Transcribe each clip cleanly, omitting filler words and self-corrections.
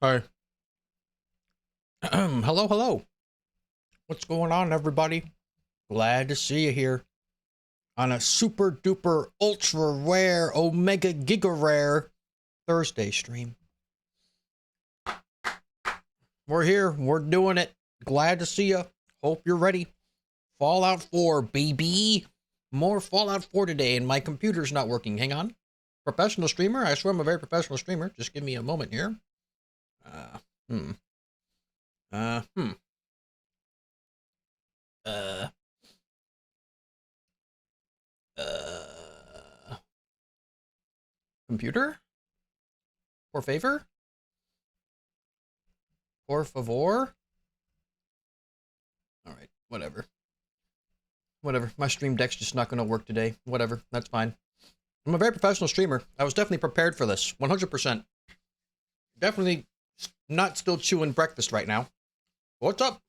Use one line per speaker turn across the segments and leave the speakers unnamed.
Hi. Hello, hello. What's going on, everybody? Glad to see you here on a super duper ultra rare omega giga rare Thursday stream. We're here. We're doing it. Glad to see you. Hope you're ready. Fallout 4, baby. More Fallout 4 today, and my computer's not working. Hang on. Professional streamer? I swear I'm a very professional streamer. Just give me a moment here. Uh, hmm. Uh, hmm. Uh, uh, Computer? Por favor? Por favor? Alright, whatever. Whatever. My stream deck's just not going to work today. Whatever. That's fine. I'm a very professional streamer. I was definitely prepared for this. 100%. Definitely not still chewing breakfast right now. What's up?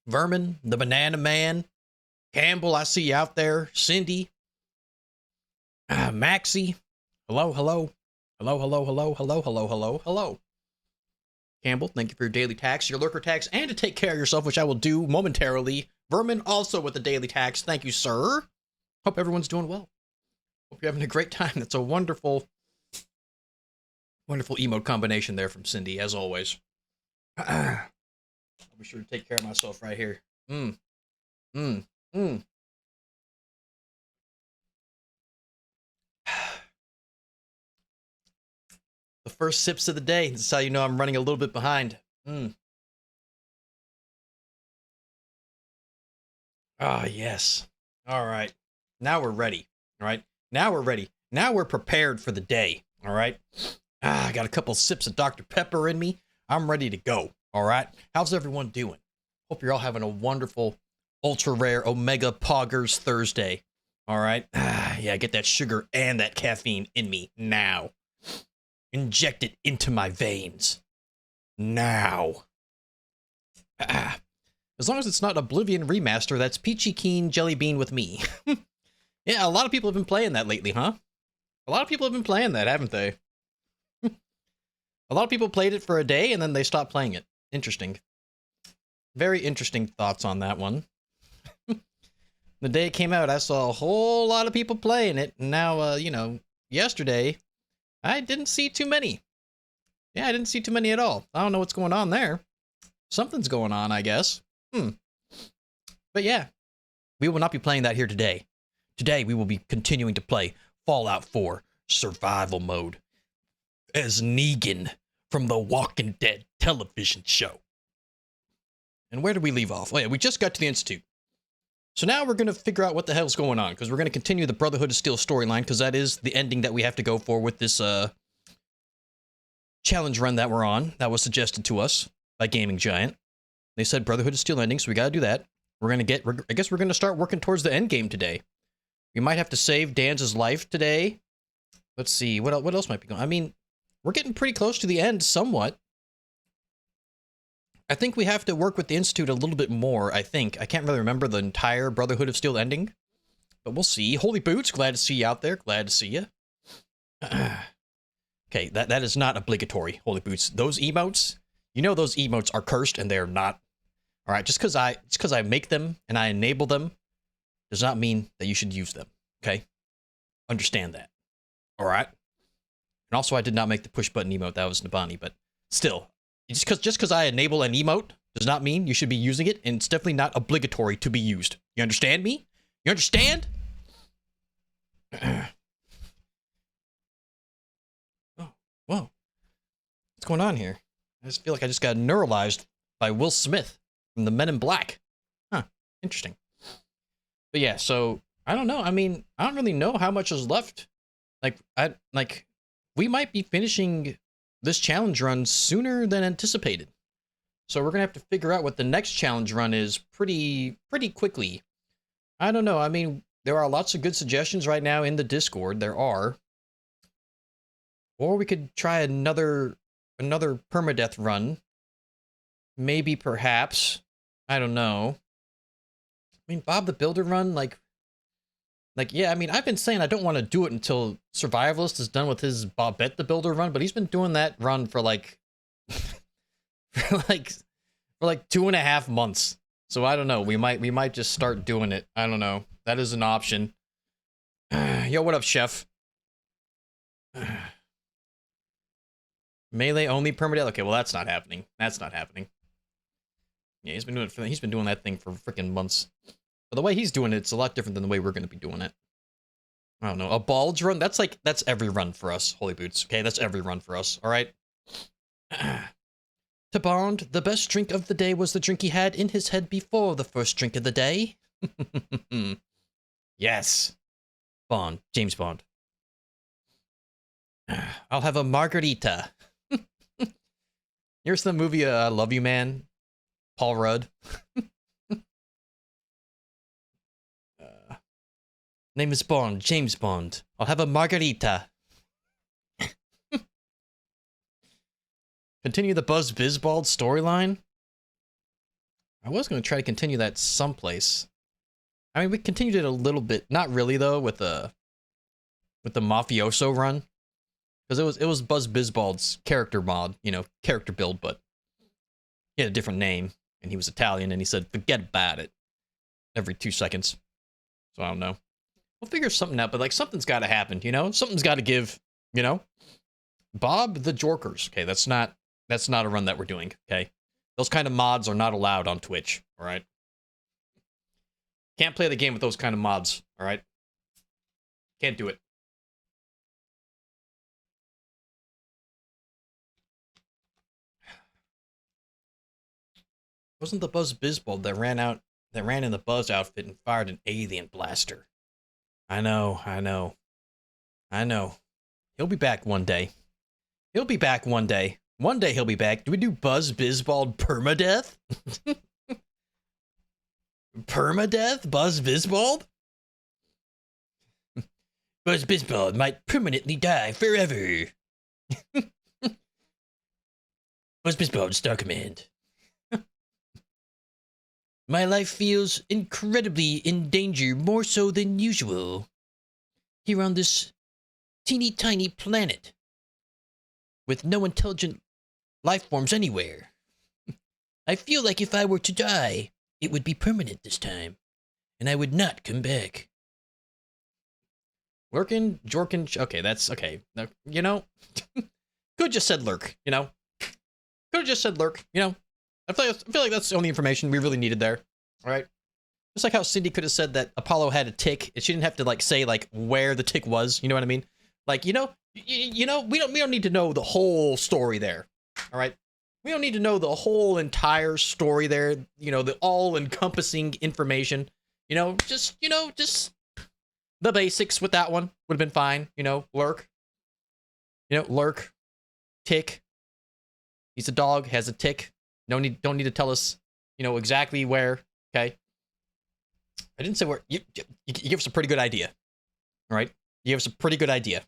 Vermin, the Banana Man, Campbell, I see you out there. Cindy, Maxie. Hello, hello. Hello, hello, hello, hello, hello, hello, hello. Campbell, thank you for your daily tax, your lurker tax, and to take care of yourself, which I will do momentarily. Vermin, also with the daily tax. Thank you, sir. Hope everyone's doing well. Hope you're having a great time. That's a wonderful, wonderful emote combination there from Cindy, as always. I'll be sure to take care of myself right here. The first sips of the day. This is how you know I'm running a little bit behind. Ah, yes. All right. Now we're ready. All right. Now we're ready. Now we're prepared for the day. All right. I got a couple sips of Dr. Pepper in me. I'm ready to go. All right. How's everyone doing? Hope you're all having a wonderful, ultra rare Omega Poggers Thursday. All right. Yeah, get that sugar and that caffeine in me now. Inject it into my veins. Now. As long as it's not Oblivion Remaster, that's Peachy Keen Jelly Bean with me. Yeah, a lot of people have been playing that lately, huh? A lot of people have been playing that, haven't they? A lot of people played it for a day and then they stopped playing it. Interesting. Very interesting thoughts on that one. The day it came out, I saw a whole lot of people playing it. And now, yesterday, I didn't see too many. Yeah, I didn't see too many at all. I don't know what's going on there. Something's going on, I guess. But yeah, we will not be playing that here today. Today, we will be continuing to play Fallout 4 Survival Mode as Negan from the Walking Dead television show. And where did we leave off? Oh yeah, we just got to the Institute. So now we're going to figure out what the hell's going on, because we're going to continue the Brotherhood of Steel storyline, because that is the ending that we have to go for with this challenge run that we're on, that was suggested to us by Gaming Giant. They said Brotherhood of Steel ending, so we got to do that. I guess we're going to start working towards the end game today. We might have to save Dan's life today. Let's see, what else might be going on? I mean, we're getting pretty close to the end somewhat. I think we have to work with the Institute a little bit more, I think. I can't really remember the entire Brotherhood of Steel ending, but we'll see. Holy Boots, glad to see you out there. Glad to see you. Okay, that is not obligatory, Holy Boots. Those emotes, you know those emotes are cursed and they're not. All right, just because I make them and I enable them does not mean that you should use them, okay? Understand that. All right? And also, I did not make the push button emote. That was Nabani, but still, just because I enable an emote does not mean you should be using it, and it's definitely not obligatory to be used. You understand me? You understand? Oh, whoa. What's going on here? I just feel like I just got neuralized by Will Smith from the Men in Black. Huh. Interesting. But yeah, so I don't know. I mean, I don't really know how much is left. We might be finishing this challenge run sooner than anticipated. So we're gonna have to figure out what the next challenge run is pretty quickly. I don't know. I mean, there are lots of good suggestions right now in the Discord. There are. Or we could try another permadeath run. Maybe, perhaps. I don't know. I mean, Bob the Builder run, yeah, I mean, I've been saying I don't want to do it until Survivalist is done with his Bobette the Builder run, but he's been doing that run for, for like 2.5 months. So I don't know. We might just start doing it. I don't know. That is an option. Yo, what up, chef? Melee only permadeath. Okay, well that's not happening. That's not happening. Yeah, he's been doing that thing for freaking months. But the way he's doing it, it's a lot different than the way we're going to be doing it. I don't know. A Bald's run? That's every run for us, Holy Boots. Okay, that's every run for us. All right. To Bond, the best drink of the day was the drink he had in his head before the first drink of the day. Yes. Bond. James Bond. I'll have a margarita. Here's the movie I Love You Man. Paul Rudd. Name is Bond. James Bond. I'll have a margarita. Continue the Buzz Bizbald storyline? I was going to try to continue that someplace. I mean, we continued it a little bit. Not really, though, with the Mafioso run. Because it was Buzz Bizbald's character mod, you know, character build, but he had a different name, and he was Italian, and he said, forget about it, every 2 seconds. So I don't know. We'll figure something out, but like something's got to happen, you know? Something's got to give, you know? Bob the Jorkers. Okay, that's not a run that we're doing, okay? Those kind of mods are not allowed on Twitch, all right? Can't play the game with those kind of mods, all right? Can't do it. Wasn't the Buzz Bizbald that ran in the Buzz outfit and fired an alien blaster? I know. He'll be back one day. One day he'll be back. Do we do Buzz Bizbald permadeath? Permadeath? Buzz Bizbald? Buzz Bizbald might permanently die forever. Buzz Bizbald, Star Command. My life feels incredibly in danger, more so than usual. Here on this teeny tiny planet. With no intelligent life forms anywhere. I feel like if I were to die, it would be permanent this time. And I would not come back. Lurkin, Jorkin, okay, that's okay. Now, you know, could just said lurk, you know? Could have just said lurk, you know? I feel like that's the only information we really needed there. All right. Just like how Cindy could have said that Apollo had a tick, and she didn't have to like say like where the tick was. You know what I mean? Like you know, we don't need to know the whole story there. All right. We don't need to know the whole entire story there. You know, the all-encompassing information. Just the basics with that one would have been fine. You know, lurk. Lurk, tick. He's a dog, has a tick. Don't need to tell us, exactly where. Okay. I didn't say where. You give us a pretty good idea. All right. You give us a pretty good idea.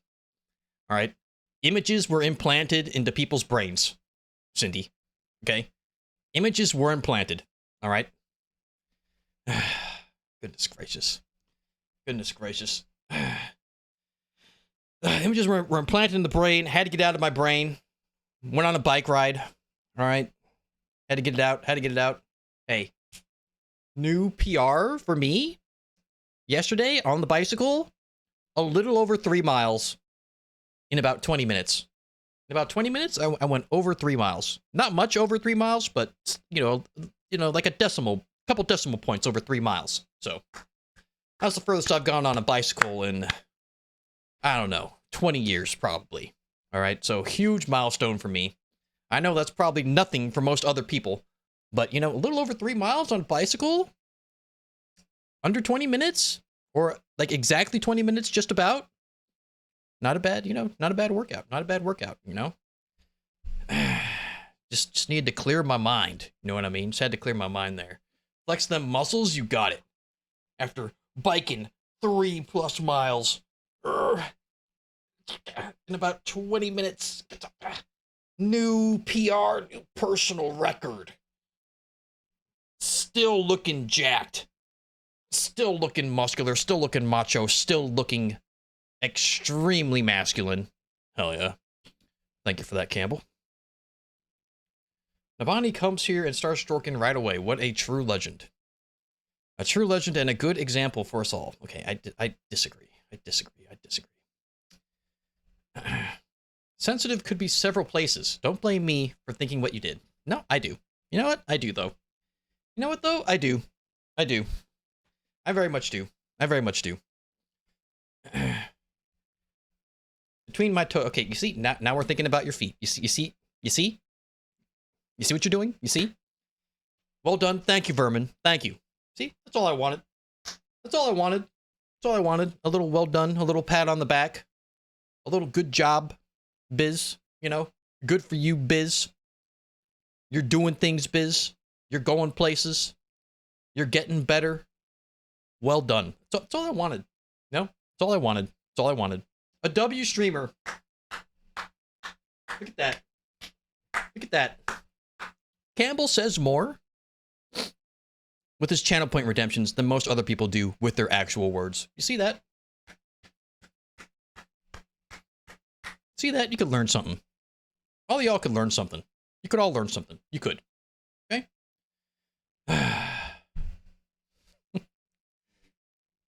All right. Images were implanted into people's brains, Cindy. Okay. Images were implanted. All right. Goodness gracious. Images were implanted in the brain. Had to get out of my brain. Went on a bike ride. All right. Had to get it out. Hey. New PR for me yesterday on the bicycle. A little over 3 miles in about 20 minutes. In about 20 minutes, I went over 3 miles. Not much over 3 miles, but, like a couple decimal points over 3 miles. So that's the furthest I've gone on a bicycle in, I don't know, 20 years probably. All right, so huge milestone for me. I know that's probably nothing for most other people, but, a little over 3 miles on a bicycle? Under 20 minutes? Or, like, exactly 20 minutes, just about? Not a bad workout. Just needed to clear my mind. You know what I mean? Just had to clear my mind there. Flex them muscles, you got it. After biking 3+ miles. In about 20 minutes. New PR, new personal record. Still looking jacked. Still looking muscular. Still looking macho. Still looking extremely masculine. Hell yeah. Thank you for that, Campbell. Nabani comes here and starts stroking right away. What a true legend. A true legend and a good example for us all. Okay, I disagree. I disagree. I disagree. Sensitive could be several places. Don't blame me for thinking what you did. No, I do. You know what? I do, though. You know what, though? I do. I do. I very much do. I very much do. Between my toe. Okay, you see? Now we're thinking about your feet. You see? You see? You see? You see what you're doing? You see? Well done. Thank you, Vermin. Thank you. See? That's all I wanted. That's all I wanted. That's all I wanted. A little well done. A little pat on the back. A little good job, Biz. You know? Good for you, Biz. You're doing things, Biz. You're going places. You're getting better. Well done. That's all I wanted. No? That's all I wanted. That's all I wanted. A W streamer. Look at that. Look at that. Campbell says more with his channel point redemptions than most other people do with their actual words. You see that? See that? You could learn something. All of y'all could learn something. You could all learn something. You could. Okay?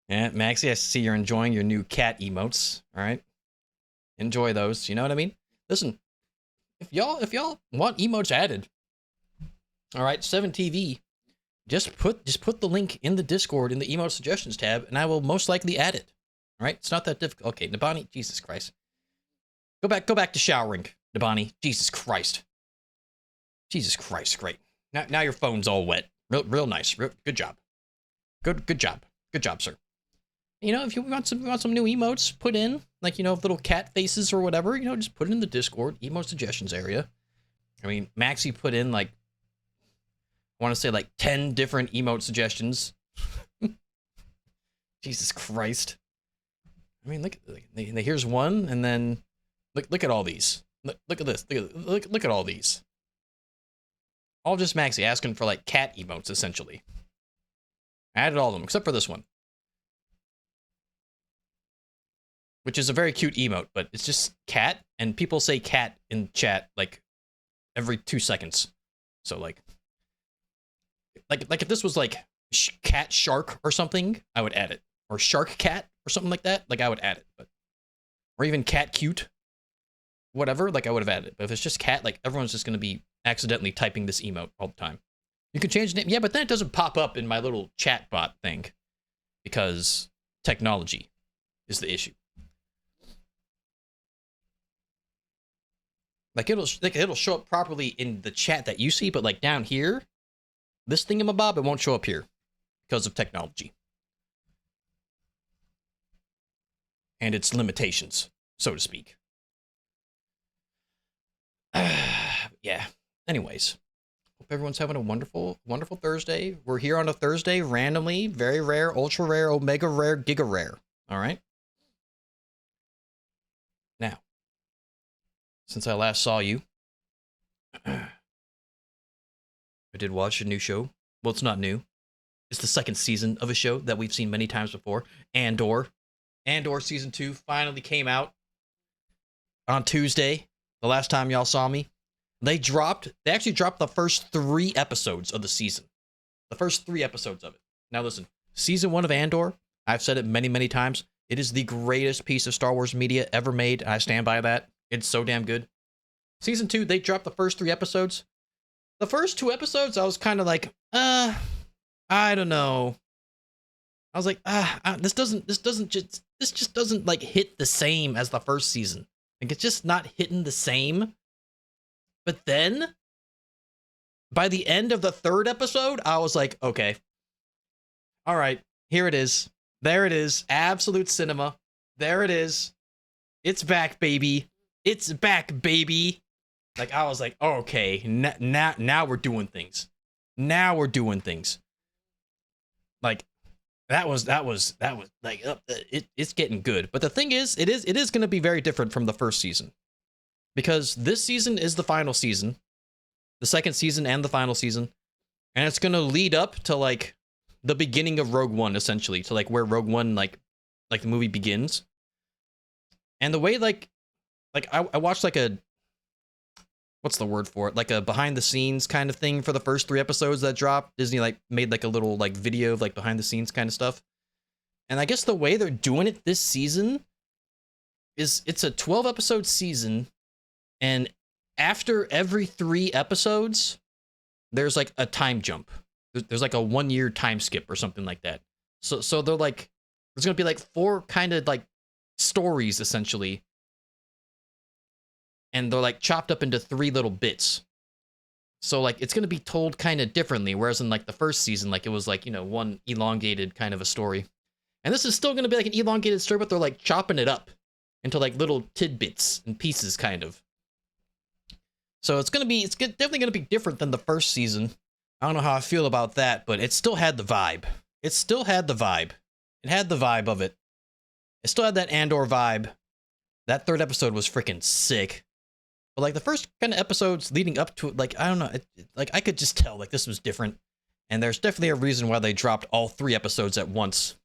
Yeah, Maxie, I see you're enjoying your new cat emotes. All right? Enjoy those. You know what I mean? Listen, if y'all want emotes added, all right, 7TV, just put the link in the Discord in the emote suggestions tab, and I will most likely add it. All right? It's not that difficult. Okay, Nabani, Jesus Christ. Go back to showering, Nabani. Jesus Christ. Jesus Christ, great. Now your phone's all wet. Real nice. Good job. Good job. Good job, sir. You know, if you want some new emotes put in, like, you know, little cat faces or whatever, you know, just put it in the Discord emote suggestions area. I mean, Maxie put in like, I want to say like 10 different emote suggestions. Jesus Christ. I mean, look, here's one, and then look at all these. Look at this. Look at all these. All just Maxie asking for like cat emotes, essentially. I added all of them except for this one, which is a very cute emote, but it's just cat, and people say cat in chat like every 2 seconds. So like if this was like cat shark or something, I would add it, or shark cat or something like that. Like I would add it, but or even cat cute, whatever. Like I would have added it. But if it's just cat, like everyone's just gonna be accidentally typing this emote all the time. You can change the name, yeah, but then it doesn't pop up in my little chat bot thing because technology is the issue. Like it'll show up properly in the chat that you see, but like down here, this thingamabob, it won't show up here because of technology and its limitations, so to speak. Yeah. Anyways, hope everyone's having a wonderful Thursday. We're here on a Thursday, randomly, very rare, ultra rare, omega rare, giga rare. All right. Now, since I last saw you, I did watch a new show. Well, it's not new. It's the second season of a show that we've seen many times before. Andor season 2 finally came out on Tuesday. The last time y'all saw me, they actually dropped the first 3 episodes of the season. The first 3 episodes of it. Now listen, season 1 of Andor, I've said it many, many times. It is the greatest piece of Star Wars media ever made. And I stand by that. It's so damn good. Season 2, they dropped the first 3 episodes. The first 2 episodes, I was kind of like, I don't know. I was like, this just doesn't like hit the same as the first season. Like it's just not hitting the same. But then, by the end of the 3rd episode, I was like, okay, all right, here it is. There it is. Absolute cinema. There it is. It's back, baby. It's back, baby. Like I was like, oh, okay, now we're doing things. Now we're doing things. Like that was like it's getting good. But the thing is, it is going to be very different from the first season. Because this season is the final season, the second season and the final season, and it's gonna lead up to like the beginning of Rogue One, essentially, to like where Rogue One like the movie begins. And the way like I watched like a what's the word for it? Like a behind the scenes kind of thing for the first 3 episodes that dropped. Disney like made like a little like video of like behind the scenes kind of stuff. And I guess the way they're doing it this season is it's a 12 episode season, and after every 3 episodes, there's like a time jump. There's like a 1-year time skip or something like that. So they're like, there's gonna be like 4 kind of like stories essentially, and they're like chopped up into 3 little bits. So like it's gonna be told kind of differently, whereas in like the first season, like it was like, you know, one elongated kind of a story. And this is still gonna be like an elongated story, but they're like chopping it up into like little tidbits and pieces, kind of. So it's definitely gonna be different than the first season. I don't know how I feel about that, but it still had the vibe. It still had the vibe. It had the vibe of it. It still had that Andor vibe. That 3rd episode was freaking sick. But like the first kind of episodes leading up to it, like I don't know, like I could just tell like this was different. And there's definitely a reason why they dropped all 3 episodes at once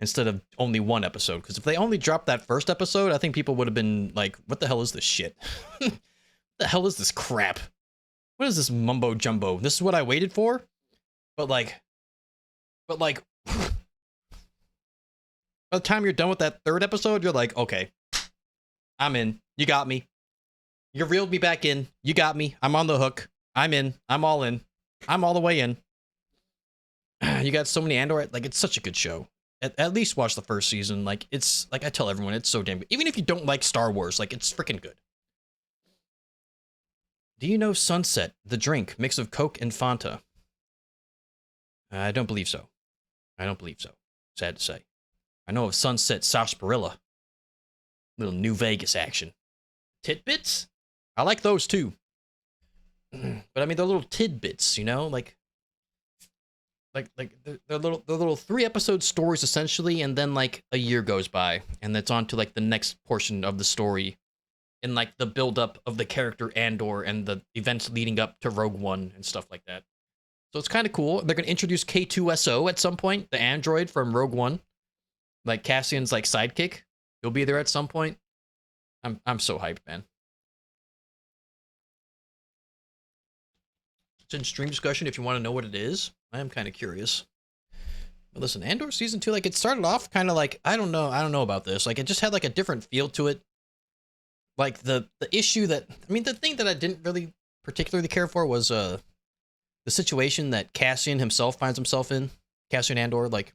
instead of only 1 episode. Because if they only dropped that first episode, I think people would have been like, "What the hell is this shit? What the hell is this crap? What is this mumbo jumbo? This is what I waited for." But like, by the time you're done with that 3rd episode, you're like, okay, I'm in. You got me. You reeled me back in. You got me. I'm on the hook. I'm in. I'm all in. I'm all the way in. You got so many Andor. Like, it's such a good show. At least watch the first season. Like, it's like I tell everyone, it's so damn good. Even if you don't like Star Wars, like, it's freaking good. Do you know Sunset, the drink, mix of Coke and Fanta? I don't believe so. I don't believe so. Sad to say. I know of Sunset Sarsaparilla. Little New Vegas action. Tidbits? I like those too. But I mean, they're little tidbits, you know? Like they're little 3 episode stories essentially, and then like a year goes by, and that's on to like the next portion of the story, and like the build up of the character Andor and the events leading up to Rogue One and stuff like that. So it's kind of cool. They're gonna introduce K2SO at some point, the android from Rogue One, like Cassian's like sidekick. He'll be there at some point. I'm so hyped, man. It's in stream discussion if you want to know what it is. I am kind of curious. But listen, Andor season 2, like it started off kind of like, I don't know about this. Like it just had like a different feel to it. Like the issue that, I mean, the thing that I didn't really particularly care for was the situation that Cassian himself finds himself in. Cassian Andor, like,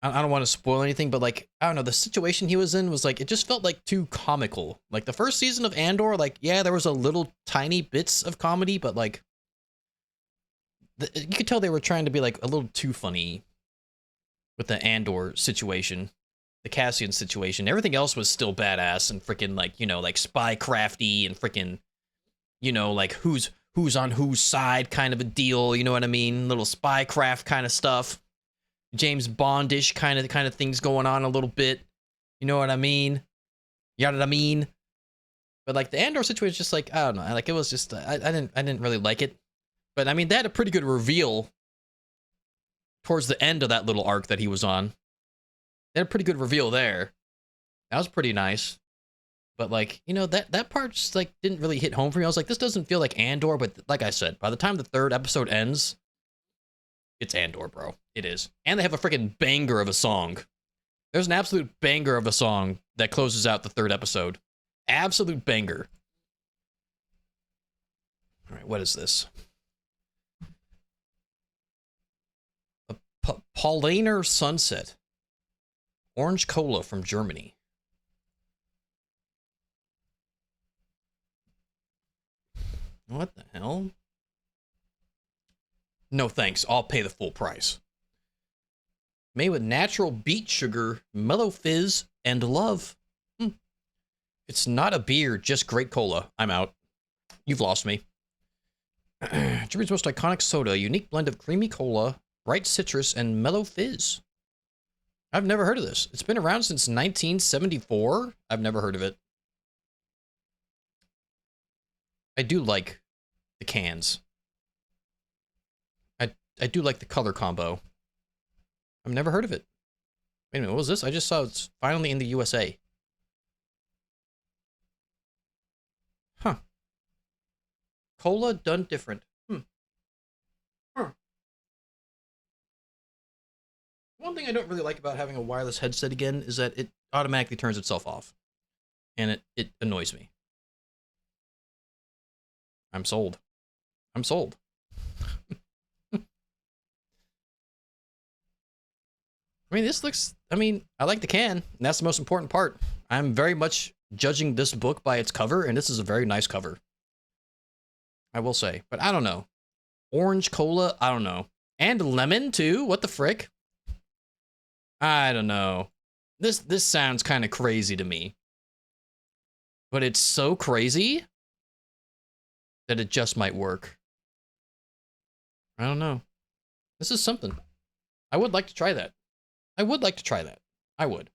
I don't want to spoil anything, but like, I don't know, the situation he was in was like, it just felt like too comical. Like the first season of Andor, like, yeah, there was a little tiny bits of comedy, but like, you could tell they were trying to be like a little too funny with the Andor situation, the Cassian situation. Everything else was still badass and freaking like, you know, like spy crafty and freaking, you know, like who's on whose side kind of a deal, you know what I mean? Little spy craft kind of stuff. James Bondish kind of things going on a little bit. You know what I mean? You know what I mean? But like the Andor situation is just like, I don't know, like it was just I didn't really like it. But I mean, they had a pretty good reveal towards the end of that little arc that he was on. They had a pretty good reveal there. That was pretty nice. But like, you know, that part just like didn't really hit home for me. I was like, this doesn't feel like Andor, but like I said, by the time the 3rd episode ends, it's Andor, bro. It is. And they have a freaking banger of a song. There's an absolute banger of a song that closes out the 3rd episode. Absolute banger. All right, what is this? Paulaner Sunset. Orange Cola from Germany. What the hell? No thanks, I'll pay the full price. Made with natural beet sugar, mellow fizz, and love. It's not a beer, just great cola. I'm out. You've lost me. Germany's most iconic soda, a unique blend of creamy cola, bright citrus, and mellow fizz. I've never heard of this. It's been around since 1974. I've never heard of it. I do like the cans. I do like the color combo. I've never heard of it. Wait a minute, what was this? I just saw it's finally in the USA. Huh. Cola done different. Huh. One thing I don't really like about having a wireless headset again is that it automatically turns itself off. And it annoys me. I'm sold. I'm sold. I mean, this looks, I mean, I like the can, and that's the most important part. I'm very much judging this book by its cover, and this is a very nice cover. I will say, but I don't know. Orange cola, I don't know. And lemon, too? What the frick? I don't know. This sounds kind of crazy to me. But it's so crazy that it just might work. I don't know. This is something. I would like to try that. I would like to try that. I would.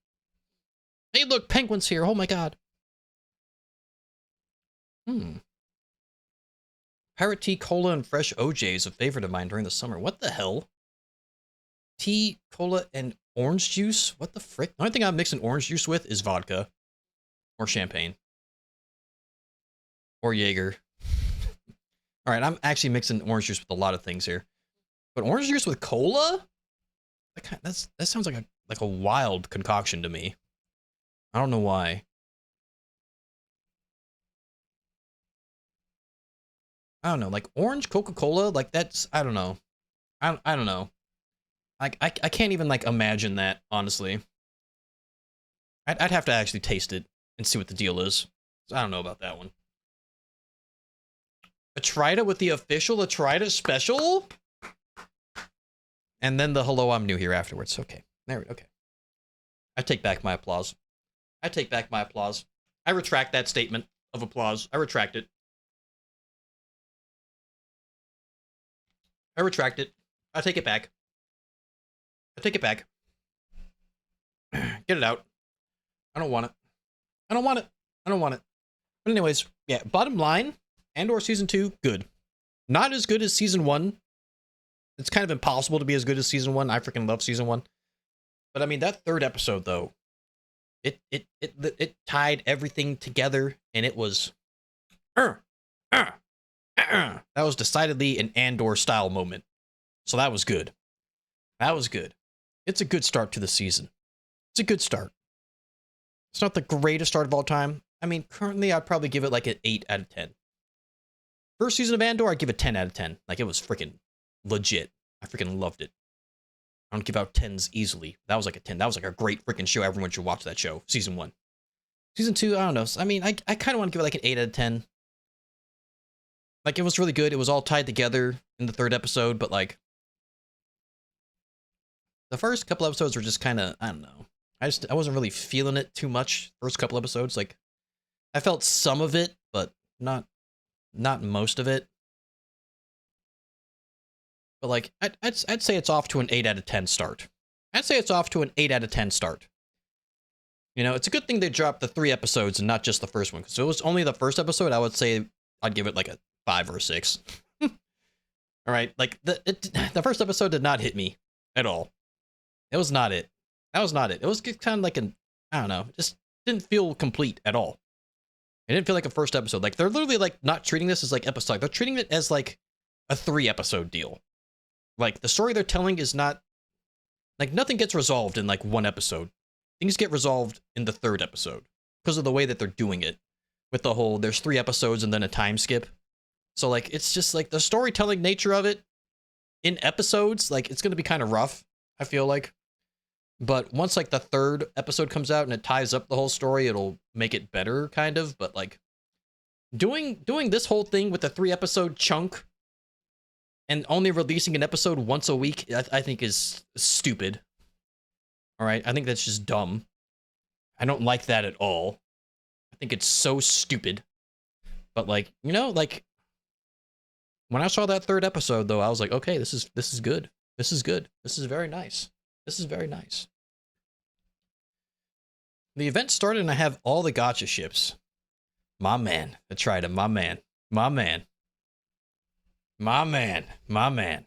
Hey, look, penguins here. Oh my god. Pirate tea, cola, and fresh OJ is a favorite of mine during the summer. What the hell? Tea, cola, and orange juice? What the frick? The only thing I'm mixing orange juice with is vodka. Or champagne. Or Jaeger. Alright, I'm actually mixing orange juice with a lot of things here. But orange juice with cola? That sounds like a wild concoction to me. I don't know why. I don't know, like orange Coca-Cola, like that's, I don't know. I don't know. I can't even like imagine that, honestly. I'd have to actually taste it and see what the deal is. So I don't know about that one. Atrida with the official Atrida special? And then the hello, I'm new here afterwards. Okay. Okay. I take back my applause. I take back my applause. I retract that statement of applause. I retract it. I retract it. I take it back. I take it back. Get it out. I don't want it. I don't want it. I don't want it. But anyways, yeah, bottom line, Andor Season 2, good. Not as good as Season 1. It's kind of impossible to be as good as Season 1. I freaking love Season 1. But I mean, that third episode, though, it tied everything together, and it was... that was decidedly an Andor-style moment. So that was good. That was good. It's a good start to the season. It's a good start. It's not the greatest start of all time. I mean, currently, I'd probably give it like an 8 out of 10. First season of Andor, I'd give it 10 out of 10. Like, it was freaking legit. I freaking loved it. I don't give out 10s easily. That was like a 10. That was like a great freaking show. Everyone should watch that show. Season 1. Season 2, I don't know. I mean, I kind of want to give it like an 8 out of 10. Like, it was really good. It was all tied together in the third episode, but like, the first couple episodes were just kind of, I don't know. I wasn't really feeling it too much. First couple episodes, like, I felt some of it, but not most of it. But like, I'd say it's off to an 8 out of 10 start. I'd say it's off to an 8 out of 10 start. You know, it's a good thing they dropped the 3 episodes and not just the first one. Because if it was only the first episode, I would say I'd give it like a 5 or a 6. All right, like the first episode did not hit me at all. It was not it. That was not it. It was kind of like an, I don't know, just didn't feel complete at all. It didn't feel like a first episode. Like, they're literally like not treating this as like episodic. They're treating it as like a 3-episode deal. Like, the story they're telling is not, like, nothing gets resolved in like 1 episode. Things get resolved in the 3rd episode because of the way that they're doing it. With the whole, there's 3 episodes and then a time skip. So like, it's just like the storytelling nature of it in episodes, like, it's going to be kind of rough, I feel like. But once like the 3rd episode comes out and it ties up the whole story, it'll make it better, kind of. But like, doing this whole thing with a 3-episode chunk and only releasing an episode once a week, I think is stupid. All right, I think that's just dumb. I don't like that at all. I think it's so stupid. But like, you know, like, when I saw that 3rd episode, though, I was like, okay, this is good. This is good. This is very nice. This is very nice. The event started and I have all the gacha ships. My man. I tried him. My man. My man. My man. My man.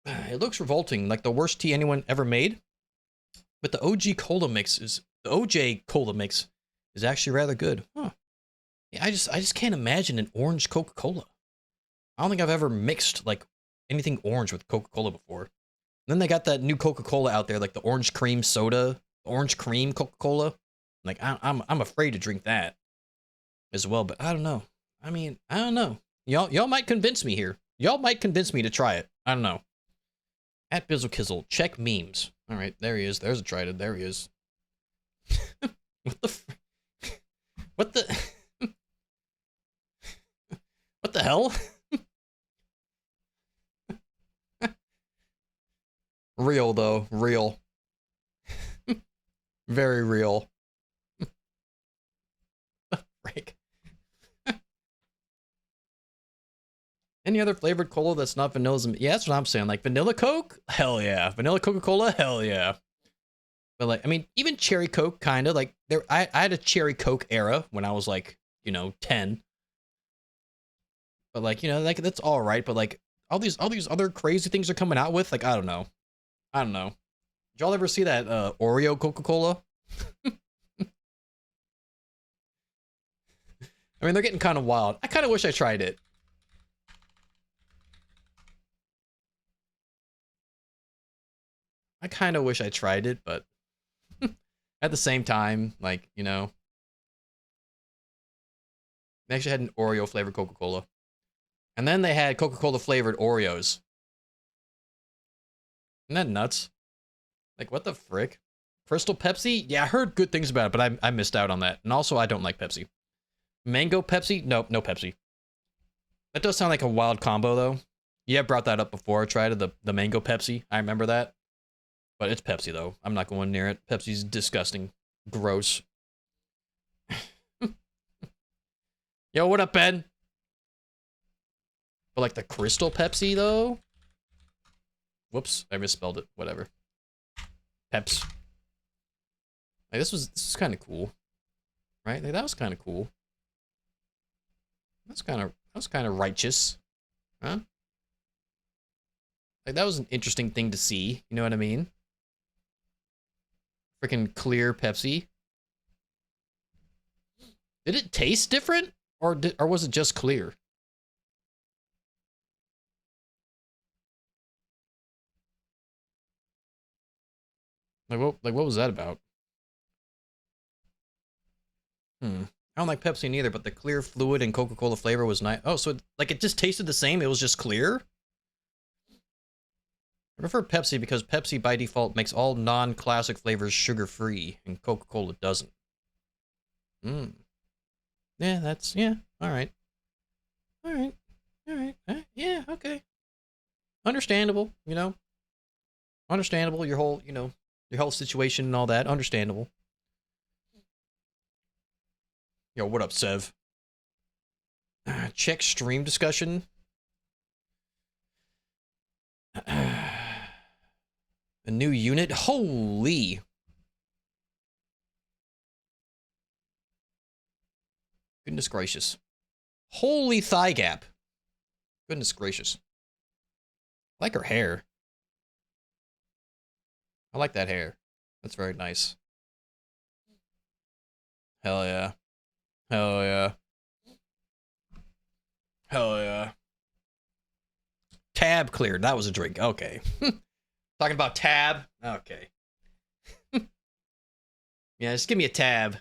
It looks revolting, like the worst tea anyone ever made. But the OG cola mix is... The OJ cola mix is actually rather good. Huh. Yeah, I just can't imagine an orange Coca-Cola. I don't think I've ever mixed like anything orange with Coca-Cola before. And then they got that new Coca-Cola out there, like the orange cream soda, orange cream Coca-Cola. Like I'm afraid to drink that as well, but I don't know. I mean, I don't know. Y'all might convince me here. Y'all might convince me to try it. I don't know. At Bizzlekizzle, check memes. All right, there he is. There's a trident. There he is. What the? What the? What the hell? Real though, real. Very real. Frick. Any other flavored cola that's not vanilla? Yeah, that's what I'm saying. Like vanilla Coke? Hell yeah. Vanilla Coca-Cola? Hell yeah. But like, I mean, even cherry Coke, kind of like there. I had a cherry Coke era when I was like, 10. But like, like that's all right. But like, all these other crazy things are coming out with. Like, I don't know. I don't know. Did y'all ever see that Oreo Coca-Cola? I mean, they're getting kind of wild. I kind of wish I tried it. I kind of wish I tried it, but at the same time, like, they actually had an Oreo flavored Coca-Cola. And then they had Coca-Cola flavored Oreos. Isn't that nuts? Like, what the frick? Crystal Pepsi? Yeah, I heard good things about it, but I missed out on that. And also, I don't like Pepsi. Mango Pepsi? Nope, no Pepsi. That does sound like a wild combo, though. Yeah, I brought that up before. I tried the Mango Pepsi. I remember that. But it's Pepsi, though. I'm not going near it. Pepsi's disgusting. Gross. Yo, what up, Ben? But like the Crystal Pepsi, though? Whoops, I misspelled it. Whatever. Peps. Like, this is kind of cool. Right? Like, that was kind of cool. That was kind of righteous. Huh? Like, that was an interesting thing to see. You know what I mean? Freaking clear Pepsi. Did it taste different? Or was it just clear? Like what was that about? I don't like Pepsi neither, but the clear fluid and Coca-Cola flavor was nice. Oh, so it just tasted the same? It was just clear? I prefer Pepsi because Pepsi by default makes all non-classic flavors sugar-free, and Coca-Cola doesn't. Yeah, yeah, alright. Alright. Alright. Yeah, okay. Understandable, Understandable, your whole situation and all that. Understandable. Yo, what up, Sev? Check stream discussion. A new unit? Holy. Goodness gracious. Holy thigh gap. Goodness gracious. I like her hair. I like that hair. That's very nice. Hell yeah. Hell yeah. Hell yeah. Tab cleared. That was a drink. Okay. Talking about tab? Okay. Yeah, just give me a tab.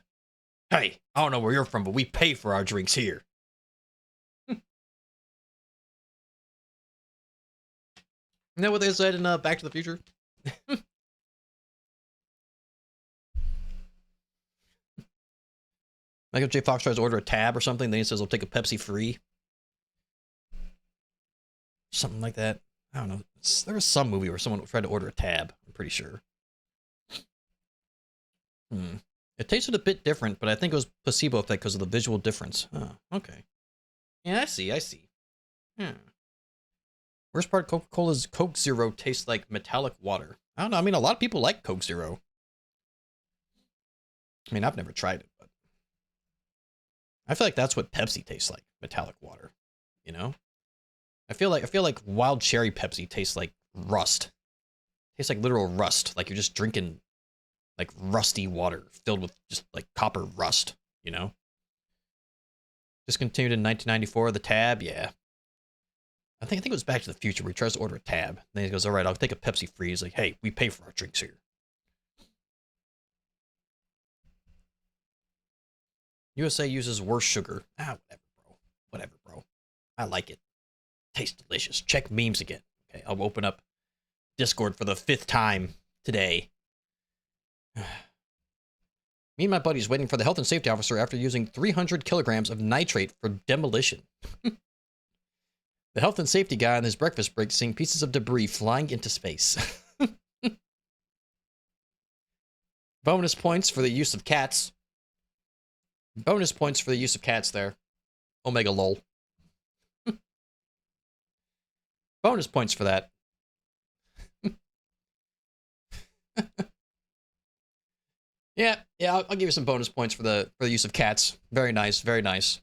Hey, I don't know where you're from, but we pay for our drinks here. Isn't that what they said in Back to the Future? Like if J Fox tries to order a tab or something, then he says, I'll take a Pepsi free. Something like that. I don't know. There was some movie where someone tried to order a tab, I'm pretty sure. It tasted a bit different, but I think it was placebo effect because of the visual difference. Oh, okay. Yeah, I see. Yeah. Worst part, Coca-Cola's Coke Zero tastes like metallic water. I don't know. I mean, a lot of people like Coke Zero. I mean, I've never tried it, but I feel like that's what Pepsi tastes like, metallic water. I feel like wild cherry Pepsi tastes like rust. Tastes like literal rust. Like you're just drinking like rusty water filled with just like copper rust, Discontinued in 1994. The tab, yeah. I think it was Back to the Future where he tries to order a tab. Then he goes, all right, I'll take a Pepsi free. He's like, hey, we pay for our drinks here. USA uses worse sugar. Ah, whatever, bro. Whatever, bro. I like it. Tastes delicious. Check memes again. Okay, I'll open up Discord for the 5th time today. Me and my buddies waiting for the health and safety officer after using 300 kilograms of nitrate for demolition. The health and safety guy on his breakfast break seeing pieces of debris flying into space. Bonus points for the use of cats. Bonus points for the use of cats there. Omega lol. Bonus points for that. Yeah, I'll give you some bonus points for the use of cats. Very nice, very nice.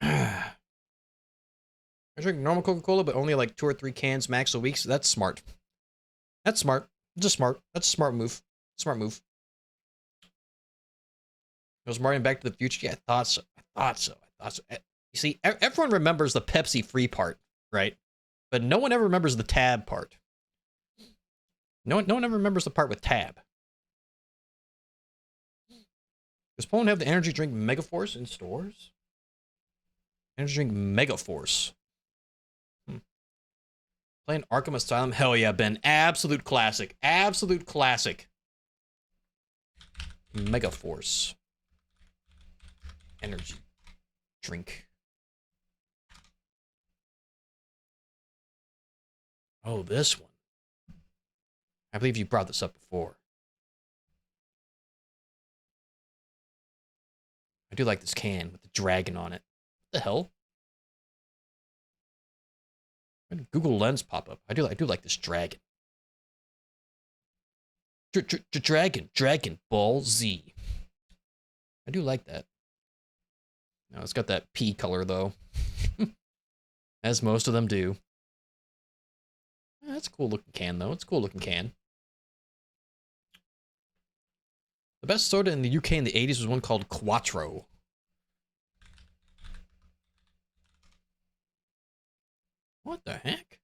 I drink normal Coca-Cola, but only like 2 or 3 cans max a week. So that's smart. That's smart. Just smart. That's a smart move. Smart move. Was Martin Back to the Future? Yeah, I thought so. You see, everyone remembers the Pepsi free part, right? But no one ever remembers the tab part. No one ever remembers the part with tab. Does Poland have the energy drink Megaforce in stores? Energy drink Megaforce. Playing Arkham Asylum? Hell yeah, Ben. Absolute classic. Absolute classic. Megaforce. Energy drink. Oh, this one. I believe you brought this up before. I do like this can with the dragon on it. What the hell? Why did Google Lens pop up? I do like this dragon. Dragon Ball Z. I do like that. No, it's got that pea color though. As most of them do. That's a cool looking can though. It's a cool looking can. The best soda in the UK in the 80s was one called Quattro. What the heck?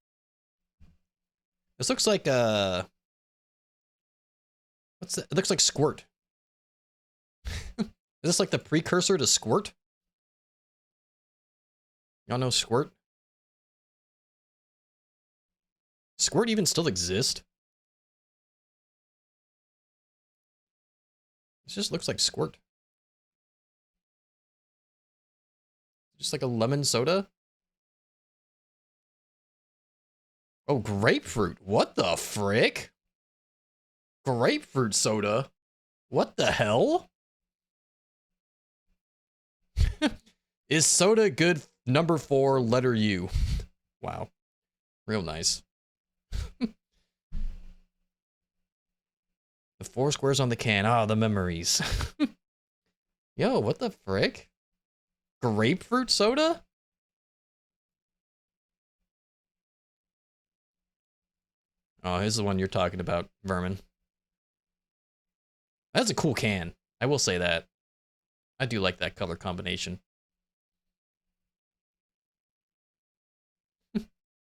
This looks like what's that? It looks like Squirt. Is this like the precursor to Squirt? Y'all know Squirt? Squirt even still exist? It just looks like Squirt. Just like a lemon soda? Oh, grapefruit. What the frick? Grapefruit soda? What the hell? Is soda good? Number 4, letter U. Wow. Real nice. The 4 squares on the can. Oh, the memories. Yo, what the frick? Grapefruit soda? Oh, here's the one you're talking about, Vermin. That's a cool can. I will say that. I do like that color combination.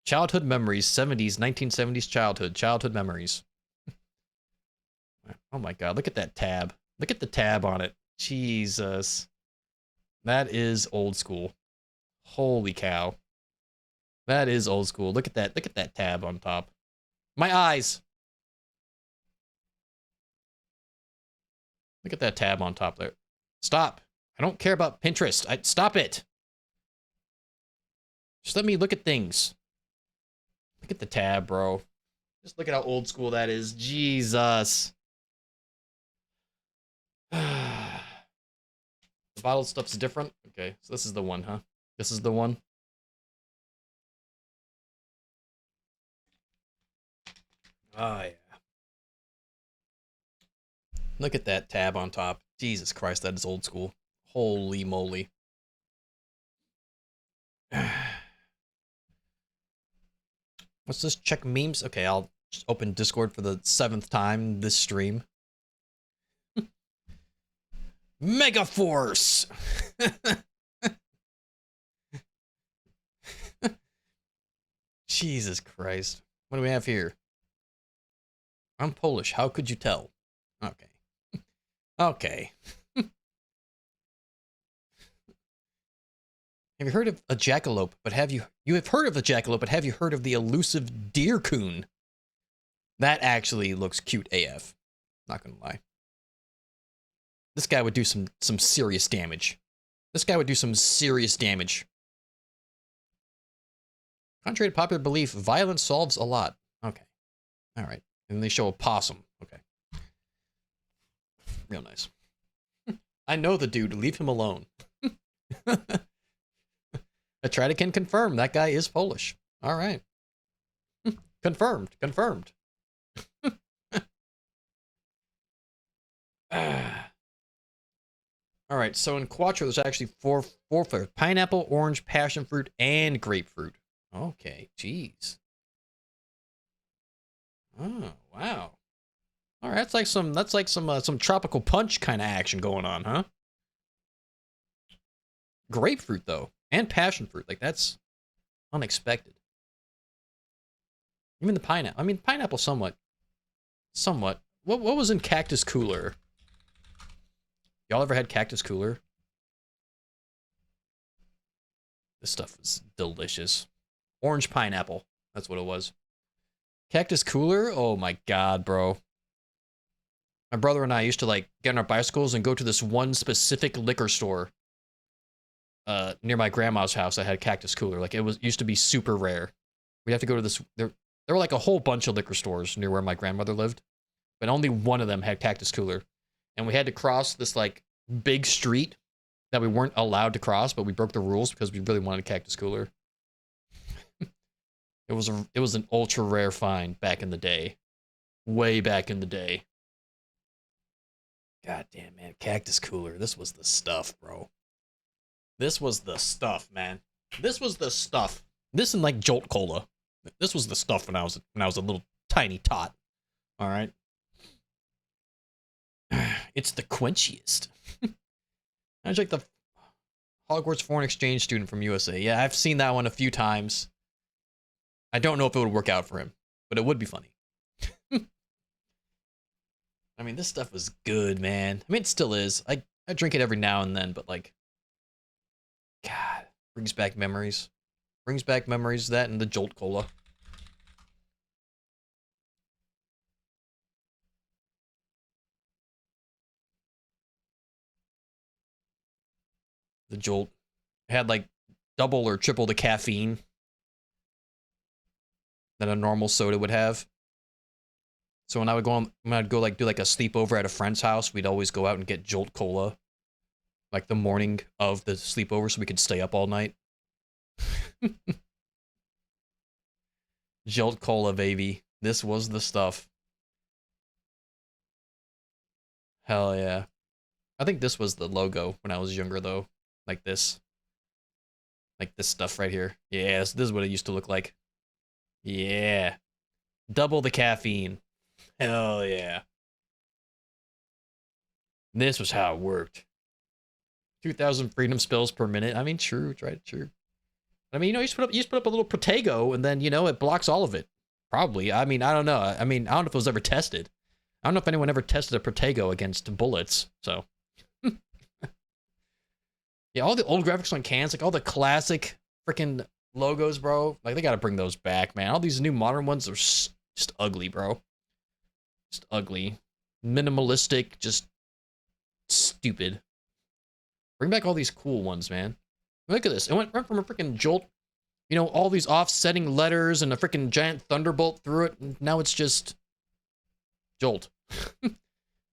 Childhood memories, 70s, 1970s childhood memories. Oh my god, look at that tab. Look at the tab on it. Jesus. That is old school. Holy cow. That is old school. Look at that tab on top. My eyes. Look at that tab on top there. Stop. I don't care about Pinterest. Stop it. Just let me look at things. Look at the tab, bro. Just look at how old school that is. Jesus. The bottled stuff's different. Okay, so this is the one, huh? This is the one. Oh, yeah. Look at that tab on top. Jesus Christ, that is old school. Holy moly. What's this? Check memes? Okay, I'll just open Discord for the 7th time this stream. Megaforce! Jesus Christ. What do we have here? I'm Polish. How could you tell? Okay. Okay. Have you heard of a jackalope? But have you have heard of the jackalope? But have you heard of the elusive deer coon? That actually looks cute AF. Not gonna lie. This guy would do some serious damage. This guy would do some serious damage. Contrary to popular belief, violence solves a lot. Okay. All right. And they show a possum. Okay. Real nice. I know the dude. Leave him alone. I can confirm that guy is Polish. All right. Confirmed. Confirmed. All right. So in Quattro, there's actually four flavors: pineapple, orange, passion fruit, and grapefruit. Okay. Jeez. Oh wow. All right. That's like some tropical punch kind of action going on, huh? Grapefruit though. And passion fruit, like that's unexpected. Even the pineapple. I mean, pineapple somewhat. What was in Cactus Cooler? Y'all ever had Cactus Cooler? This stuff is delicious. Orange pineapple. That's what it was. Cactus Cooler? Oh my god, bro. My brother and I used to like get on our bicycles and go to this one specific liquor store near my grandma's house that had Cactus Cooler. Like it used to be super rare. We'd have to go to this. There were like a whole bunch of liquor stores near where my grandmother lived, but only one of them had Cactus Cooler, and we had to cross this like big street that we weren't allowed to cross, but we broke the rules because we really wanted Cactus Cooler. It was an ultra rare find back in the day, way back in the day. God damn, man, Cactus Cooler. This was the stuff, bro. This was the stuff, man. This was the stuff. This and like Jolt Cola. This was the stuff when I was a little tiny tot. All right. It's the quenchiest. I was like the Hogwarts foreign exchange student from USA. Yeah, I've seen that one a few times. I don't know if it would work out for him, but it would be funny. I mean, this stuff was good, man. I mean, it still is. I drink it every now and then, but like, God, brings back memories. Brings back memories, that and the Jolt Cola. The Jolt had like double or triple the caffeine that a normal soda would have. So when I'd go like do like a sleepover at a friend's house, we'd always go out and get Jolt Cola, like the morning of the sleepover, so we could stay up all night. Jolt Cola, baby. This was the stuff. Hell yeah. I think this was the logo when I was younger, though. Like this. Like this stuff right here. Yes, this is what it used to look like. Yeah. Double the caffeine. Hell yeah. This was how it worked. 2,000 freedom spells per minute. I mean, true, true. I mean, you know, you just put up a little Protego, and then, you know, it blocks all of it. Probably. I mean, I don't know. I mean, I don't know if it was ever tested. I don't know if anyone ever tested a Protego against bullets, so. Yeah, all the old graphics on cans, like all the classic freaking logos, bro. Like, they gotta bring those back, man. All these new modern ones are just ugly, bro. Just ugly. Minimalistic, just stupid. Bring back all these cool ones, man. Look at this. It went from a freaking Jolt, you know, all these offsetting letters and a freaking giant thunderbolt through it. And now it's just Jolt.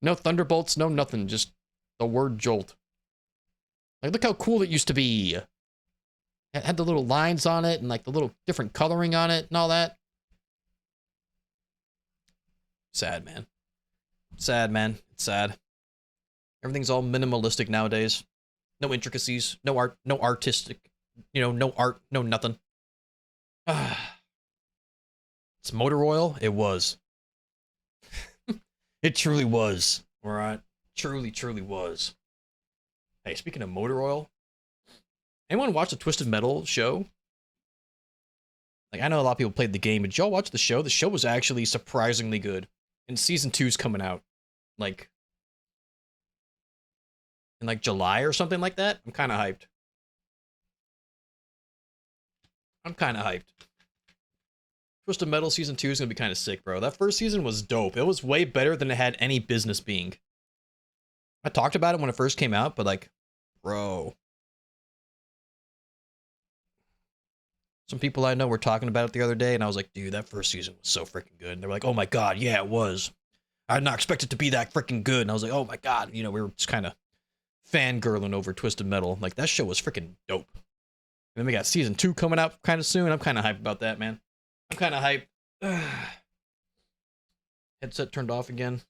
No thunderbolts, no nothing. Just the word Jolt. Like, look how cool it used to be. It had the little lines on it and like the little different coloring on it and all that. Sad, man. Sad, man. It's sad. Everything's all minimalistic nowadays. No intricacies, no art, no artistic, you know, no art, no nothing. It's motor oil? It was. It truly was. All right. Truly was. Hey, speaking of motor oil, anyone watch the Twisted Metal show? Like, I know a lot of people played the game, but did y'all watch the show? The show was actually surprisingly good. And season 2's coming out, like, in, like, July or something like that. I'm kind of hyped. I'm kind of hyped. Twisted Metal Season 2 is going to be kind of sick, bro. That first season was dope. It was way better than it had any business being. I talked about it when it first came out, but, like, bro. Some people I know were talking about it the other day, and I was like, dude, that first season was so freaking good. And they were like, oh my god, yeah, it was. I did not expect it to be that freaking good. And I was like, oh my god. You know, we were just kind of fangirling over Twisted Metal. Like, that show was freaking dope. And then we got season 2 coming out kind of soon. I'm kind of hyped about that, man. I'm kind of hyped. Headset turned off again.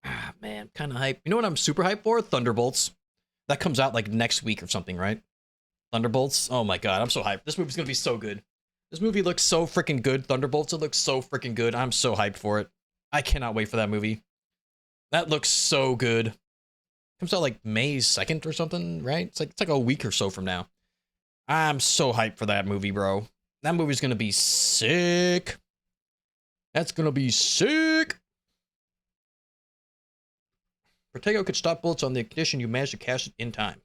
Ah, man, kind of hyped. You know what I'm super hyped for? Thunderbolts. That comes out like next week or something, right? Thunderbolts. Oh my god, I'm so hyped. This movie's gonna be so good. This movie looks so freaking good. Thunderbolts, it looks so freaking good. I'm so hyped for it. I cannot wait for that movie. That looks so good. Comes out like May 2nd or something, right? It's like a week or so from now. I'm so hyped for that movie, bro. That movie's gonna be sick. That's gonna be sick. Protego could stop bullets on the condition you manage to cash it in time.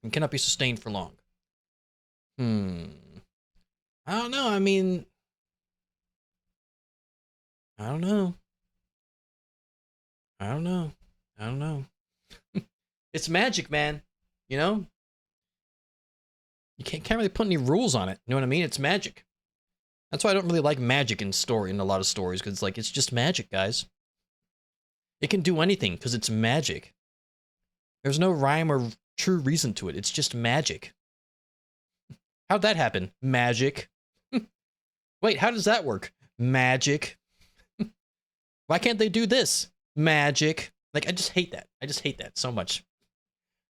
And cannot be sustained for long. I don't know. I mean, I don't know. I don't know. I don't know. It's magic, man. You know? You can't really put any rules on it. You know what I mean? It's magic. That's why I don't really like magic in a lot of stories, because it's just magic, guys. It can do anything because it's magic. There's no rhyme or true reason to it. It's just magic. How'd that happen? Magic. Wait, how does that work? Magic. Why can't they do this? Magic. Like, I just hate that. I just hate that so much.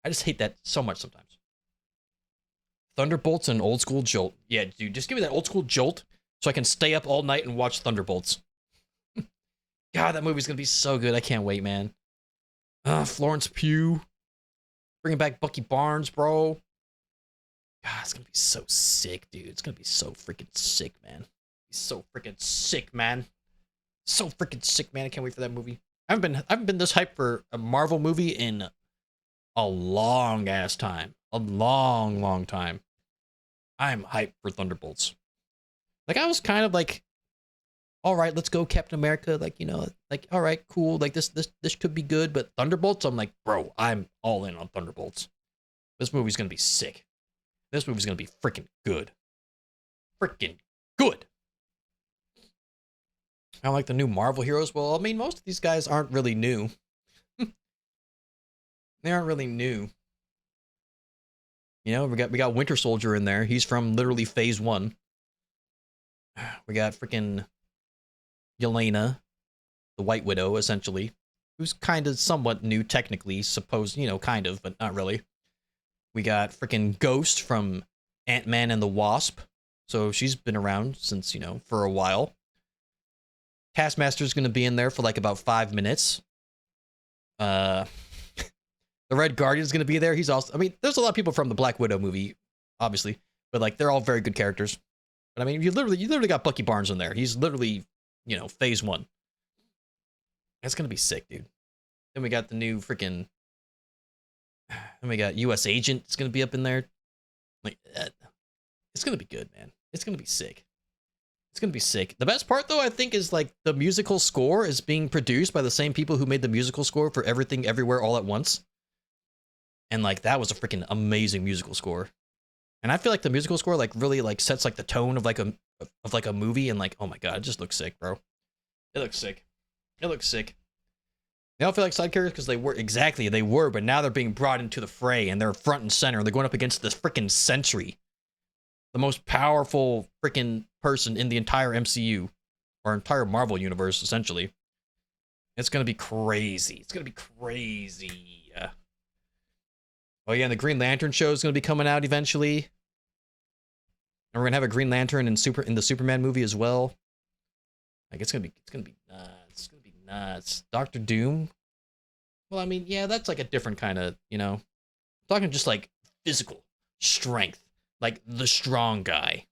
I just hate that so much sometimes. Thunderbolts and old school Jolt. Yeah, dude, just give me that old school Jolt so I can stay up all night and watch Thunderbolts. God, that movie's gonna be so good. I can't wait, man. Florence Pugh. Bringing back Bucky Barnes, bro. God, it's gonna be so sick, dude. It's gonna be so freaking sick, man. It's so freaking sick, man. So freaking sick, man. I can't wait for that movie. I haven't been this hyped for a Marvel movie in a long ass time. A long time. I'm hyped for Thunderbolts. Like, I was kind of like, all right, let's go Captain America. Like, you know, like, all right, cool. Like, this could be good. But Thunderbolts, I'm like, bro, I'm all in on Thunderbolts. This movie's gonna be sick. This movie's gonna be freaking good. Freaking good. I like the new Marvel heroes. Well, I mean, most of these guys aren't really new. They aren't really new. You know, we got Winter Soldier in there. He's from literally Phase 1. We got freaking Yelena, the White Widow, essentially, who's kind of somewhat new technically, you know, kind of, but not really. We got freaking Ghost from Ant-Man and the Wasp. So she's been around since, you know, for a while. Taskmaster's going to be in there for like about 5 minutes. The Red Guardian's going to be there. He's also, I mean, there's a lot of people from the Black Widow movie, obviously, but like, they're all very good characters. But I mean, you literally got Bucky Barnes in there. He's literally, you know, Phase 1. That's going to be sick, dude. Then we got the new freaking, then we got US Agent. It's going to be up in there. Like, it's going to be good, man. It's going to be sick. It's going to be sick. The best part, though, I think, is like the musical score is being produced by the same people who made the musical score for Everything Everywhere All at Once. And like, that was a freaking amazing musical score. And I feel like the musical score like really like sets like the tone of like a movie, and like, oh my god, it just looks sick, bro. It looks sick. It looks sick. They all feel like side characters because they were, but now they're being brought into the fray and they're front and center. They're going up against this freaking Sentry, the most powerful freaking person in the entire MCU or entire Marvel universe, essentially. It's gonna be crazy. It's gonna be crazy. Oh yeah, and the Green Lantern show is gonna be coming out eventually, and we're gonna have a Green Lantern in the Superman movie as well. Like, it's gonna be nuts. It's gonna be nuts. Doctor Doom. Well, I mean, yeah, that's like a different kind of, you know, I'm talking just like physical strength, like the strong guy.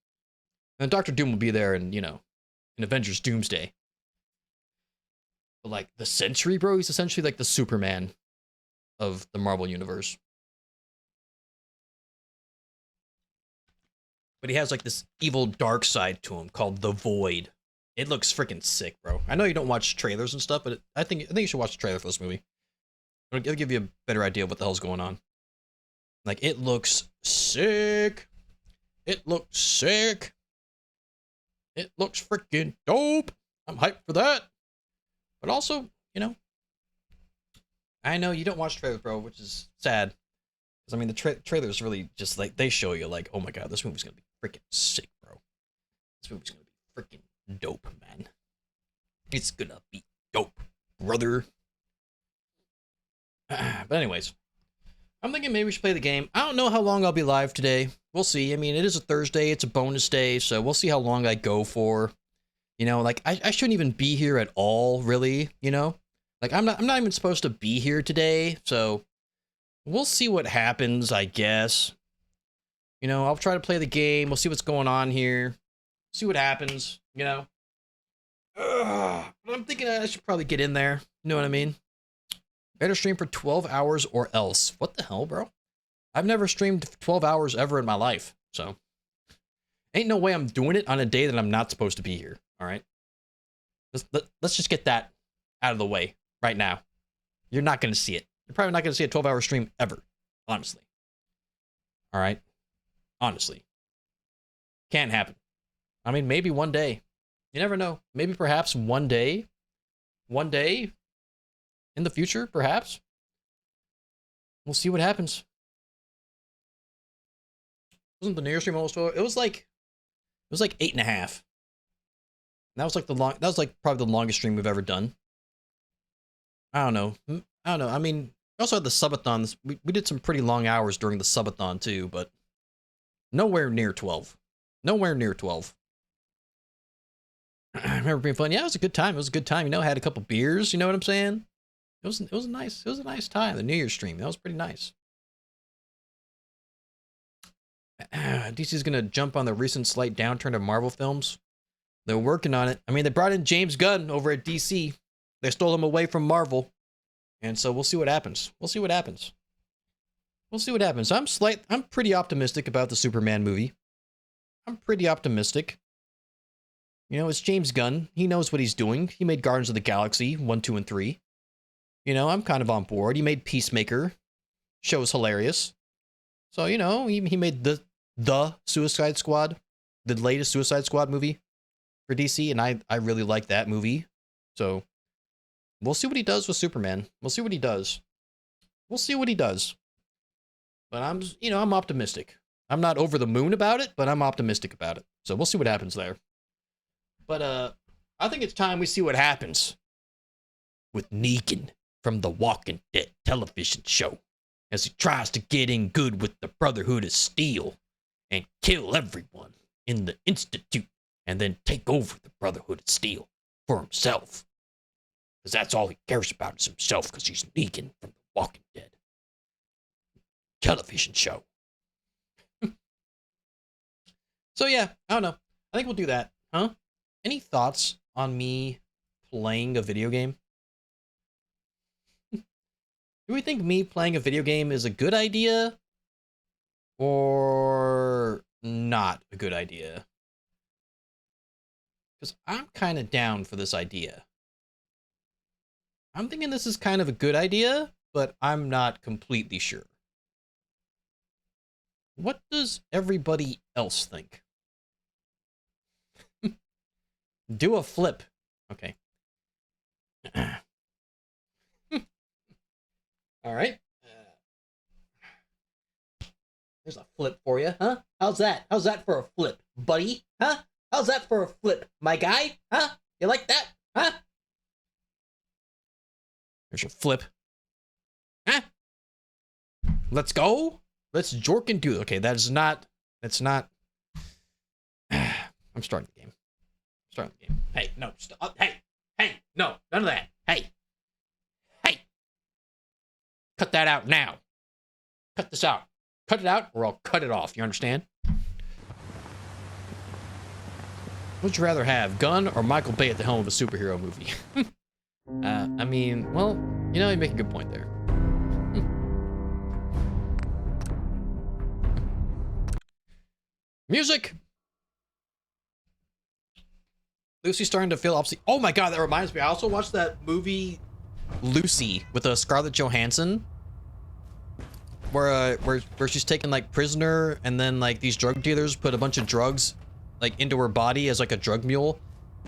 And Doctor Doom will be there, and in Avengers Doomsday. But like the Sentry, bro, he's essentially like the Superman of the Marvel universe. But he has like this evil dark side to him called the Void. It looks freaking sick, bro. I know you don't watch trailers and stuff, but I think you should watch the trailer for this movie. It'll give you a better idea of what the hell's going on. Like, it looks sick. It looks sick. It looks freaking dope. I'm hyped for that. But also, I know you don't watch trailers, bro, which is sad. Because, I mean, the trailers really just, like, they show you, like, oh my god, this movie's gonna be freaking sick, bro. This movie's gonna be freaking dope, man. It's gonna be dope, brother. But anyways, I'm thinking maybe we should play the game. I don't know how long I'll be live today. We'll see. I mean, it is a Thursday. It's a bonus day, so we'll see how long I go for. Like, I shouldn't even be here at all, really, Like, I'm not even supposed to be here today, so we'll see what happens, I guess. I'll try to play the game. We'll see what's going on here. See what happens, But I'm thinking I should probably get in there. You know what I mean? Better stream for 12 hours or else. What the hell, bro? I've never streamed 12 hours ever in my life, so ain't no way I'm doing it on a day that I'm not supposed to be here, all right? Let's just get that out of the way right now. You're not going to see it. You're probably not going to see a 12-hour stream ever, honestly. All right? Honestly. Can't happen. I mean, maybe one day. You never know. Maybe perhaps one day in the future, perhaps. We'll see what happens. Wasn't the New Year's stream almost over? It was like 8.5. And that was like probably the longest stream we've ever done. I don't know. I mean, we also had the subathons. We did some pretty long hours during the subathon too, but nowhere near 12. Nowhere near 12. I remember being fun. Yeah, it was a good time. It was a good time. I had a couple beers. You know what I'm saying? It was a nice time. The New Year's stream. That was pretty nice. DC's gonna jump on the recent slight downturn of Marvel films. They're working on it. I mean, they brought in James Gunn over at DC. They stole him away from Marvel, and so we'll see what happens. We'll see what happens. I'm pretty optimistic about the Superman movie. I'm pretty optimistic. It's James Gunn. He knows what he's doing. He made Guardians of the Galaxy 1, 2, and 3. I'm kind of on board. He made Peacemaker. Show was hilarious. So, he made the Suicide Squad, the latest Suicide Squad movie for DC, and I really like that movie. So, we'll see what he does with Superman. We'll see what he does. But I'm optimistic. I'm not over the moon about it, but I'm optimistic about it. So, we'll see what happens there. But I think it's time we see what happens with Negan from the Walking Dead television show as he tries to get in good with the Brotherhood of Steel and kill everyone in the Institute and then take over the Brotherhood of Steel for himself. Because that's all he cares about is himself, because he's Negan from the Walking Dead television show. So yeah, I don't know. I think we'll do that. Huh? Any thoughts on me playing a video game? Do we think me playing a video game is a good idea or not a good idea? Because I'm kind of down for this idea. I'm thinking this is kind of a good idea, but I'm not completely sure. What does everybody else think? Do a flip. Okay. All right. There's a flip for you, huh? How's that? How's that for a flip, buddy? Huh? How's that for a flip, my guy? Huh? You like that? Huh? There's your flip. Huh? Let's go. Let's jork and do it. Okay, that's not. I'm starting the game. Hey, no, stop. Hey, no, none of that. Hey. Cut that out now. Cut this out. Cut it out or I'll cut it off. You understand? Would you rather have, Gunn or Michael Bay at the helm of a superhero movie? I mean, well, you know, you make a good point there. Music! Lucy's starting to feel obsolete. Oh my god, that reminds me. I also watched that movie Lucy with Scarlett Johansson, where she's taken like prisoner, and then like these drug dealers put a bunch of drugs like into her body as like a drug mule,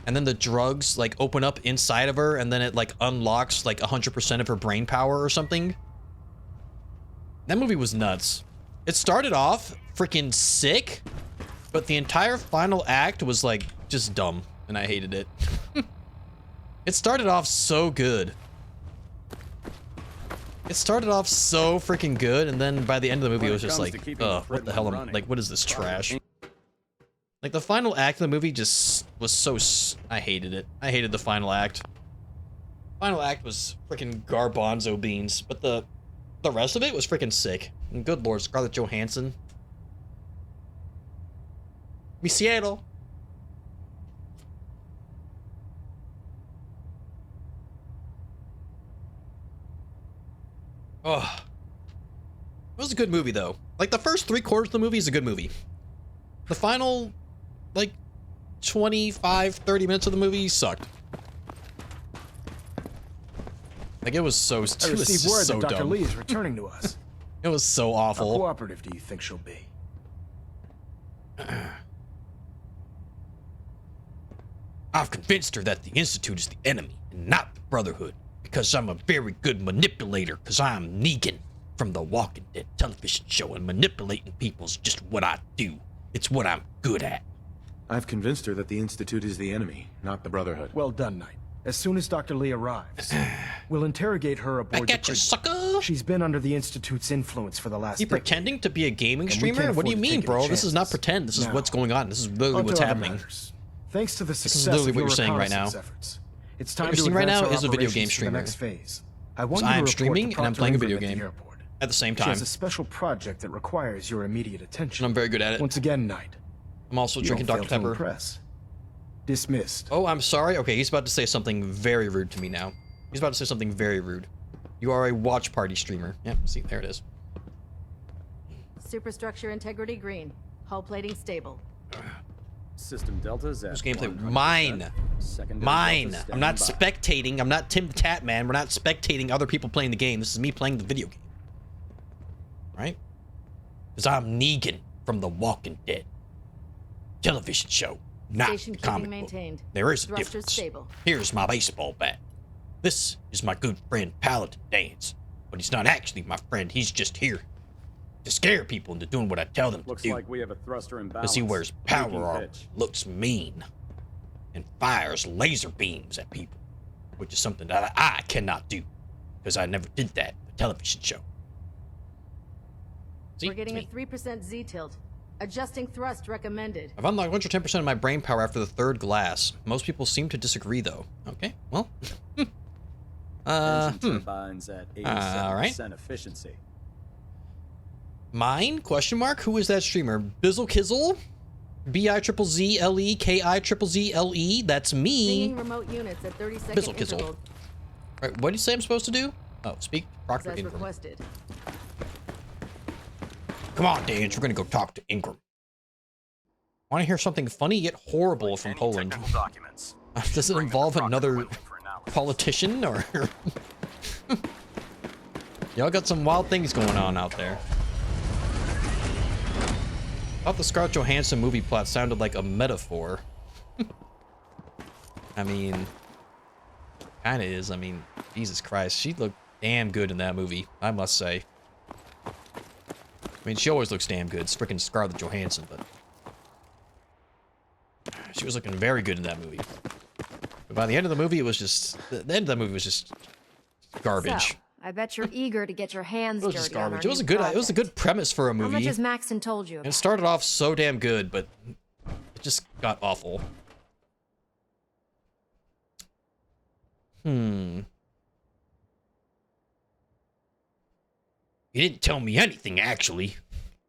and then the drugs like open up inside of her, and then it like unlocks like 100% of her brain power or something. That movie was nuts. It started off freaking sick, but the entire final act was like just dumb, and I hated it. It started off so good. It started off so freaking good, and then by the end of the movie, it was just like, what the hell? Like, what is this trash? Like, the final act of the movie just was so... I hated it. I hated the final act. Final act was freaking garbanzo beans, but the rest of it was freaking sick. And good lord, Scarlett Johansson. Mi cielo. Oh. It was a good movie, though. Like, the first 3/4 of the movie is a good movie. The final, like, 25, 30 minutes of the movie sucked. Like, it was so
I received word that Dr.
dumb.
Lee is returning to us.
It was so
How
awful.
cooperative do you think she'll be?
I've convinced her that the Institute is the enemy and not the Brotherhood, because I'm a very good manipulator, because I'm Negan from the Walking Dead television show, and manipulating people is just what I do. It's what I'm good at.
I've convinced her that the Institute is the enemy, not the Brotherhood.
Well done, Knight. As soon as Dr. Lee arrives, we'll interrogate her aboard
Back at you, sucker!
She's been under the Institute's influence for the last
You
decade.
pretending to be a gaming
And we
streamer?
can't
What do you
afford to
mean,
take any
bro? This is not
chances.
pretend. This is
Now,
what's going on. This is literally
On to
what's
other
happening.
matters. Thanks to the
is
success
literally
of
what
your
you're saying right now.
reconnaissance efforts, it's
What
time
you're
to
seeing right
advance
now
our
is a video game
operations to the
streamer.
next phase. I want
So
you
I
to
am
report
streaming
to
and I'm
Proctor
playing a
Ingram
video
at the
game
airport.
at the same
She
time.
has a special project that requires your immediate attention.
And I'm very good at it.
Once again, Knight.
I'm also
You
drinking
don't
Dr.
fail to
Pepper.
impress. Dismissed.
Oh, I'm sorry. Okay, he's about to say something very rude to me now. He's about to say something very rude. You are a watch party streamer. Yep, see, there it is.
Superstructure integrity green. Hull plating stable.
System deltas at
This gameplay,
100%.
mine.
Secondary
Mine.
deltas
I'm not
standing by.
spectating. I'm not Tim the Tat Man. We're not spectating other people playing the game. This is me playing the video game. Right? Because I'm Negan from the Walking Dead television show, not
Station
the
keeping
comic book.
maintained.
There is a
Thrusters
difference.
stable.
Here's my baseball bat. This is my good friend Paladin Dance. But he's not actually my friend. He's just here to scare people into doing what I tell them
Looks
to do.
like we have a thruster imbalance.
Because he wears power
Making
armor,
pitch.
looks mean, and fires laser beams at people, which is something that I cannot do, because I never did that in a television show. See,
We're getting a
it's me.
3% Z tilt. Adjusting thrust recommended.
I've unlocked 110% of my brain power after the third glass. Most people seem to disagree, though. Okay, well.
Engine turbines at 87%
all right.
efficiency.
Mine? Question mark? Who is that streamer? Bizzle Kizzle? B-I-triple-Z-L-E-K-I-triple-Z-L-E? That's me.
Pinging remote units at 30-second
Bizzle Kizzle.
intervals
Right, what did you say I'm supposed to do? Oh, speak Proctor
as
Ingram.
requested.
Come on, Dance, we're gonna go talk to Ingram. Want to hear something funny yet horrible from Poland? Does it involve another politician, or... Y'all got some wild things going on out there. I thought the Scarlett Johansson movie plot sounded like a metaphor. I mean... Kinda is, I mean, Jesus Christ, she looked damn good in that movie, I must say. I mean, she always looks damn good. It's freaking Scarlett Johansson, but... She was looking very good in that movie. But by the end of the movie, it was just... The end of that movie was just... garbage.
So, I bet you're eager to get your hands
It was
dirty
just
on our
garbage. It was a
new
good... It was a
project.
good premise for a
How much
movie.
has Maxon told you
And
about?
it started off so damn good, but... It just got awful. You didn't tell me anything, actually.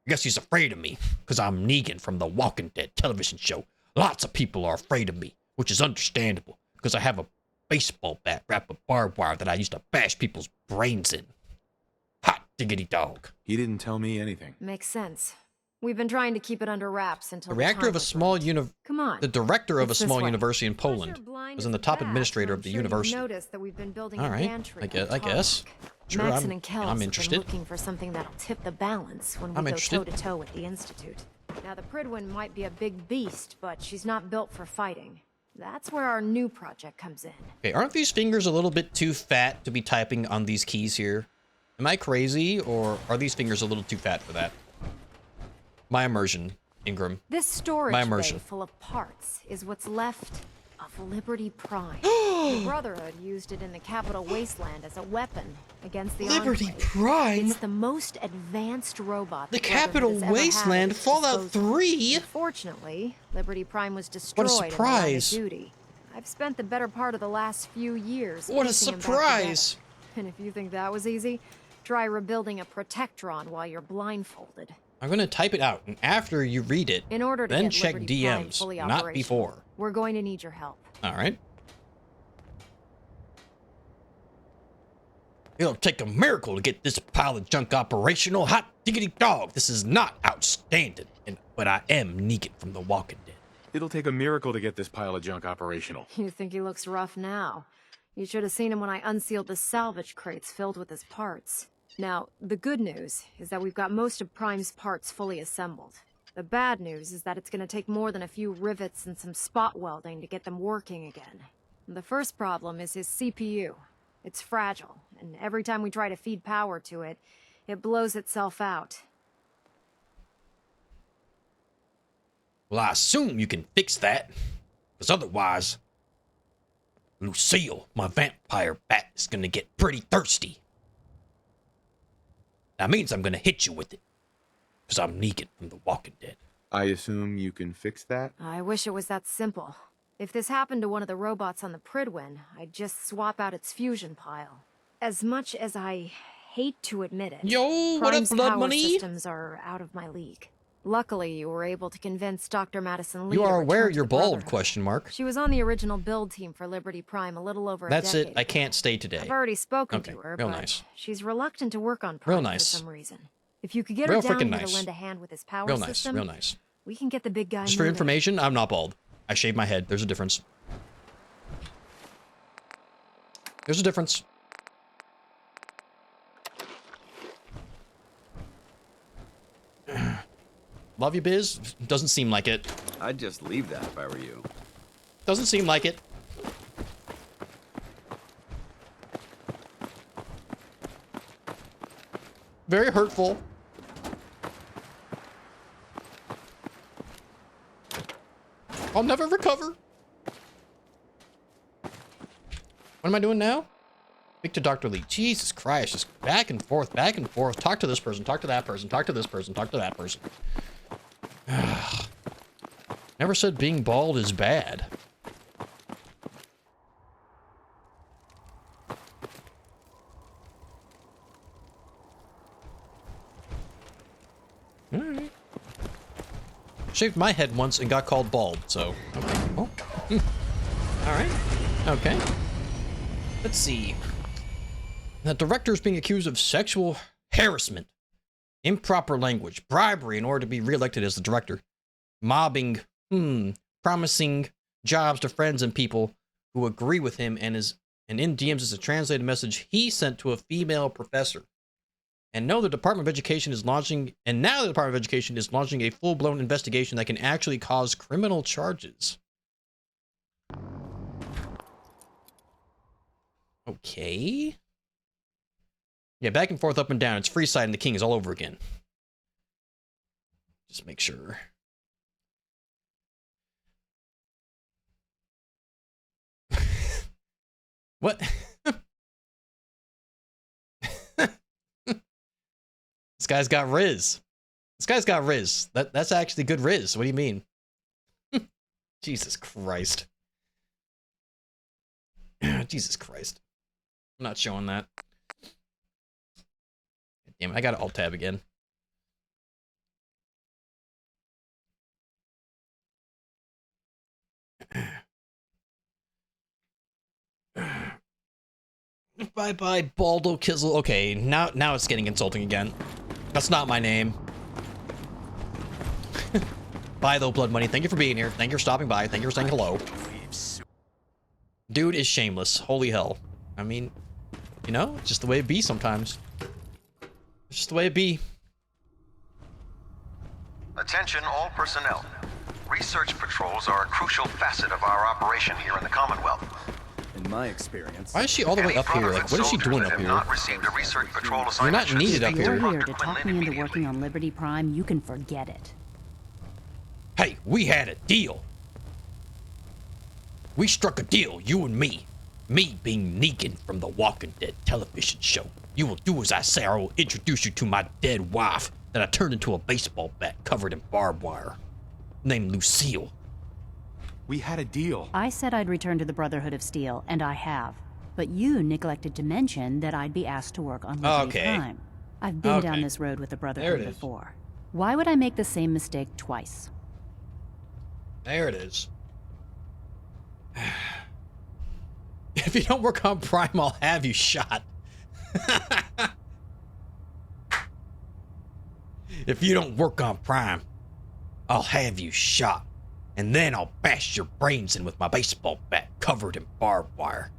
I guess he's afraid of me, because I'm Negan from the Walking Dead television show. Lots of people are afraid of me, which is understandable, because I have a baseball bat wrapped with barbed wire that I used to bash people's brains in. Hot diggity dog.
He didn't tell me anything.
Makes sense. We've been trying to keep it under wraps until
The reactor of a small
Come on.
The director of a
It's this
small
way.
university in
Plus,
Poland
you're blind
was
as
in the
a
top
bat,
administrator
so
of the
I'm sure you've
university.
noticed that we've been building
All
a
right,
gantry
I
on
guess.
Tarmac.
Sure,
Maxon and Kells
I'm
have been
interested.
looking for something that'll tip the balance when we
I'm
go
interested.
toe-to-toe with the Institute. Now, the Pridwin might be a big beast, but she's not built for fighting. That's where our new project comes in.
Okay, aren't these fingers a little bit too fat to be typing on these keys here? Am I crazy, or are these fingers a little too fat for that? My immersion, Ingram.
This storage
My
bay
immersion.
full of parts is what's left of Liberty Prime. The Brotherhood used it in the Capital Wasteland as a weapon against the
Liberty
Enclave.
Prime?
It's the most advanced robot
The
Brotherhood
Capital
has ever had at
Wasteland,
its
Fallout
disposal.
3?
Unfortunately, Liberty Prime was destroyed in the line of
surprise.
duty. I've spent the better part of the last few years
What a
piecing 'em back
surprise!
together. And if you think that was easy, try rebuilding a Protectron while you're blindfolded.
I'm gonna type it out, and after you read it,
In order to
then
get
check
Liberty Prime
DMs,
fully
not
operational,
before.
we're going to need your help.
All right. It'll take a miracle to get this pile of junk operational. Hot diggity dog. This is not outstanding, but I am Negan from The Walking Dead.
It'll take a miracle to get this pile of junk operational.
You think he looks rough now? You should have seen him when I unsealed the salvage crates filled with his parts. Now, the good news is that we've got most of Prime's parts fully assembled. The bad news is that it's going to take more than a few rivets and some spot welding to get them working again. The first problem is his CPU. It's fragile, and every time we try to feed power to it, it blows itself out.
Well, I assume you can fix that, because otherwise, Lucille, my vampire bat, is gonna get pretty thirsty. That means I'm gonna hit you with it, because I'm Negan from The Walking Dead.
I assume you can fix that?
I wish it was that simple. If this happened to one of the robots on the Pridwin, I'd just swap out its fusion pile. As much as I hate to admit it,
Yo, what up,
Prime's
blood
power
money?
systems are out of my league. Luckily, you were able to convince Dr. Madison Lee
You
to
are aware
return to
you're
the
bald,
Brotherhood.
question mark.
She was on the original build team for Liberty Prime a little over
That's
a
it,
decade
I can't stay today.
I've already spoken
Okay,
to her,
real
but
nice.
she's reluctant to work on Prime
nice.
for some reason. If you could get
Real
her down
frickin'
here
nice.
to lend a hand with his power
Real nice,
system,
real nice.
we can get the big guy
Just for
moving.
information, I'm not bald. I shaved my head, there's a difference. There's a difference. Love you, Biz? Doesn't seem like it.
I'd just leave that if I were you.
Doesn't seem like it. Very hurtful. I'll never recover. What am I doing now? Speak to Dr. Lee. Jesus Christ, just back and forth, back and forth. Talk to this person, talk to that person, talk to this person, talk to that person. Never said being bald is bad. Alright. Shaved my head once and got called bald, so okay. Oh. Alright. Okay. Let's see. The director is being accused of sexual harassment, improper language, bribery in order to be reelected as the director, mobbing, promising jobs to friends and people who agree with him, and in DMs is a translated message he sent to a female professor. And now the Department of Education is launching a full-blown investigation that can actually cause criminal charges. Okay. Yeah, back and forth, up and down. It's Freeside and the King is all over again. Just make sure. What? This guy's got Riz. This guy's got Riz. That's actually good Riz. What do you mean? Jesus Christ. Jesus Christ. I'm not showing that. Damn it, I got to alt-tab again. Bye-bye, Baldo Kizzle. Okay, now it's getting insulting again. That's not my name. Bye, though, Blood Money. Thank you for being here. Thank you for stopping by. Thank you for saying hello. Dude is shameless. Holy hell. I mean, you know, it's just the way it be sometimes. It's just the way it be.
Attention all personnel. Research patrols are a crucial facet of our operation here in the Commonwealth.
In my experience,
Why is she all the way up here? Like, what is she doing up here?
Not received a research patrol
You're
assignment
not needed up
should speak
here.
to
You're here
Dr.
to talk
Quinlan
me into working
immediately.
on Liberty Prime, you can forget it.
Hey, we had a deal. We struck a deal, you and me. Me being Negan from the Walking Dead television show. You will do as I say, or I will introduce you to my dead wife that I turned into a baseball bat covered in barbed wire. Named Lucille.
We had a deal.
I said I'd return to the Brotherhood of Steel, and I have. But you neglected to mention that I'd be asked to work on Liberty
Okay.
Prime. I've been down
Okay.
this road with the
There
Brotherhood
it is.
before. Why would I make the same mistake twice?
There it is. If you don't work on Prime, I'll have you shot. If you don't work on Prime, I'll have you shot. And then I'll bash your brains in with my baseball bat covered in barbed wire.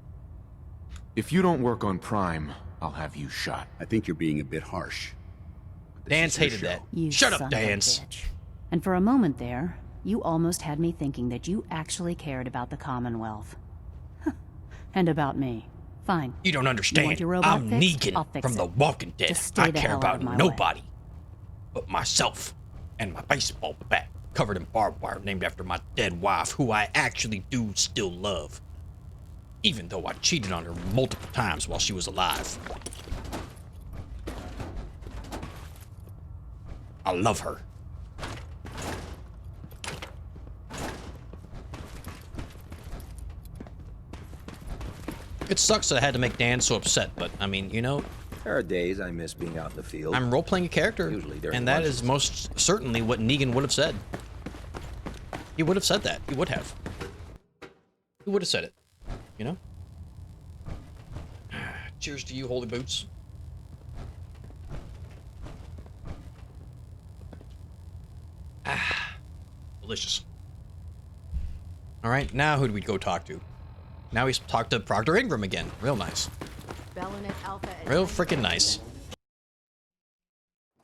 If you don't work on Prime, I'll have you shot.
I think you're being a bit harsh.
Dance
your
hated
show.
that.
You
Shut
son
up,
of a
Dance.
bitch. And for a moment there, you almost had me thinking that you actually cared about the Commonwealth. And about me. Fine.
You don't understand.
your robot
I'm
fixed? I'll
Negan
fix
from
it.
The Walking Dead.
Just stay
I
the
care
hell out
about
of my way.
nobody but myself and my baseball bat covered in barbed wire named after my dead wife, who I actually do still love. Even though I cheated on her multiple times while she was alive. I love her. It sucks that I had to make Dan so upset, but I mean, you know,
There are days I miss being out in the field.
I'm role-playing a character,
Usually during
and that
lunches.
is most certainly what Negan would have said. He would have said that. He would have. He would have said it. You know? Cheers to you, holy boots. Ah, delicious. Alright, now who do we go talk to? Now we talk to Proctor Ingram again. Real nice.
Belonet Alpha at
Real
9
freaking nice.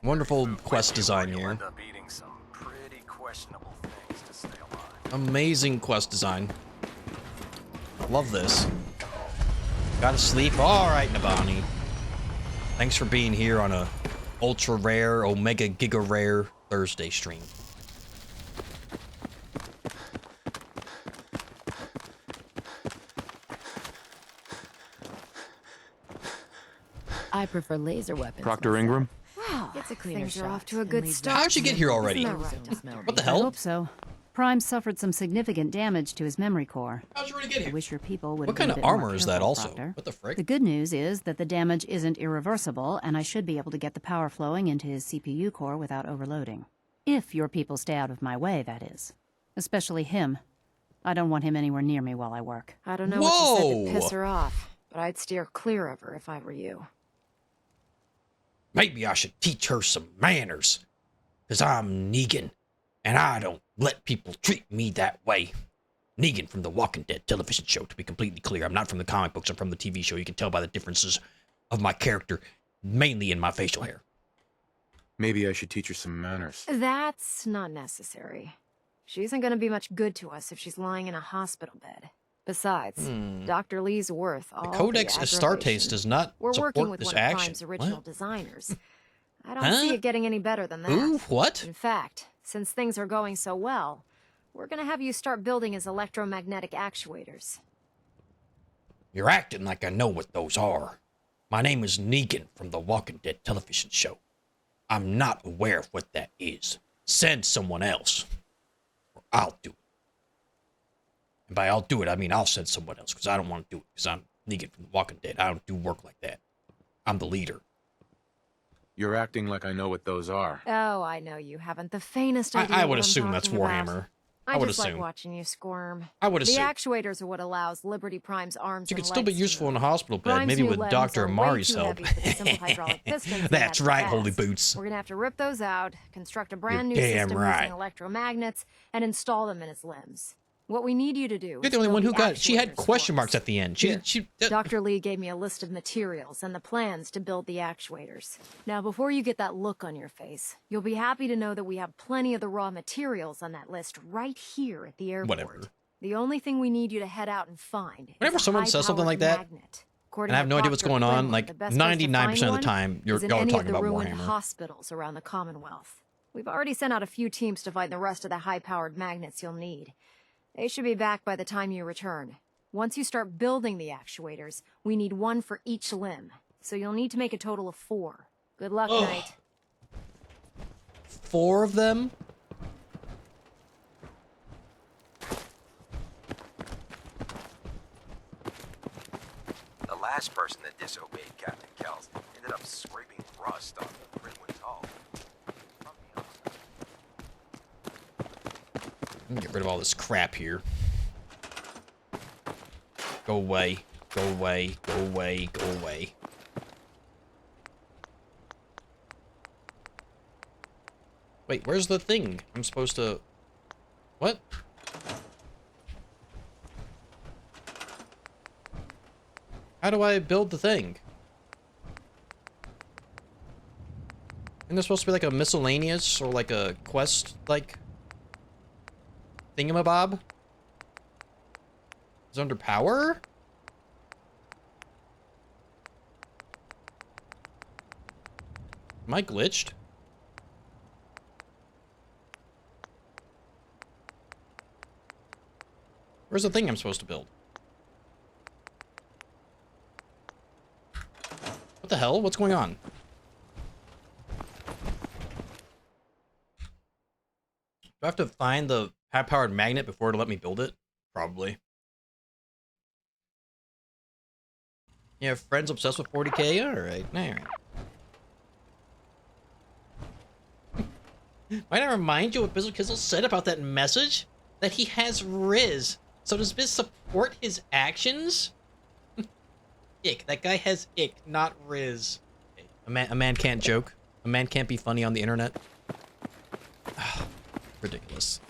Wonderful quest design here.
End up eating some pretty questionable things to stay alive.
Amazing quest design. Love this. Gotta sleep? Alright, Nabani. Thanks for being here on a ultra rare, omega giga rare Thursday stream.
I prefer laser weapons.
Proctor Ingram?
Wow,
It's a cleaner
things are
shot
off to a
and
good
leaves
start.
How'd you get here already?
Isn't that right?
What the
I
hell?
hope so. Prime suffered some significant damage to his memory core.
How'd you already get
I
here?
wish your people would
What
have been
kind
a
of
bit more
armor is that
careful,
also?
Proctor.
What the frick?
The good news is that the damage isn't irreversible, and I should be able to get the power flowing into his CPU core without overloading. If your people stay out of my way, that is. Especially him. I don't want him anywhere near me while I work.
I don't know what you said to
Whoa!
piss her off, but I'd steer clear of her if I were you.
Maybe I should teach her some manners. Because I'm Negan, and I don't let people treat me that way. Negan from the Walking Dead television show, to be completely clear. I'm not from the comic books, I'm from the TV show. You can tell by the differences of my character, mainly in my facial hair.
Maybe I should teach her some manners.
That's not necessary. She isn't going to be much good to us if she's lying in a hospital bed. Besides, Dr. Lee's worth all
The Codex
the
Astartes
aggravation.
does not
We're
support
working with
this
one
action.
of Prime's original
What?
designers. I don't
Huh?
see it getting any better than that.
Ooh, what?
In fact, since things are going so well, we're going to have you start building his electromagnetic actuators.
You're acting like I know what those are. My name is Negan from the Walking Dead television show. I'm not aware of what that is. Send someone else, or I'll do it. And by I'll do it, I mean I'll send someone else, because I don't want to do it, because I'm Negan from the Walking Dead. I don't do work like that. I'm the leader.
You're acting like I know what those are.
Oh, I know you haven't the faintest idea.
I would
what I'm
assume that's
talking about.
Warhammer.
I
would
just like
assume.
watching you squirm.
I would
The
assume.
actuators are what allows Liberty Prime's arms
You
and
could still be
legs to
useful in a
move.
hospital bed,
Prime's
maybe
new
with
limbs
Dr.
are way
Amari's
too
help.
heavy for the simple hydraulic pistons they
That's
had to
right, Holy
test.
Boots.
We're gonna have to rip those out, construct a brand new
damn
system
right.
using electromagnets, and install them in his limbs. What we need you to do
You're
is
the only
build
one who
the
got it. She had
actuators
question
for
marks
us.
at the end.
Here,
She
Dr. Lee gave me a list of materials and the plans to build the actuators. Now, before you get that look on your face, you'll be happy to know that we have plenty of the raw materials on that list right here at the airport.
Whatever.
The only thing we need you to head out and find
Whenever
is a
someone says something like that,
magnet.
and I have no idea what's going on, like 99% of the time, y'all are talking about
ruined
Warhammer.
hospitals around the Commonwealth. We've already sent out a few teams to find the rest of the high-powered magnets you'll need. They should be back by the time you return. Once you start building the actuators, we need one for each limb. So you'll need to make a total of 4. Good luck, Knight.
4 of them?
The last person that disobeyed Captain Kells ended up scraping rust off the Gridwood's hull.
Let me get rid of all this crap here. Go away. Go away. Go away. Go away. Wait, where's the thing? I'm supposed to... What? How do I build the thing? Isn't there supposed to be like a miscellaneous or like a quest, like... thingamabob? Is it under power? Am I glitched? Where's the thing I'm supposed to build? What the hell? What's going on? Do I have to find the high-powered magnet before to let me build it? Probably. You have friends obsessed with 40k? Alright, alright. Might I remind you what Bizzle Kizzle said about that message? That he has Riz. So does Biz support his actions? Ick. That guy has ick, not Riz. A man can't joke. A man can't be funny on the internet. Ridiculous.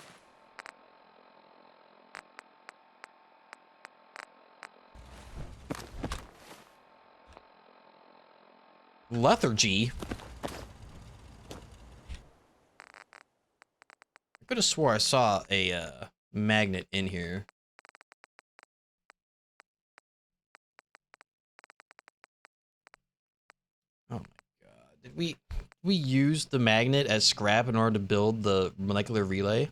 Lethargy? I could have swore I saw a magnet in here. Oh my god. Did we use the magnet as scrap in order to build the molecular relay?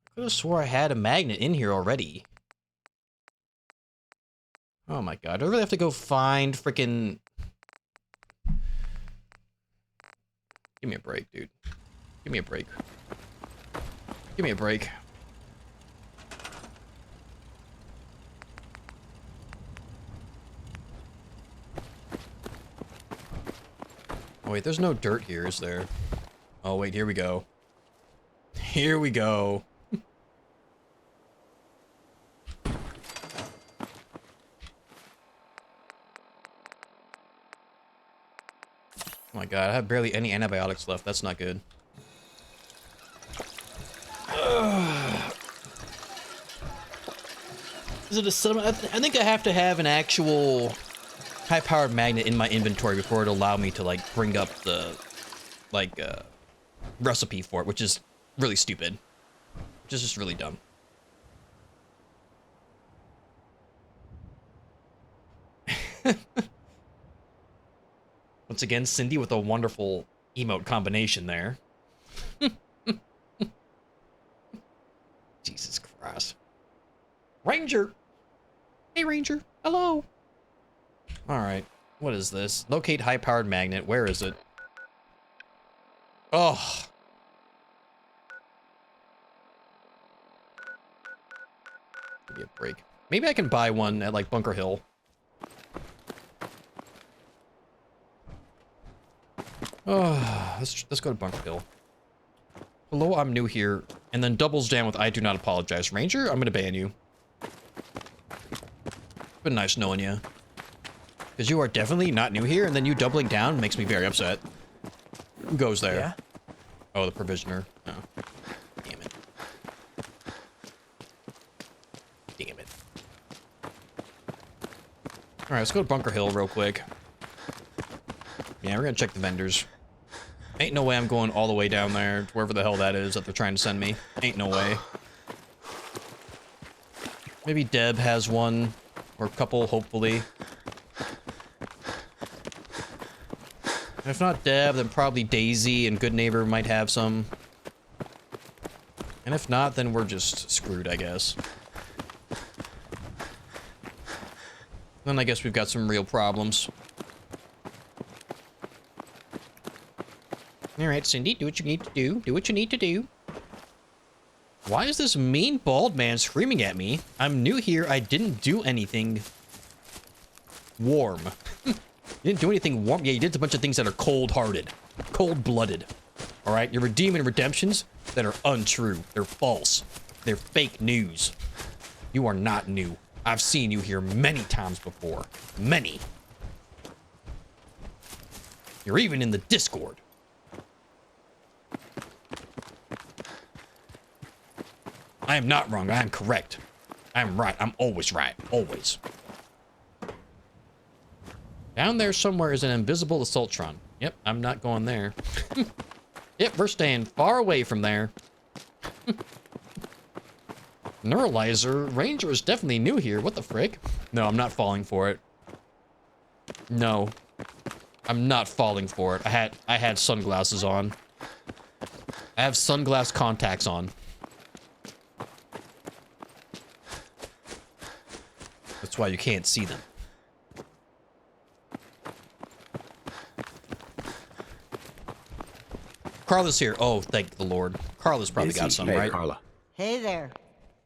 I could have swore I had a magnet in here already. Oh my god. Do I really have to go find frickin'... Give me a break, dude. Give me a break. Give me a break. Oh wait, there's no dirt here, is there? Oh wait, here we go. Here we go. Oh my god, I have barely any antibiotics left. That's not good. Is it a cinema? I think I have to have an actual high-powered magnet in my inventory before it allow me to like bring up the like recipe for it, which is really stupid. Which is just really dumb. Once again, Cindy with a wonderful emote combination there. Jesus Christ. Ranger! Hey, Ranger. Hello. Alright. What is this? Locate high-powered magnet. Where is it? Oh. Give me a break. Maybe I can buy one at, like, Bunker Hill. Oh, let's go to Bunker Hill. hello, I'm new here, and then doubles down with I do not apologize. Ranger, I'm gonna ban you. Been nice knowing you. Because you are definitely not new here, and then you doubling down makes me very upset. Who goes there?
Yeah?
Oh, the provisioner. Oh. Damn it. Damn it. Alright, let's go to Bunker Hill real quick. Yeah, we're gonna check the vendors. Ain't no way I'm going all the way down there, wherever the hell that is that they're trying to send me. Ain't no way. Maybe Deb has one, or a couple, hopefully. If not Deb, then probably Daisy and Good Neighbor might have some. And if not, then we're just screwed, I guess. Then I guess we've got some real problems. Alright, Cindy, do what you need to do. Do what you need to do. Why is this mean bald man screaming at me? I'm new here. I didn't do anything warm. You didn't do anything warm. Yeah, you did a bunch of things that are cold-hearted. Cold-blooded. Alright? You're redeeming redemptions that are untrue. They're false. They're fake news. You are not new. I've seen you here many times before. Many. You're even in the Discord. I am not wrong. I am correct. I am right. I'm always right. Always. Down there somewhere is an invisible assaultron. Yep, I'm not going there. Yep, we're staying far away from there. Neuralizer. Ranger is definitely new here. What the frick? No, I'm not falling for it. No. I'm not falling for it. I had sunglasses on. I have sunglass contacts on. That's why you can't see them. Carla's here. Oh, thank the Lord. Carla's probably got some,
Hey,
right?
Carla.
Hey there.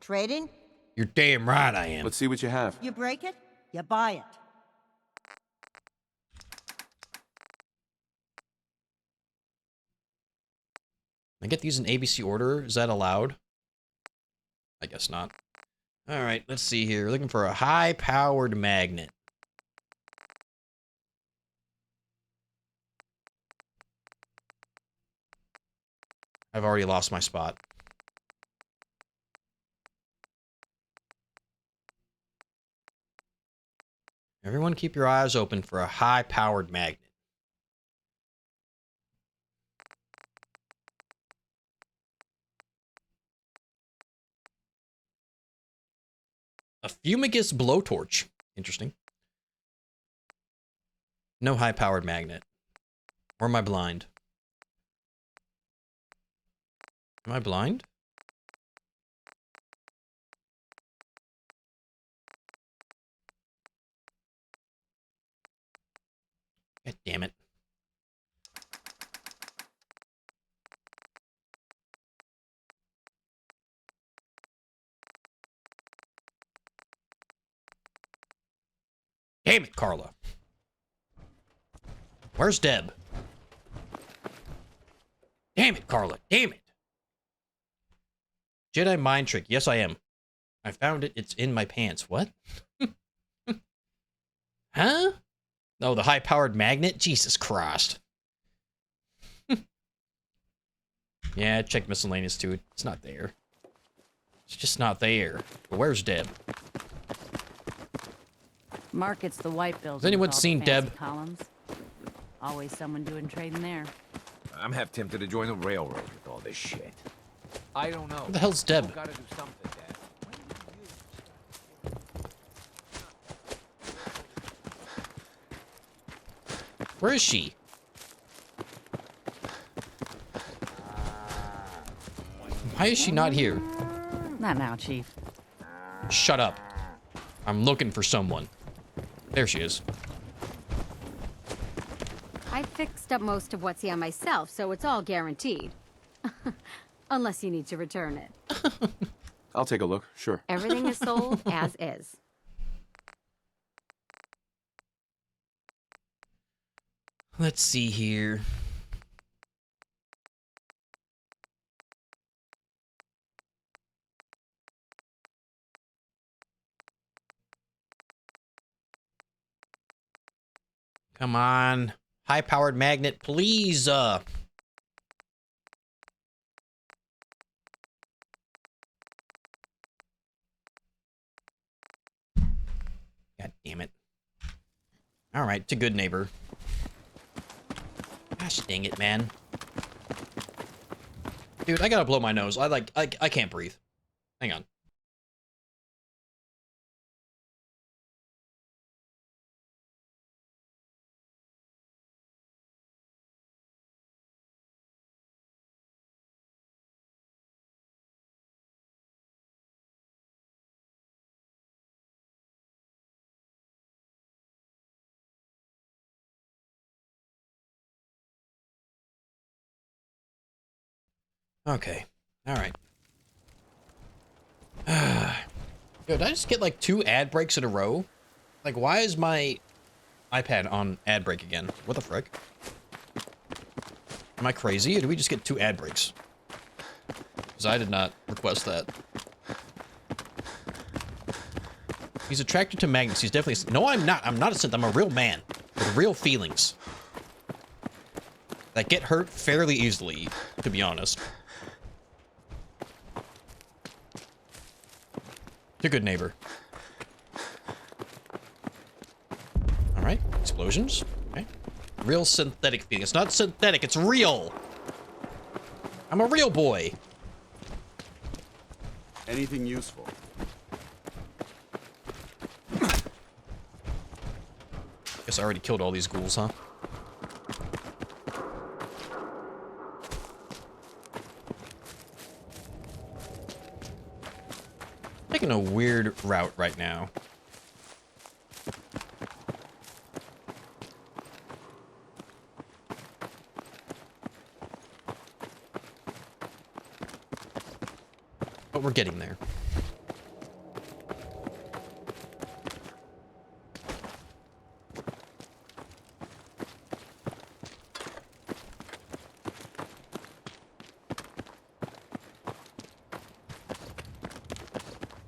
Trading?
You're damn right I am.
Let's see what you have.
You break it, you buy it.
I get these in ABC order. Is that allowed? I guess not. All right, let's see here. We're looking for a high-powered magnet. I've already lost my spot. Everyone keep your eyes open for a high-powered magnet. A fumigous blowtorch. Interesting. No high-powered magnet. Or am I blind? Am I blind? God damn it. Damn it, Carla. Where's Deb? Damn it, Carla. Damn it. Jedi mind trick. Yes, I am. I found it. It's in my pants. What? Huh? No, the high-powered magnet? Jesus Christ. Yeah, I checked miscellaneous too. It's not there. It's just not there. But where's Deb?
Market's the white building.
Has anyone
with all the
seen
fancy
Deb?
Columns. Always someone doing trading there.
I'm half tempted to join the railroad with all this shit.
I don't know.
Where the hell's Deb?
Gotta do something, Dad.
Where is she? Why is she not here?
Not now, Chief.
Shut up. I'm looking for someone. There she is.
I fixed up most of what's here myself, so it's all guaranteed. Unless you need to return it.
I'll take a look, sure.
Everything is sold as is.
Let's see here. Come on. High-powered magnet, please. God damn it. All right, to good neighbor. Gosh dang it, man. Dude, I gotta blow my nose. I can't breathe. Hang on. Okay. All right. Yo, did I just get like 2 ad breaks in a row? Like, why is my iPad on ad break again? What the frick? Am I crazy, or did we just get 2 ad breaks? Because I did not request that. He's attracted to magnets. He's definitely... No, I'm not. I'm not a synth. I'm a real man with real feelings that get hurt fairly easily, to be honest. To good neighbor. All right. Explosions. Okay. Real synthetic feeling. It's not synthetic. It's real. I'm a real boy.
Anything useful?
Guess I already killed all these ghouls, huh? Taking a weird route right now. But we're getting there.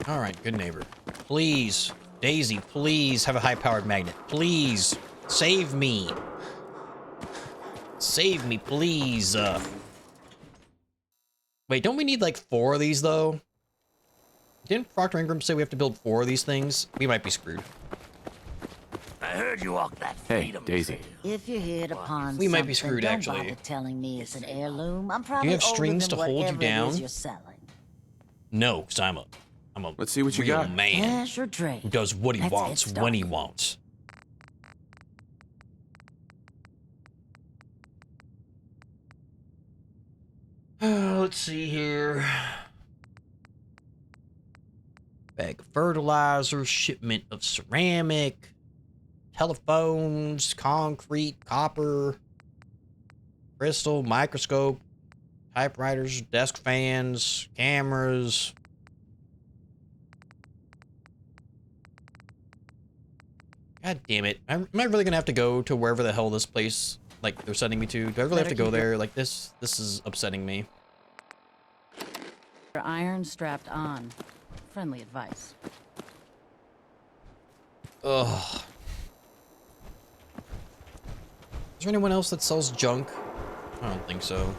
All right, good neighbor. Please, Daisy, please have a high-powered magnet. Please, save me. Save me, please. Wait, don't we need like 4 of these, though? Didn't Procter Ingram say we have to build 4 of these things? We might be screwed.
I heard you walk that
Hey, Daisy.
If you hit upon
We might be
something,
screwed,
don't
actually.
bother telling me it's an heirloom. I'm probably
have strings
older
to
than
hold you
whatever it
down?
is you're selling.
No, because I'm a
Let's see what you
real
got.
man
Cash or trade?
who does what he
Let's
wants
get
when he
started.
wants. Let's see here. Bag of fertilizer, shipment of ceramic, telephones, concrete, copper, crystal, microscope, typewriters, desk fans, cameras. God damn it. Am I really gonna have to go to wherever the hell this place, like, they're sending me to? Do I really have to go there? Like, this is upsetting me.
Iron strapped on. Friendly advice.
Ugh. Is there anyone else that sells junk? I don't think so.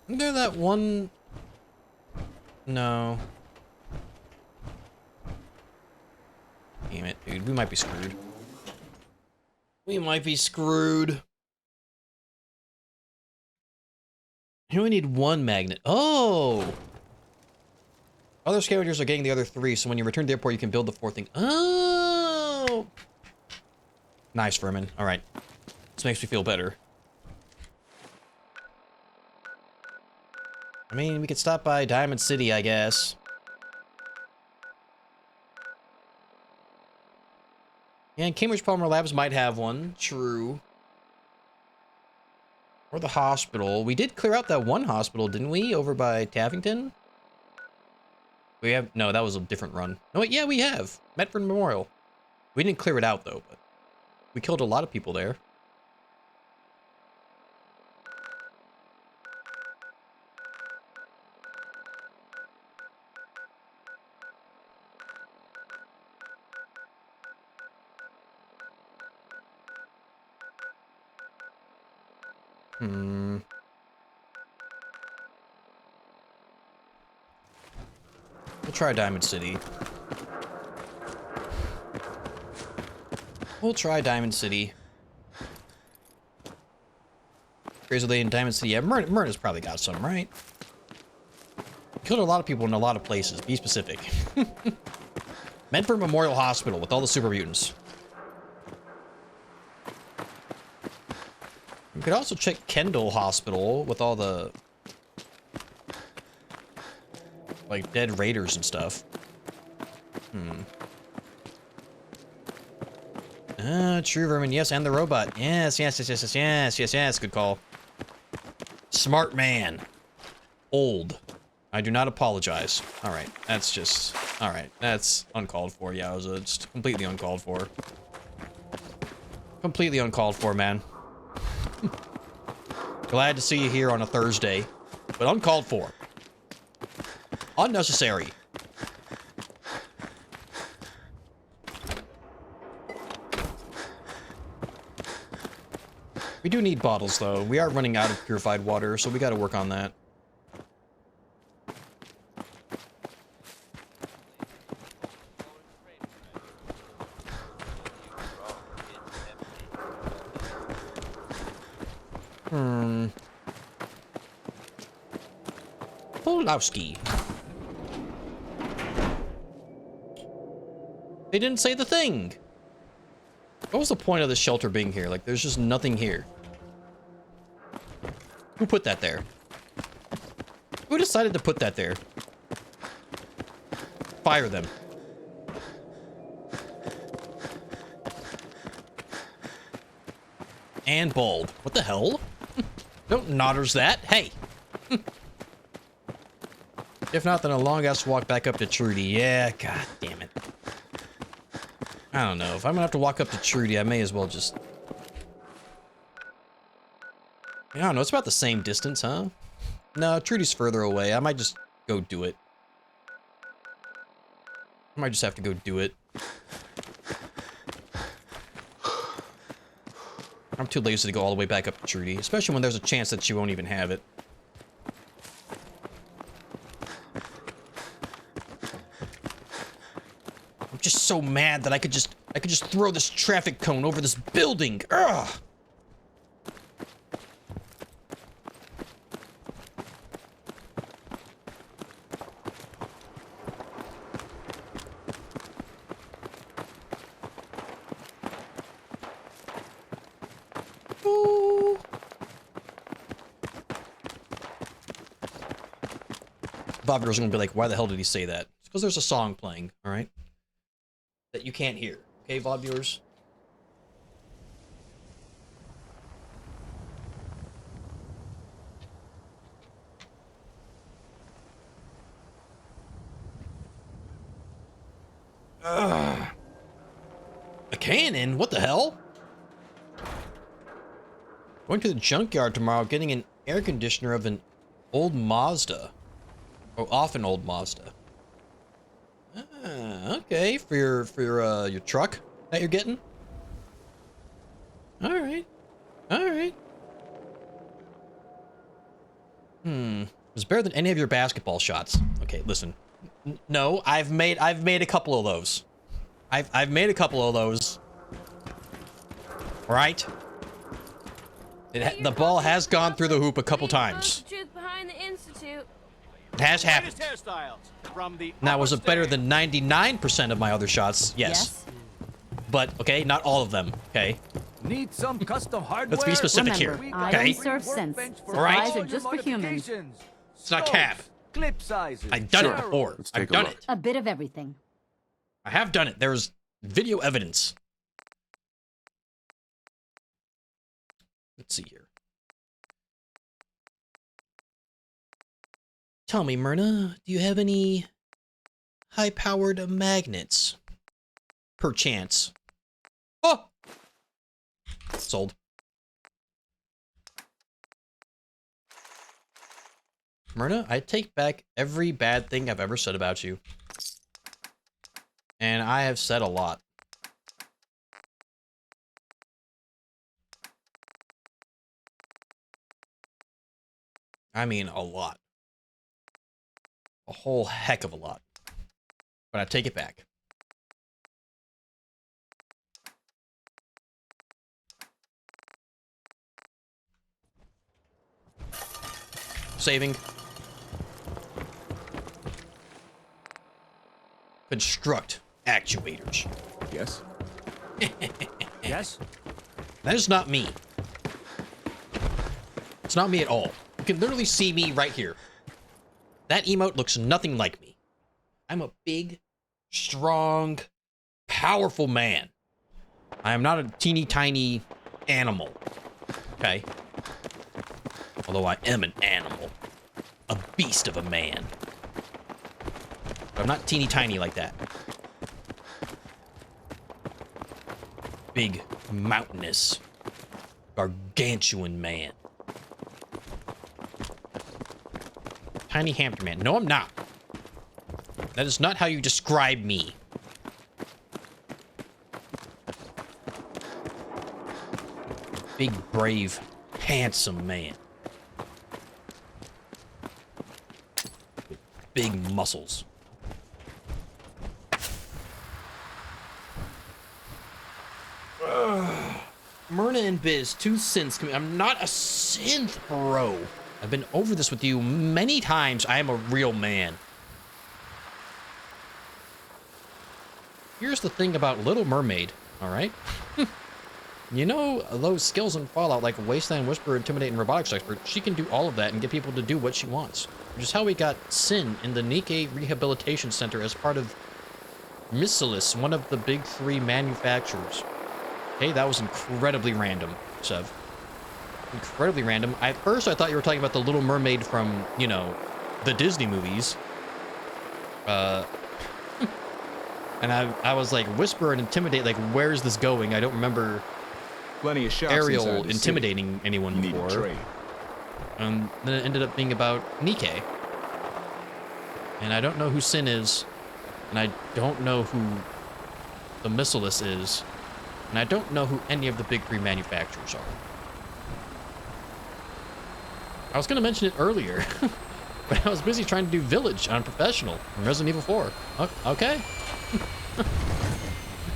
Isn't there that one? No. Damn it, dude. We might be screwed. We might be screwed. You only need 1 magnet. Oh! Other scavengers are getting the other 3, so when you return to the airport, you can build the 4th thing. Oh! Nice, Vermin. Alright. This makes me feel better. I mean, we could stop by Diamond City, I guess. Yeah, and Cambridge Palmer Labs might have one. True. Or the hospital. We did clear out that one hospital, didn't we? Over by Taffington? We have... No, that was a different run. No, wait, yeah, we have. Medford Memorial. We didn't clear it out, though, but... We killed a lot of people there. Hmm. We'll try Diamond City. We'll try Diamond City. Crazy Lady in Diamond City. Yeah, Myrna's probably got some, right? Killed a lot of people in a lot of places. Be specific. Medford Memorial Hospital with all the super mutants. You could also check Kendall Hospital with all the like dead raiders and stuff. True Vermin, yes, and the robot. Yes. Good call. Smart man. Old. I do not apologize. Alright, that's just... Alright, that's uncalled for, Yowza. It's completely uncalled for. Completely uncalled for, man. Glad to see you here on a Thursday, but uncalled for. Unnecessary. We do need bottles, though. We are running out of purified water, so we gotta work on that. Polowski. They didn't say the thing. What was the point of this shelter being here? Like, there's just nothing here. Who put that there? Who decided to put that there? Fire them. And bald. What the hell? Don't nodders that. Hey. If not, then a long-ass walk back up to Trudy. Yeah, god damn it. I don't know. If I'm gonna have to walk up to Trudy, I may as well just... I don't know. It's about the same distance, huh? No, Trudy's further away. I might just go do it. I might just have to go do it. I'm too lazy to go all the way back up to Trudy, especially when there's a chance that she won't even have it. I'm just so mad that I could just throw this traffic cone over this building. Ugh. Ooh. Bob Girl's gonna be like, why the hell did he say that? It's because there's a song playing, alright? That you can't hear. Okay, VOD viewers? Ugh. A cannon? What the hell? Going to the junkyard tomorrow, getting an air conditioner of an old Mazda. Oh, off an old Mazda. Okay, for your truck that you're getting. All right. It's better than any of your basketball shots. Okay, listen. No, I've made a couple of those. I've made a couple of those. All right. The ball has gone through the hoop a couple times. It has happened. Now, was it better than 99% of my other shots? Yes. But, okay, not all of them, okay?
Need some custom hardware?
Let's be specific
Remember,
here,
I
okay?
don't serve sense. Supplies are just for humans.
It's not cap.
Clip sizes.
I've done it before.
Let's take
I've
a
done
look.
it.
A bit of everything.
I have done it. There's video evidence. Let's see here. Tell me, Myrna, do you have any high-powered magnets? Perchance. Oh! Sold. Myrna, I take back every bad thing I've ever said about you. And I have said a lot. I mean, a lot. A whole heck of a lot. But I take it back. Saving. Construct actuators.
Yes?
Yes?
That is not me. It's not me at all. You can literally see me right here. That emote looks nothing like me. I'm a big, strong, powerful man. I am not a teeny tiny animal. Okay? Although I am an animal. A beast of a man. But I'm not teeny tiny like that. Big, mountainous, gargantuan man. Tiny hamster man. No, I'm not. That is not how you describe me. Big, brave, handsome man. With big muscles. Myrna and Biz, two synths. I'm not a synth, bro. I've been over this with you many times. I am a real man. Here's the thing about Little Mermaid, all right? You know, those skills in Fallout, like Wasteland Whisperer, Intimidate, and Robotics Expert, she can do all of that and get people to do what she wants. Which is how we got Sin in the Nikkei Rehabilitation Center as part of Missilis, one of the big 3 manufacturers. Okay, that was incredibly random, Sev. Incredibly random. At first, I thought you were talking about the Little Mermaid from, you know, the Disney movies. And I was like, Whisper and Intimidate, like, where is this going? I don't remember
Plenty of shops
Ariel
inside the
intimidating
city.
anyone
You need a
before.
trade.
And then it ended up being about Nikkei. And I don't know who Sin is. And I don't know who the Missilis is. And I don't know who any of the big 3 manufacturers are. I was going to mention it earlier. But I was busy trying to do Village on Professional in Resident Evil 4. Okay.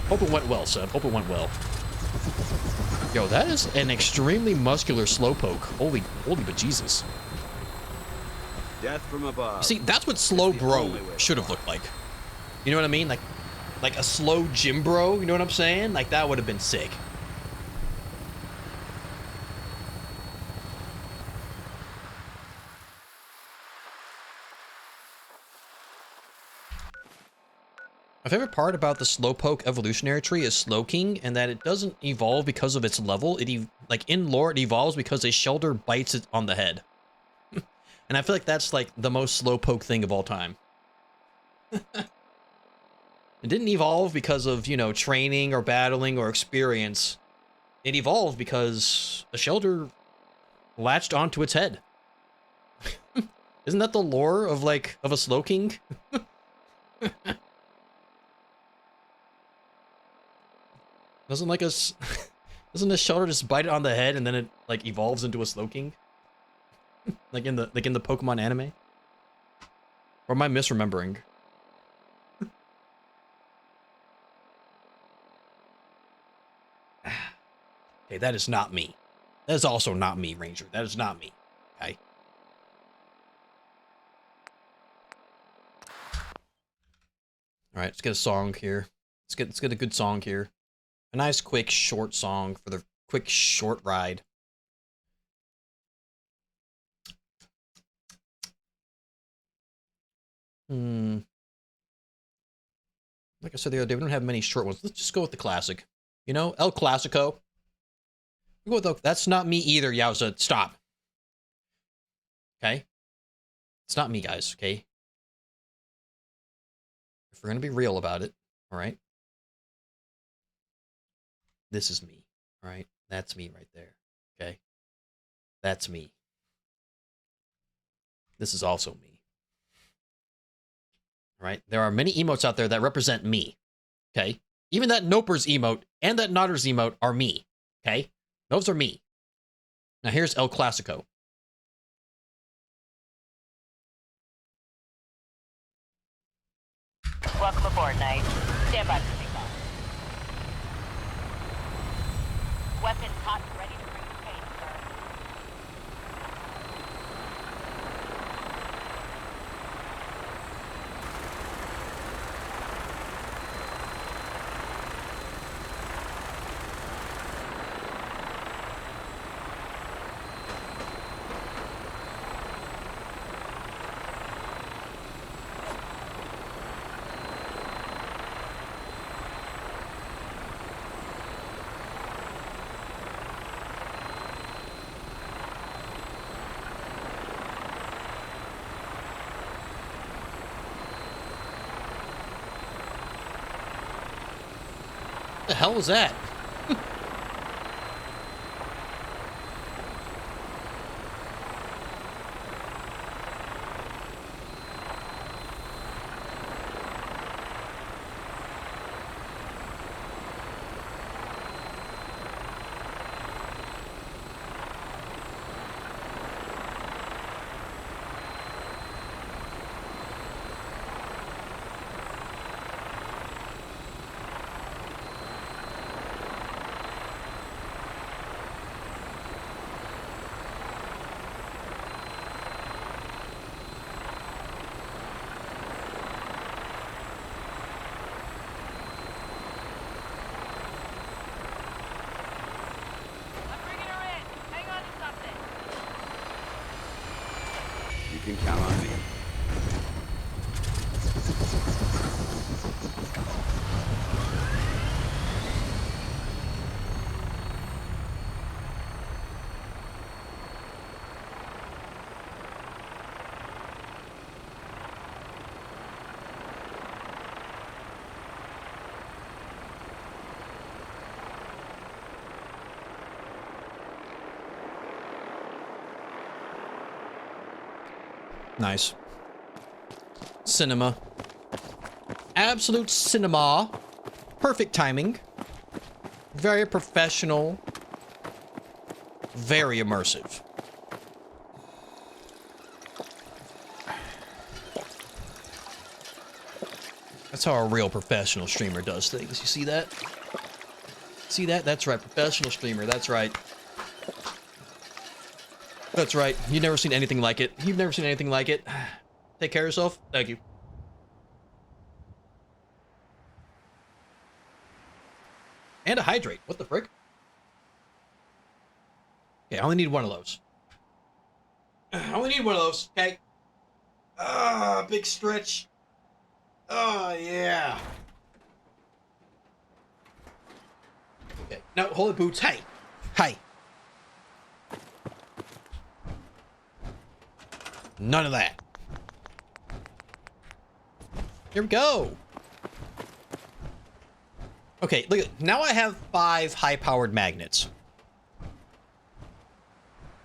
Hope it went well, Seb. Hope it went well. Yo, that is an extremely muscular slowpoke. Holy bejesus.
Death from above.
See, that's what slow bro should have looked like. You know what I mean? Like a slow gym bro, you know what I'm saying? Like, that would have been sick. My favorite part about the Slowpoke evolutionary tree is Slowking, and that it doesn't evolve because of its level. Like, in lore, it evolves because a shelter bites it on the head. And I feel like that's, like, the most Slowpoke thing of all time. It didn't evolve because of, you know, training or battling or experience. It evolved because a shelter latched onto its head. Isn't that the lore of, like, of a Slowking? Doesn't doesn't a shelter just bite it on the head and then it like evolves into a Slowking? like in the Pokemon anime? Or am I misremembering? Okay, that is not me. That is also not me, Ranger. That is not me. Okay. All right, let's get a song here. Let's get a good song here. A nice, quick, short song for the quick, short ride. Like I said the other day, we don't have many short ones. Let's just go with the classic. You know, El Clasico. We'll go with that's not me either, Yowza. Stop. Okay? It's not me, guys, okay? If we're gonna be real about it, alright? This is me, alright? That's me right there, okay? That's me. This is also me. Alright? There are many emotes out there that represent me, okay? Even that Noper's emote and that Notter's emote are me, okay? Those are me. Now here's El Clasico.
Welcome aboard, Knight. Stand by for takeoff. Weapons hot and ready to bring the pain, sir.
What the hell was that?
You can count on me.
Nice. Cinema. Absolute cinema. Perfect timing. Very professional. Very immersive. That's how a real professional streamer does things. You see that? See that? That's right. Professional streamer. That's right. That's right. You've never seen anything like it. You've never seen anything like it. Take care of yourself. Thank you. And a hydrate. What the frick? Okay, I only need one of those. I only need one of those. Okay. Ah, big stretch. Oh, yeah. Okay. Now, hold the boots. Hey. Hey. None of that. Here we go. Okay, look at now I have 5 high-powered magnets.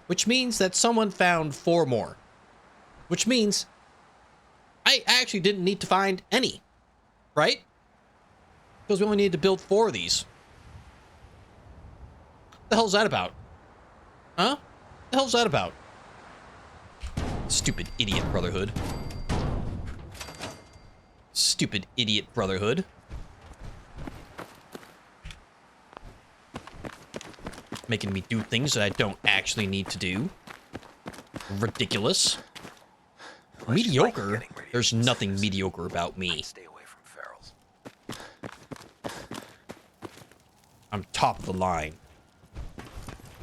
Which means that someone found 4 more. Which means I actually didn't need to find any. Right? Because we only needed to build 4 of these. What the hell's that about? Huh? What the hell's that about? Stupid idiot brotherhood. Stupid idiot brotherhood. Making me do things that I don't actually need to do. Ridiculous. Mediocre? There's nothing mediocre about me.
Stay away from ferals.
I'm top of the line.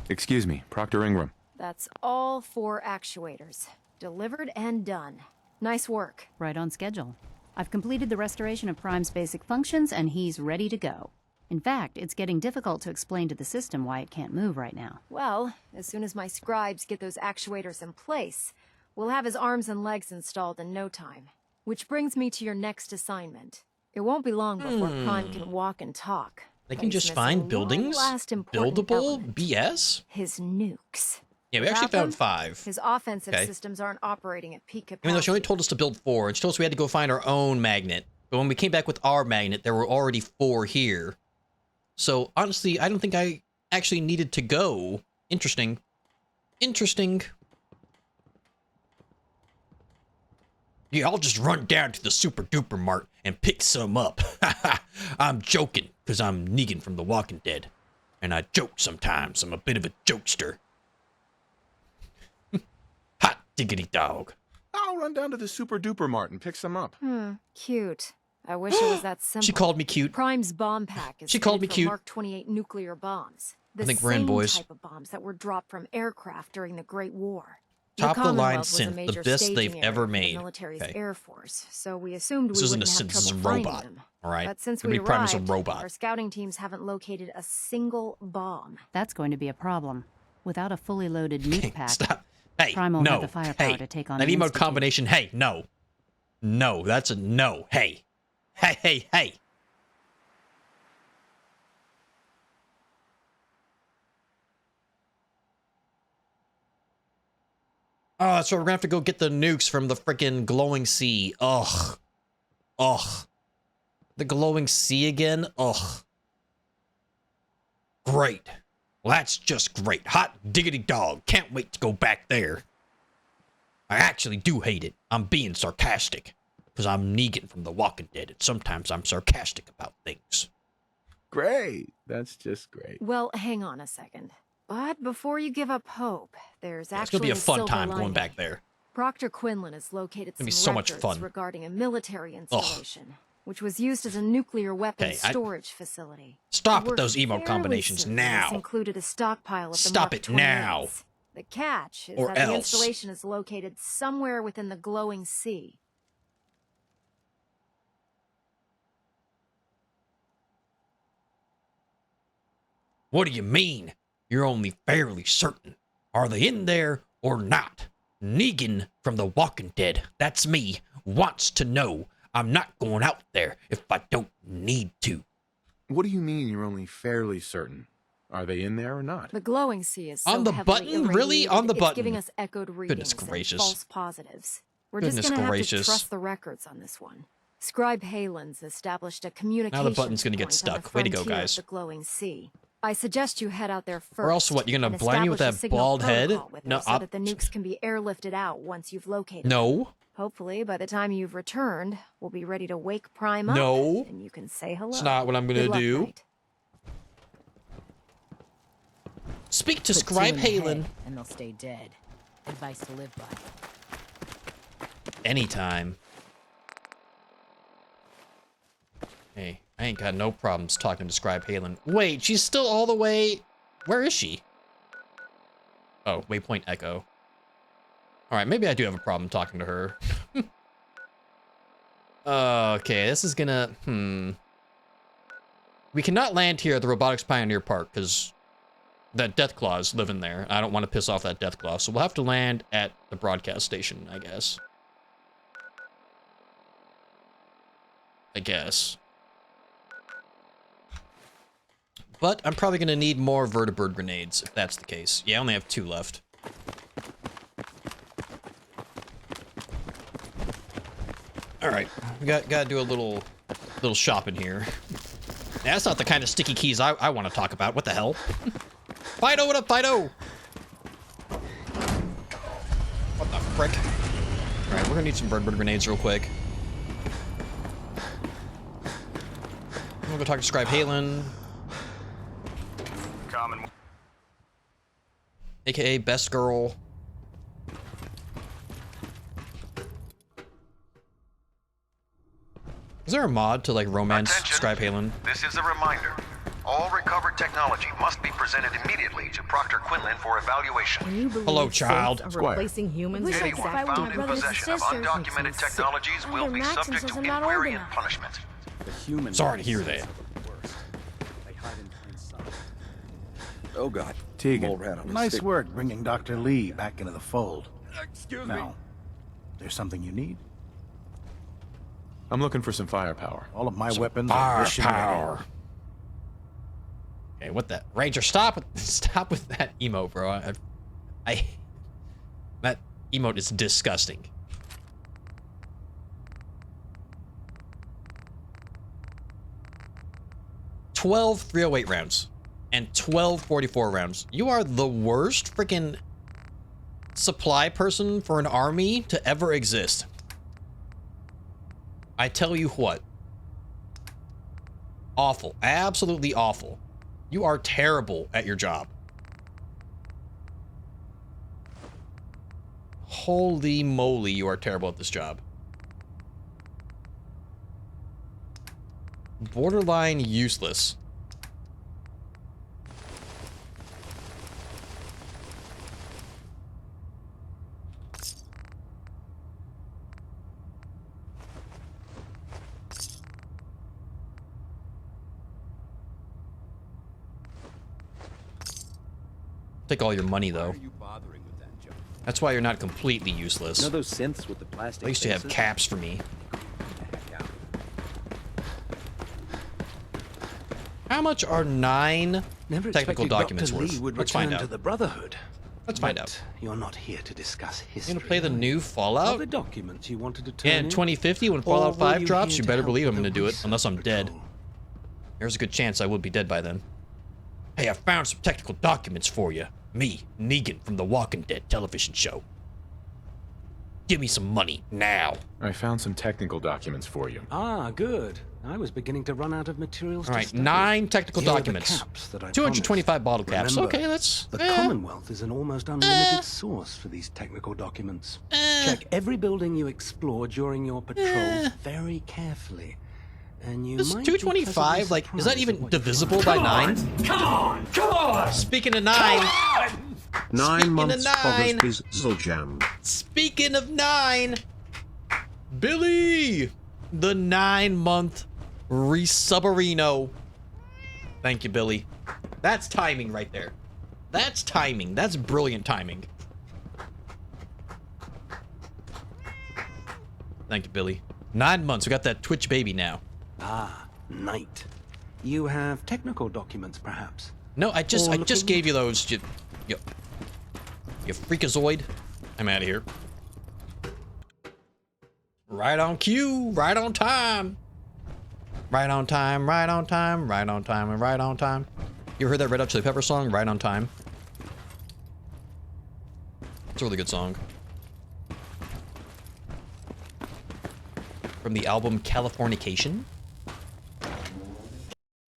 Excuse me, Proctor Ingram.
That's all 4 actuators. Delivered and done. Nice work.
Right on schedule. I've completed the restoration of Prime's basic functions, and he's ready to go. In fact, it's getting difficult to explain to the system why it can't move right now.
Well, as soon as my scribes get those actuators in place, we'll have his arms and legs installed in no time. Which brings me to your next assignment. It won't be long before Prime can walk and talk.
They can just find buildings? Buildable BS?
His nukes.
Yeah, we actually found 5.
His offensive systems aren't operating at peak capacity.
Even though she only told us to build 4, and she told us we had to go find our own magnet. But when we came back with our magnet, there were already 4 here. So, honestly, I don't think I actually needed to go. Interesting. Interesting. Yeah, I'll just run down to the super duper mart and pick some up. I'm joking, because I'm Negan from The Walking Dead. And I joke sometimes. I'm a bit of a jokester. Hot diggity dog.
I'll run down to the Super Duper Mart and pick some up.
Cute. I wish it was that simple.
She called me cute.
Prime's bomb pack is
She called me
fitted for
cute.
Mark 28 nuclear bombs. The
I think we're in,
same
boys.
type of bombs that were dropped from aircraft during the Great War.
Top of the line
Commonwealth was a
synth, the
major
best
staging
they've
area
ever
for the
made.
military's
Okay.
Air Force, so we assumed
This
we
isn't a
wouldn't have
synth, this is a
trouble finding
robot.
them.
All right.
But since
Everybody
we
Prime is
arrived,
a robot.
our scouting teams haven't located a single bomb.
That's going to be a problem. Without a fully loaded nuke pack,
Stop. Hey,
Prime won't
no.
have the firepower
Hey,
to take on
that
an
emote
institute.
combination. Hey, no. No, that's a no. Hey. Hey, hey, hey. Oh, that's right. We're gonna have to go get the nukes from the freaking glowing sea. Ugh. Ugh. The glowing sea again? Ugh. Great. Well, that's just great. Hot diggity dog. Can't wait to go back there. I actually do hate it. I'm being sarcastic. Because I'm Negan from The Walking Dead, and sometimes I'm sarcastic about things.
Great. That's just great.
Well, hang on a second. But before you give up hope, there's
Yeah, it's
actually
gonna be a fun
silver
time
lining.
going back there.
Proctor Quinlan has located
Gonna be
some
so much
records
fun.
regarding a military installation, which was used as a nuclear weapons
Okay,
storage facility.
Stop
We're
with those emote
fairly
combinations
certain
now.
This included a stockpile of the
Stop
Mark
it now.
28s. The catch is
Or
that the
else.
installation is located somewhere within the glowing sea.
What do you mean? You're only fairly certain. Are they in there or not? Negan from The Walking Dead, that's me, wants to know. I'm not going out there if I don't need to.
What do you mean you're only fairly certain? Are they in there or not?
The glowing sea is so
On the
heavily
button? Really? On the
irradiated,
button?
It's giving us echoed readings
gracious.
and false positives. We're
Goodness
just gonna
gracious.
have to trust the records on this one. Scribe Halen's established a communication
button's gonna get
point on the
stuck. Way to go,
frontier of
guys.
The glowing sea. I suggest you head out there first.
Or else what, you're gonna
and
blind me with
establish a
that
signal
bald head?
protocol with
No,
her so that the nukes can be airlifted out once you've located them.
No.
Hopefully, by the time you've returned, we'll be ready to wake Prime up.
No.
And you can say hello.
It's not what I'm gonna
Good luck,
do.
Knight.
Speak to
Put two
Scribe
in the head,
Halen
and they'll stay dead. Advice to live by.
anytime. Hey, I ain't got no problems talking to Scribe Halen. Wait, she's still all the way... Where is she? Oh, Waypoint Echo. Alright, maybe I do have a problem talking to her. Okay, this is gonna... We cannot land here at the Robotics Pioneer Park, because that Deathclaw is living there. I don't want to piss off that Deathclaw, so we'll have to land at the broadcast station, I guess. But I'm probably going to need more vertibird grenades, if that's the case. Yeah, I only have 2 left. Alright, we gotta do a little shopping here. That's not the kind of sticky keys I want to talk about. What the hell? Fido, what up, Fido? What the frick? Alright, we're gonna need some vertibird grenades real quick. We'll go talk to Scribe Halen.
Common.
AKA Best Girl. Is there a mod to like romance
Attention.
Scribe Halen?
This is a reminder. All recovered technology must be presented immediately to Proctor Quinlan for evaluation.
Can you believe
Hello, child.
synths are
Squire.
replacing humans with
Anyone
exactly
found
my
in
brothers and
possession of
sisters?
undocumented technologies will be
Maxim
subject
says
to
I'm not old
inquiry and
enough.
punishment.
The human.
Sorry to hear that.
They hide in plain sight. Oh God.
Tegan,
Mole rat on a
nice
stick.
work bringing Dr. Lee back into the fold.
Excuse me.
Now, there's something you need?
I'm looking for some firepower.
All of my weapons are mission ready.
Firepower. Okay, what the Ranger? Stop with that emote, bro. That emote is disgusting. "12 308 rounds and 12 44 rounds. You are the worst freaking supply person for an army to ever exist. I tell you what, Awful. Absolutely awful. You are terrible at your job. Holy moly, you are terrible at this job. Borderline useless. Take all your money, though. That's why you're not completely useless.
You know those synths with the plastic
I used to have
faces?
caps for me. How much are 9
Never
technical
expected
documents
Dr.
worth?
Lee would
Let's find
return
out.
to the Brotherhood.
Let's find
But
out.
You're not here to discuss history.
You gonna play the new
Are
Fallout?
the documents you wanted to turn
Yeah, in
in?
2050 when
Or
Fallout
were
5
you
drops,
here
you
to
better
help
believe I'm
with
gonna
the
do it, unless I'm dead.
patrol?
There's a good chance I would be dead by then. Hey, I found some technical documents for you. Me, Negan from the Walking Dead television show. Give me some money, now.
I found some technical documents for you.
Ah, good. I was beginning to run out of materials
All
to
right,
study.
9 technical
Here are the
documents.
caps that I
225 bottle caps.
Remember,
Okay, that's...
The Commonwealth is an almost unlimited source for these technical documents. Check every building you explore during your patrol very carefully. And you
This
might
225, like, is that even divisible by 9?
Come on!
Speaking of 9...
9
Speaking
months
of 9,
Poggers Bizzle Jam.
Speaking of 9, Billy, the 9-month Resubarino. Thank you, Billy. That's timing right there. That's timing. That's brilliant timing. Thank you, Billy. 9 months. We got that Twitch baby now.
Ah, Knight. You have technical documents, perhaps?
No, I just
Or looking-
gave you those. You freakazoid. I'm out of here. Right on cue, right on time. Right on time, right on time, right on time, and right on time. You ever heard that Red Hot Chili Pepper song, Right on Time? It's a really good song. From the album Californication.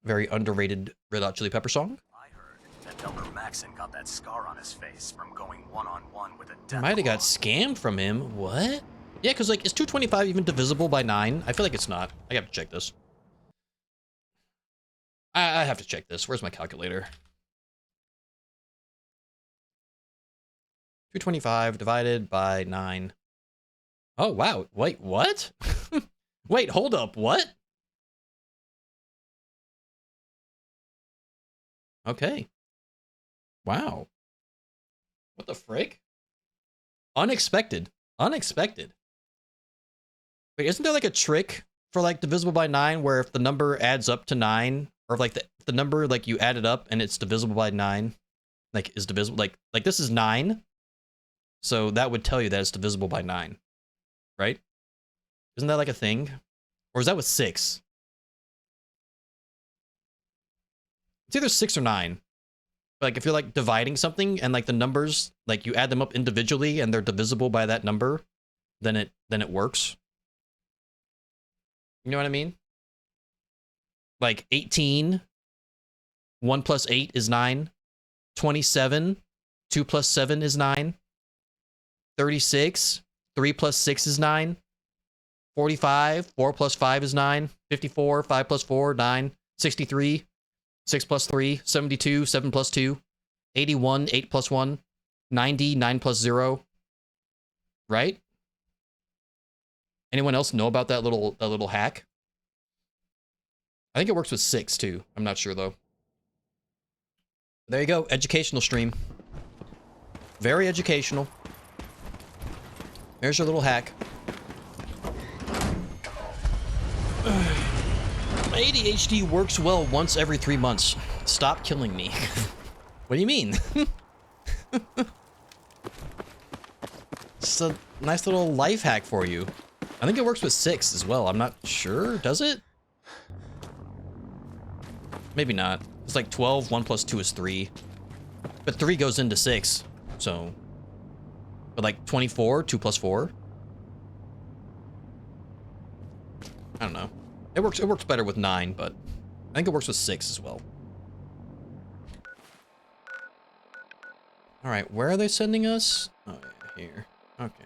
Very underrated Red Hot Chili Pepper song.
I heard that Delbert Maxon got that scar on his face from going one-on-one with a death
Might have got scammed from him. What? Yeah, because, like, is 225 even divisible by 9? I feel like it's not. I have to check this. I have to check this. Where's my calculator? 225 divided by 9. Oh, wow. Wait, what? Wait, hold up. What? Okay. Wow. What the frick? Unexpected. Unexpected. Wait, isn't there like a trick for like divisible by 9 where if the number adds up to 9, or if like the number like you add it up and it's divisible by 9, like is divisible, like this is 9, so that would tell you that it's divisible by 9, right? Isn't that like a thing? Or is that with 6? It's either 6 or 9. Like if you're like dividing something and like the numbers, like you add them up individually and they're divisible by that number, then it works. You know what I mean? Like 18, 1 plus 8 is 9. 27, 2 plus 7 is 9. 36, 3 plus 6 is 9. 45, 4 plus 5 is 9. 54, 5 plus 4, 9. 63, 6 plus 3, 72, 7 plus 2. 81, 8 plus 1. 90, 9 plus 0. Right? Anyone else know about that little hack? I think it works with 6 too. I'm not sure though. There you go, educational stream. Very educational. There's your little hack. My ADHD works well once every 3 months. Stop killing me. What do you mean? It's a nice little life hack for you. I think it works with 6 as well. I'm not sure. Does it? Maybe not. It's like 12, 1 plus 2 is 3. But 3 goes into 6, so... But like 24, 2 plus 4? I don't know. It works better with 9, but... I think it works with 6 as well. Alright, where are they sending us? Oh, yeah, here. Okay.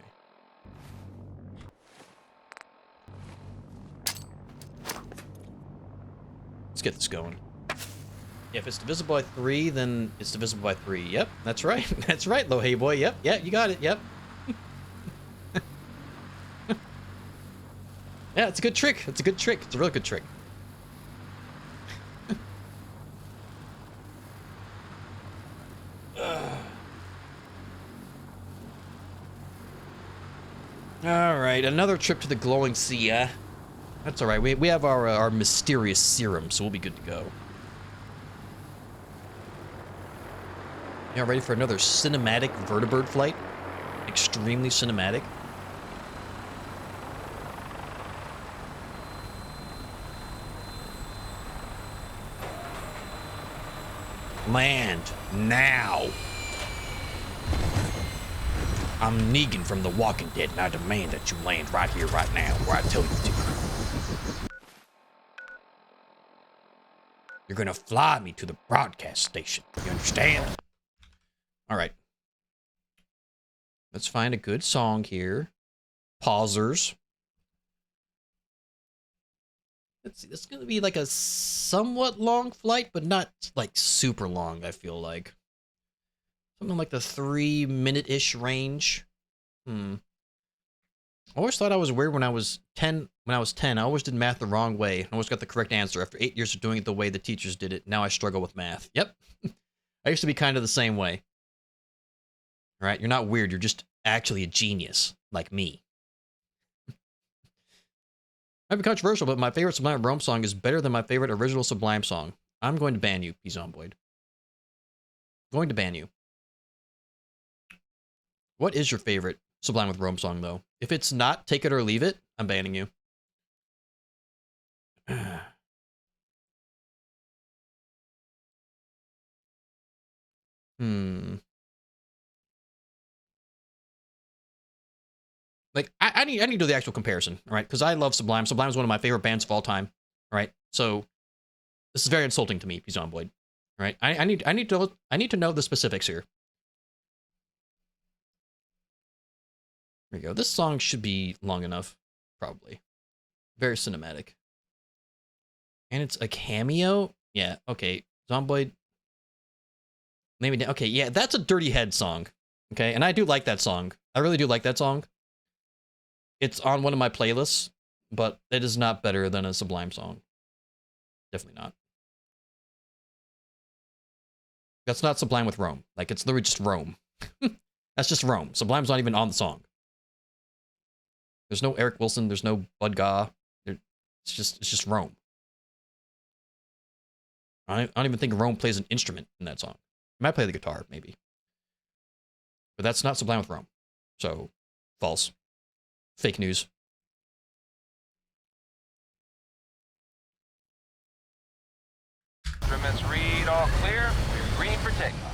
Let's get this going. If it's divisible by 3, then it's divisible by 3. Yep, that's right. That's right, Lo Hey Boy. Yep, yeah, you got it. Yep. Yeah, it's a good trick. It's a good trick. It's a real good trick. Alright, another trip to the glowing sea, That's alright. We have our mysterious serum, so we'll be good to go. Yeah, ready for another cinematic vertibird flight? Extremely cinematic. Land now. I'm Negan from The Walking Dead, and I demand that you land right here, right now, where I tell you to. You're gonna fly me to the broadcast station. You understand? Alright. Let's find a good song here. Pausers. Let's see, this is gonna be like a somewhat long flight, but not like super long, I feel like. Something like the 3-minute-ish range. I always thought I was weird when I was 10. When I was 10, I always did math the wrong way. I always got the correct answer after 8 years of doing it the way the teachers did it. Now I struggle with math. Yep. I used to be kind of the same way. All right, you're not weird. You're just actually a genius, like me. Might be controversial, but my favorite Sublime Rome song is better than my favorite original Sublime song. I'm going to ban you, P-Zomboid. Going to ban you. What is your favorite Sublime with Rome song, though? If it's not Take It or Leave It, I'm banning you. Like, I need to do the actual comparison, all right? Because I love Sublime. Sublime is one of my favorite bands of all time, all right? So this is very insulting to me, P-Zomboid. All right? I need to know the specifics here. There we go. This song should be long enough, probably. Very cinematic. And it's a cameo? Yeah, okay. Zomboid. Maybe, okay, yeah, that's a Dirty Head song. Okay, and I do like that song. I really do like that song. It's on one of my playlists, but it is not better than a Sublime song. Definitely not. That's not Sublime with Rome. Like, it's literally just Rome. That's just Rome. Sublime's not even on the song. There's no Eric Wilson. There's no Bud Gaw. It's just Rome. I don't even think Rome plays an instrument in that song. He might play the guitar, maybe. But that's not Sublime with Rome. So, false. Fake news.
Instruments read all clear. Green for takeoff.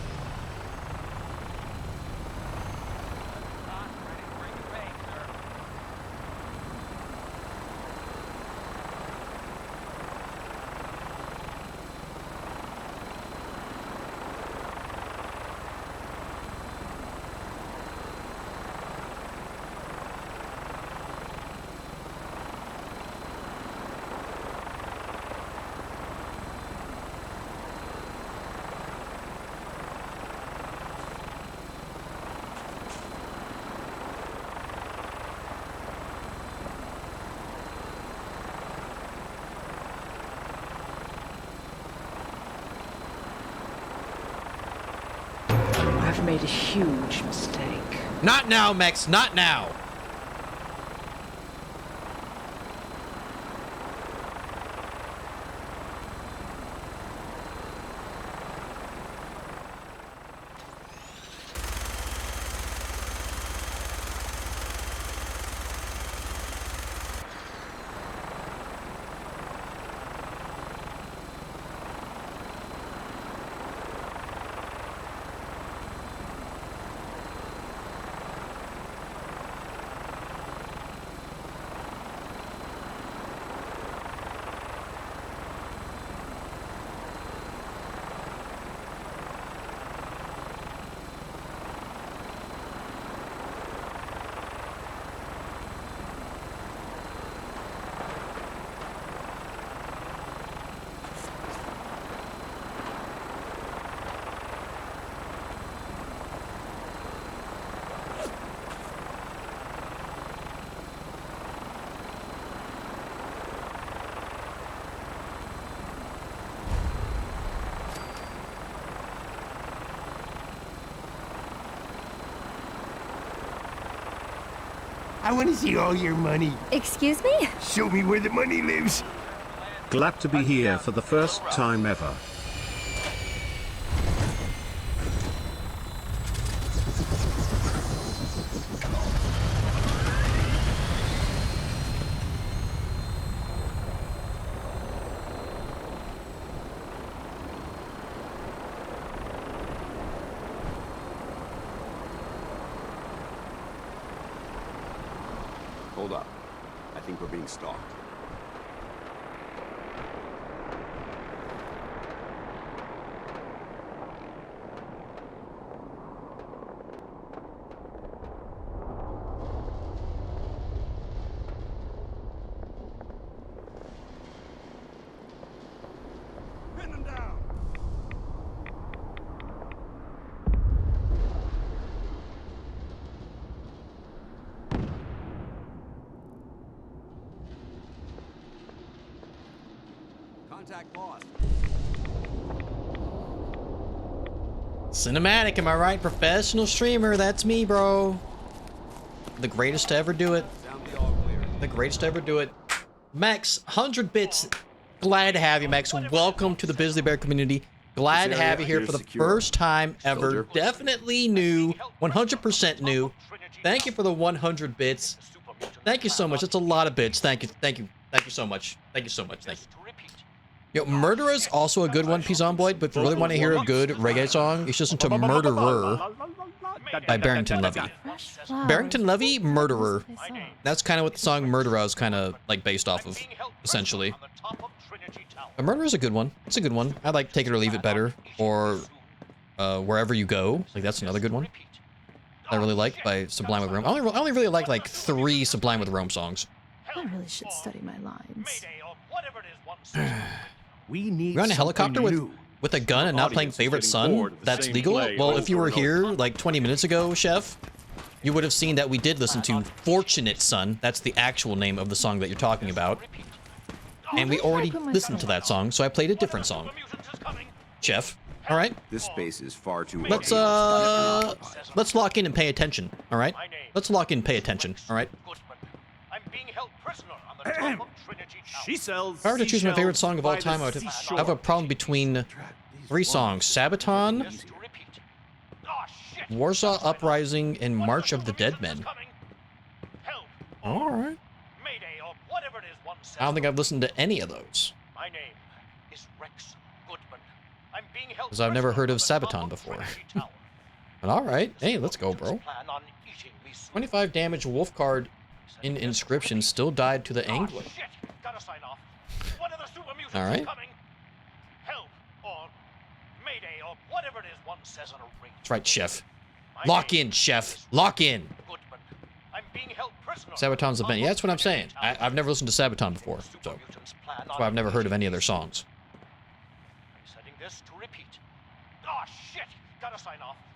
I've made a huge mistake.
Not now, Mex. Not now.
I want to see all your money.
Excuse me?
Show me where the money lives.
Glad to be here for the first time ever.
Hold up. I think we're being stalked.
Pin them down.
Contact lost.
Cinematic, am I right? Professional streamer, that's me, bro. The greatest to ever do it. The greatest to ever do it. Max, 100 bits. Glad to have you, Max. Welcome to the Bisley Bear community. Glad to have you here for the first time ever. Definitely new. 100% new. Thank you for the 100 bits. Thank you so much. That's a lot of bits. Thank you. Thank you. Thank you so much. Thank you so much. Thank you. Yo, Murderer's also a good one, Pizomboid, but if you really want to hear a good reggae song, you should listen to Murderer by Barrington Levy. Barrington Levy, Murderer. That's kind of what the song Murderer is kind of like based off of, essentially. But Murderer's a good one. It's a good one. I like Take It or Leave It better, or Wherever You Go. Like, that's another good one I really like by Sublime with Rome. I only really like 3 Sublime with Rome songs.
I really should study my lines.
You're on a helicopter with a gun and not playing Favorite Son? That's legal? Well, if you were here like 20 minutes ago, Chef, you would have seen that we did listen to Fortunate Son. That's the actual name of the song that you're talking about. And we already listened to that song, so I played a different song. Chef, all right?
This space is far too.
Let's lock in and pay attention, all right? Let's lock in and pay attention, all right?
She sells.
If I were to choose my favorite song of all time, I would have a problem between 3 songs. Sabaton, Warsaw Uprising, and March of the Dead Men. Alright. I don't think I've listened to any of those. Because I've never heard of Sabaton before. But alright. Hey, let's go, bro. 25 damage wolf card in inscription still died to the angler. Alright. That's right, Chef. Lock in, Chef. Lock in. Sabaton's the band. Yeah, that's what I'm saying. I've never listened to Sabaton before, so that's why I've never heard of any of their songs.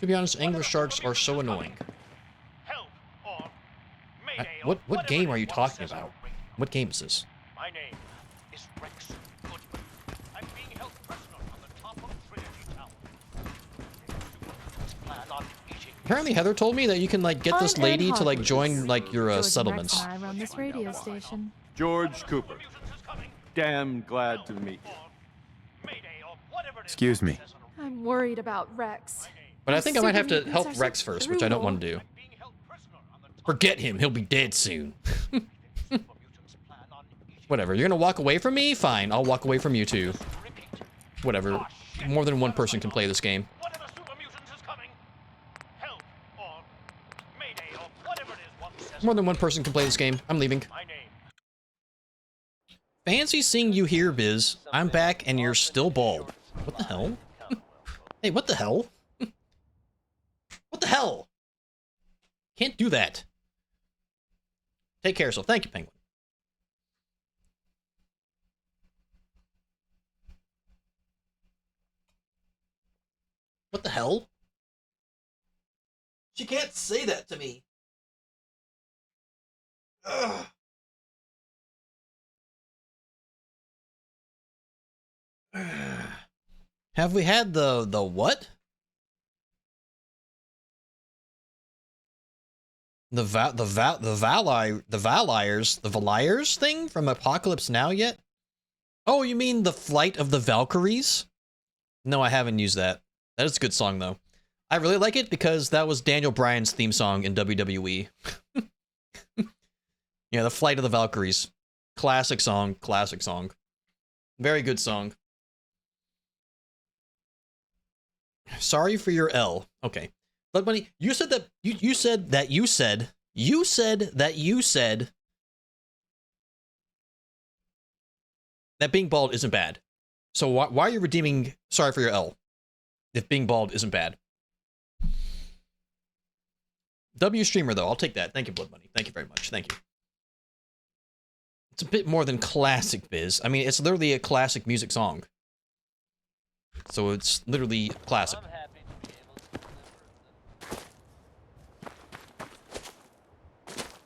To be honest, angler sharks are so annoying. What game are you talking about? What game is this? Apparently Heather told me that you can like get this lady to like join like your settlements.
I run this radio station.
George Cooper. Damn glad to meet you.
Excuse me.
I'm worried about Rex.
But I think I might have to help Rex first, which I don't want to do. Forget him, he'll be dead soon. Whatever, you're gonna walk away from me? Fine, I'll walk away from you too. Whatever, more than one person can play this game. More than one person can play this game. I'm leaving. Fancy seeing you here, Biz. I'm back and you're still bald. What the hell? Hey, what the hell? What the hell? Can't do that. Take care of yourself. Thank you, Penguin. What the hell? She can't say that to me. Ugh. Have we had the what? The Valiers thing from Apocalypse Now yet? Oh, you mean the Flight of the Valkyries? No, I haven't used that. That is a good song though. I really like it because that was Daniel Bryan's theme song in WWE. Yeah, the Flight of the Valkyries. Classic song, classic song. Very good song. Sorry for your L. Okay. Blood Bunny, you said that you said that being bald isn't bad. So why are you redeeming sorry for your L if being bald isn't bad? W streamer though, I'll take that. Thank you, Blood Bunny. Thank you very much. Thank you. It's a bit more than classic biz. I mean, it's literally a classic music song. So it's literally classic.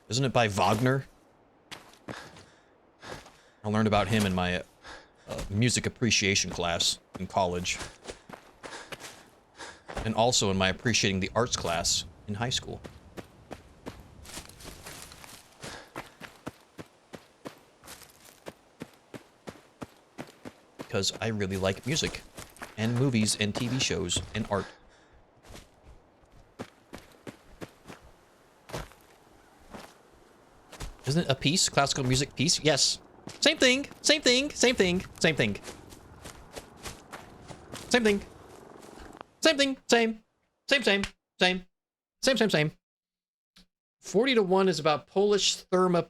Isn't it by Wagner? I learned about him in my music appreciation class in college. And also in my appreciating the arts class in high school. Because I really like music and movies and TV shows and art. Isn't it a piece? Classical music piece? Yes. Same thing. Same thing. Same thing. Same thing. Same thing. Same thing. Same. Same. Same. Same. Same. Same. Same. 40-1 is about Polish thermopyle.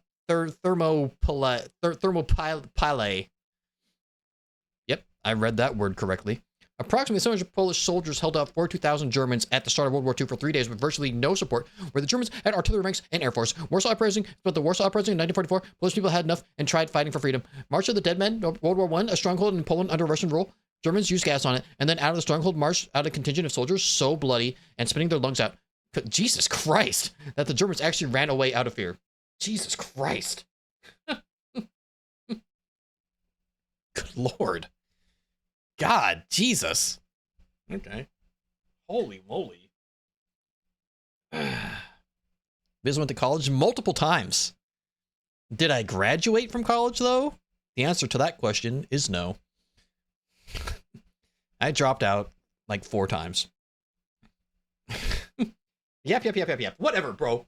Yep, I read that word correctly. Approximately 700 Polish soldiers held out 42,000 Germans at the start of World War II for 3 days with virtually no support, where the Germans had artillery ranks and air force. Warsaw Uprising, but the Warsaw Uprising in 1944, Polish people had enough and tried fighting for freedom. March of the Dead Men, World War I, a stronghold in Poland under Russian rule. Germans used gas on it, and then out of the stronghold marched out a contingent of soldiers so bloody and spitting their lungs out. Jesus Christ, that the Germans actually ran away out of fear. Jesus Christ. Good Lord. God, Jesus. Okay. Holy moly. Biz went to college multiple times. Did I graduate from college, though? The answer to that question is no. I dropped out like 4 times. Yep. Whatever, bro.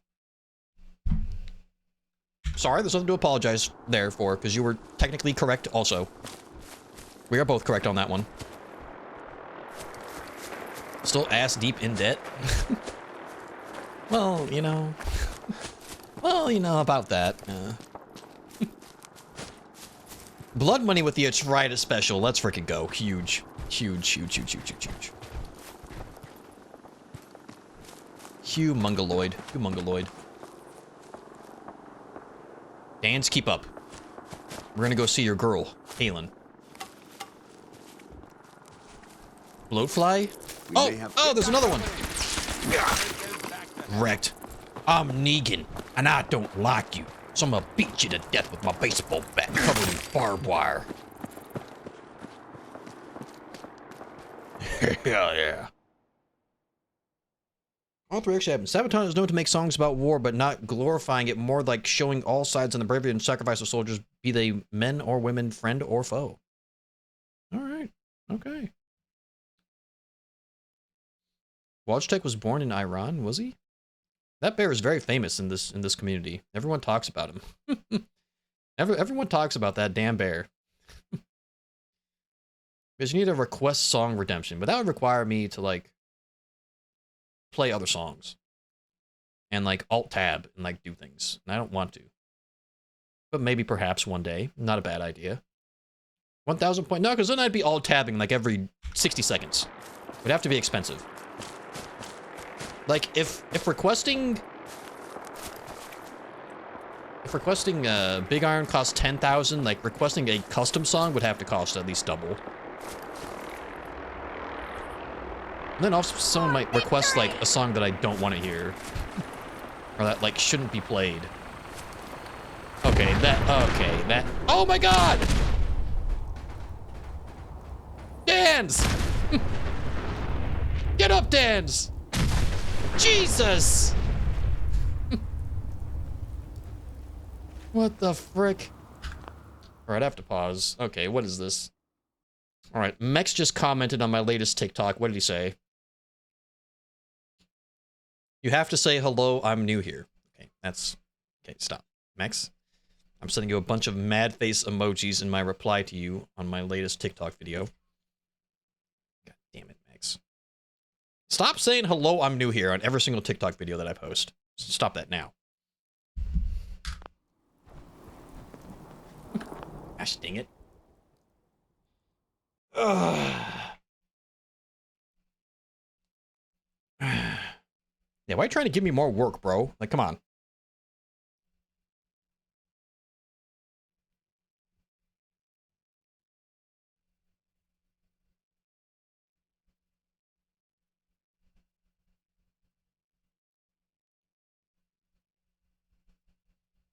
Sorry, there's nothing to apologize there for, because you were technically correct also. We are both correct on that one. Still ass deep in debt? Well, you know. Well, you know about that. Blood Money with the Atritis special. Let's freaking go. Huge. Huge. Humongoloid. Dance, keep up. We're gonna go see your girl, Halen. Bloatfly? Oh, there's another one. Wrecked. I'm Negan, and I don't like you, so I'm gonna beat you to death with my baseball bat covered in barbed wire. Hell yeah. All 3 actually happened. Sabotage is known to make songs about war, but not glorifying it, more like showing all sides in the bravery and sacrifice of soldiers, be they men or women, friend or foe. Alright. Okay. Wojtek was born in Iran, was he? That bear is very famous in this community. Everyone talks about him. Everyone talks about that damn bear. Because you need a request song redemption, but that would require me to like play other songs and like alt tab and like do things, and I don't want to. But maybe perhaps one day, not a bad idea. 1,000 point, no, because then I'd be alt tabbing like every 60 seconds. It'd have to be expensive. Like if requesting Big Iron costs 10,000, like requesting a custom song would have to cost at least double. And then also someone might request like a song that I don't want to hear. Or that like shouldn't be played. Okay, that, oh my god! Dans! Get up, Dans! Jesus! What the frick? Alright, I have to pause. Okay, what is this? Alright, Mex just commented on my latest TikTok. What did he say? You have to say hello, I'm new here. Okay, that's... Okay, stop. Mex? I'm sending you a bunch of mad face emojis in my reply to you on my latest TikTok video. God damn it, Mex. Stop saying hello, I'm new here on every single TikTok video that I post. Stop that now. Gosh dang it. Yeah, why are you trying to give me more work, bro? Like, come on.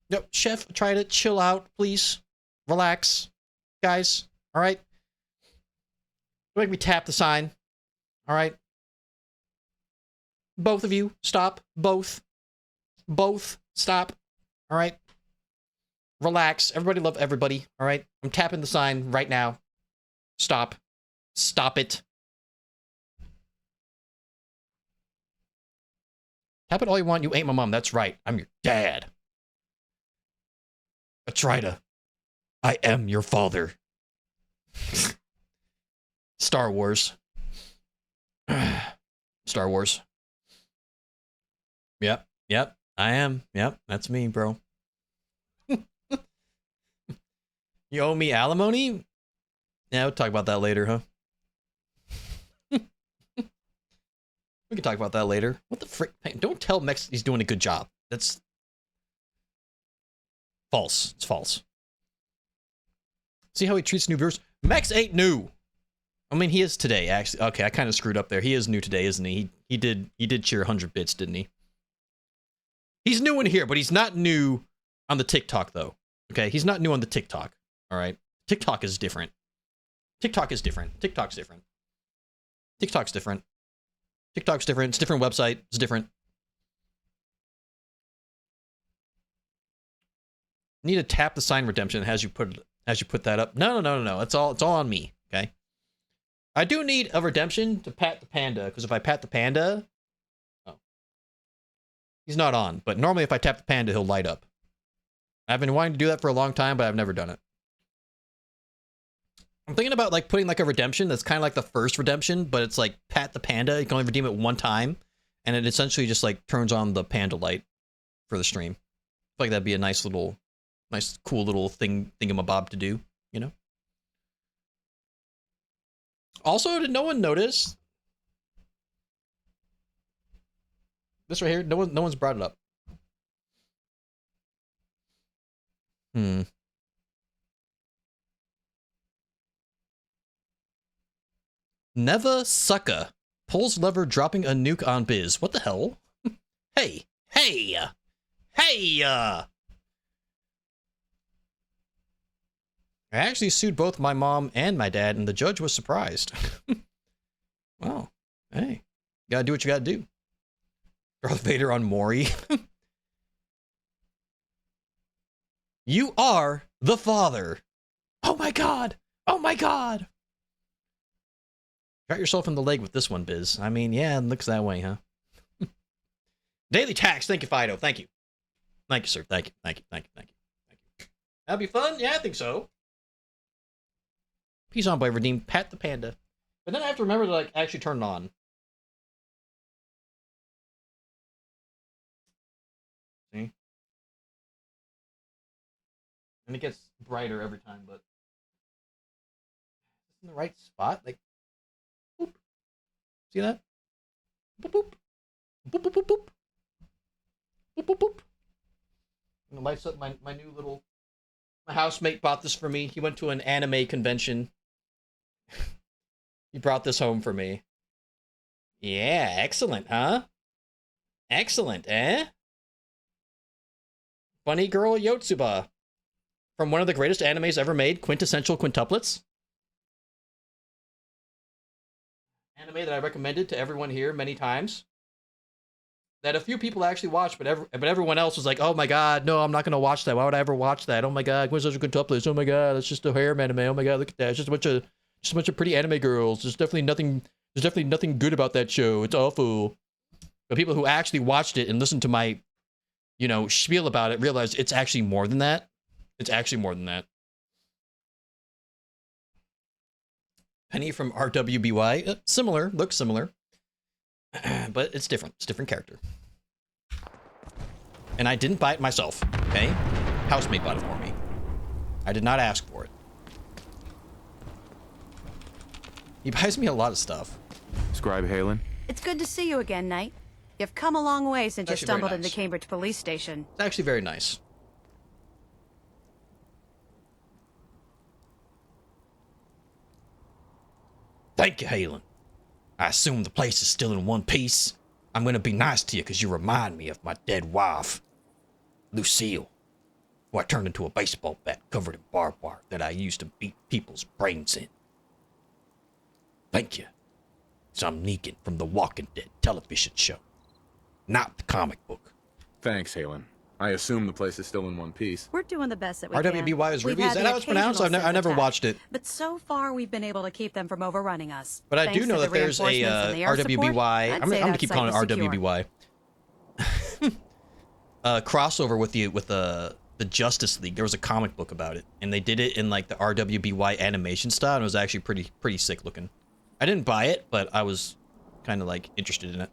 No, Chef, try to chill out, please. Relax. Guys, alright? Don't make me tap the sign. Alright? Both of you, stop. Both. Both, stop. Alright? Relax. Everybody love everybody, alright? I'm tapping the sign right now. Stop. Stop it. Tap it all you want, you ain't my mom. That's right. I'm your dad. Atrida, I am your father. Star Wars. Star Wars. Yep, yep, I am. Yep, that's me, bro. You owe me alimony? Yeah, we'll talk about that later, huh? We can talk about that later. What the frick? Hey, don't tell Mex he's doing a good job. That's false. It's false. See how he treats new viewers? Mex ain't new. I mean, he is today, actually. Okay, I kind of screwed up there. He is new today, isn't he? He did cheer 100 bits, didn't he? He's new in here, but he's not new on the TikTok, though. Okay, he's not new on the TikTok. All right? TikTok is different. TikTok is different. TikTok's different. TikTok's different. TikTok's different. It's a different website. It's different. Need to tap the sign redemption as you put that up. No. It's all on me. Okay. I do need a redemption to pat the panda, because if I pat the panda, oh, he's not on. But normally, if I tap the panda, he'll light up. I've been wanting to do that for a long time, but I've never done it. I'm thinking about like putting like a redemption that's kind of like the first redemption, but it's like pat the panda. You can only redeem it one time, and it essentially just like turns on the panda light for the stream. I feel like that'd be a nice, cool little thingamabob to do, you know? Also, did no one notice this right here? No one's brought it up. Neva Sucka pulls lever, dropping a nuke on Biz. What the hell? Hey! I actually sued both my mom and my dad, and the judge was surprised. Well, hey, you gotta do what you gotta do. Darth Vader on Maury. You are the father. Oh my god! Oh my god! Got yourself in the leg with this one, Biz. I mean, yeah, it looks that way, huh? Daily tax. Thank you, Fido. Thank you. Thank you, sir. Thank you. That'll be fun? Yeah, I think so. Peace on, boy. Redeem. Pat the panda. But then I have to remember to, like, actually turn it on. See? And it gets brighter every time, but... in the right spot? Like... boop. See that? Boop, boop. Boop, boop, boop, boop. Boop, boop, boop. And it lights up my new little... My housemate bought this for me. He went to an anime convention. He brought this home for me. Yeah, excellent, huh? Excellent, eh? Bunny Girl Yotsuba. From one of the greatest animes ever made, Quintessential Quintuplets. Anime that I recommended to everyone here many times. that a few people actually watched, but everyone else was like, "Oh my god, no, I'm not gonna watch that. Why would I ever watch that? Oh my god, when's such a good top list? Oh my god, that's just a harem anime. Oh my god, look at that. It's just a bunch of pretty anime girls. There's definitely nothing good about that show. It's awful." But people who actually watched it and listened to my, spiel about it realized it's actually more than that. It's actually more than that. Penny from RWBY, similar, looks similar, but it's different. It's a different character. And I didn't buy it myself, okay? Housemate bought it for me. I did not ask for it. He buys me a lot of stuff.
Scribe Halen.
It's good to see you again, Knight. You've come a long way since you stumbled
nice.
into Cambridge Police Station.
It's actually very nice. Thank you, Halen. I assume the place is still in one piece. I'm gonna be nice to you because you remind me of my dead wife, Lucille, who I turned into a baseball bat covered in barbed wire that I used to beat people's brains in. Thank you. So I'm Negan from the Walking Dead television show, not the comic book.
Thanks, Halen. I assume the place is still in one piece.
We're doing the best that we
RWBY is
can.
Ruby. Is that how it's pronounced? I never watched it.
But so far, we've been able to keep them from overrunning us.
But I
Thanks
do know
to
that
the
there's a
reinforcements and the air support,
RWBY.
I'd
I'm
say
gonna
that
keep
site
calling it
is secure.
RWBY. Crossover with the Justice League. There was a comic book about it, and they did it in like the RWBY animation style, and it was actually pretty sick looking. I didn't buy it, but I was kind of like interested in it.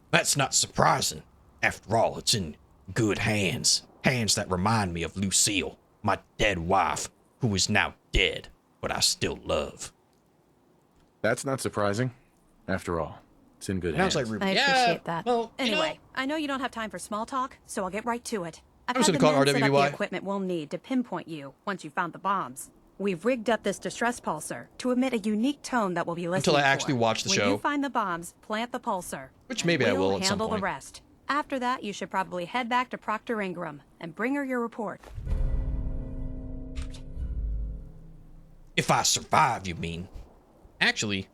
That's not surprising. After all, it's in good hands. Hands that remind me of Lucille, my dead wife, who is now dead, but I still love.
That's not surprising. After all, it's in good hands.
Sounds like Ruby.
I appreciate that.
Well,
anyway, I know you don't have time for small talk, so I'll get right to it. I've
I'm just
had
gonna
the
call it
men set up the
RWBY.
equipment we'll need to pinpoint you once you've found the bombs. We've rigged up this distress pulsar to emit a unique tone that will be listening
Until I actually watch the
when
show.
you find the bombs, plant the pulsar.
Which maybe I will
We'll
at some
handle
point.
the rest. After that, you should probably head back to Proctor Ingram and bring her your report.
If I survive, you mean? Actually,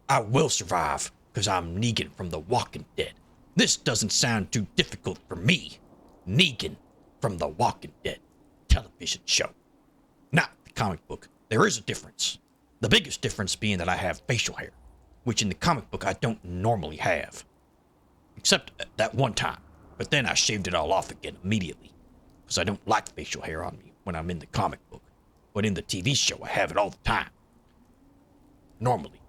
I will survive, because I'm Negan from The Walking Dead. This doesn't sound too difficult for me. Negan from The Walking Dead television show. Not the comic book. There is a difference. The biggest difference being that I have facial hair, which in the comic book I don't normally have. Except that one time. But then I shaved it all off again immediately, because I don't like facial hair on me when I'm in the comic book. But in the TV show, I have it all the time. Normally.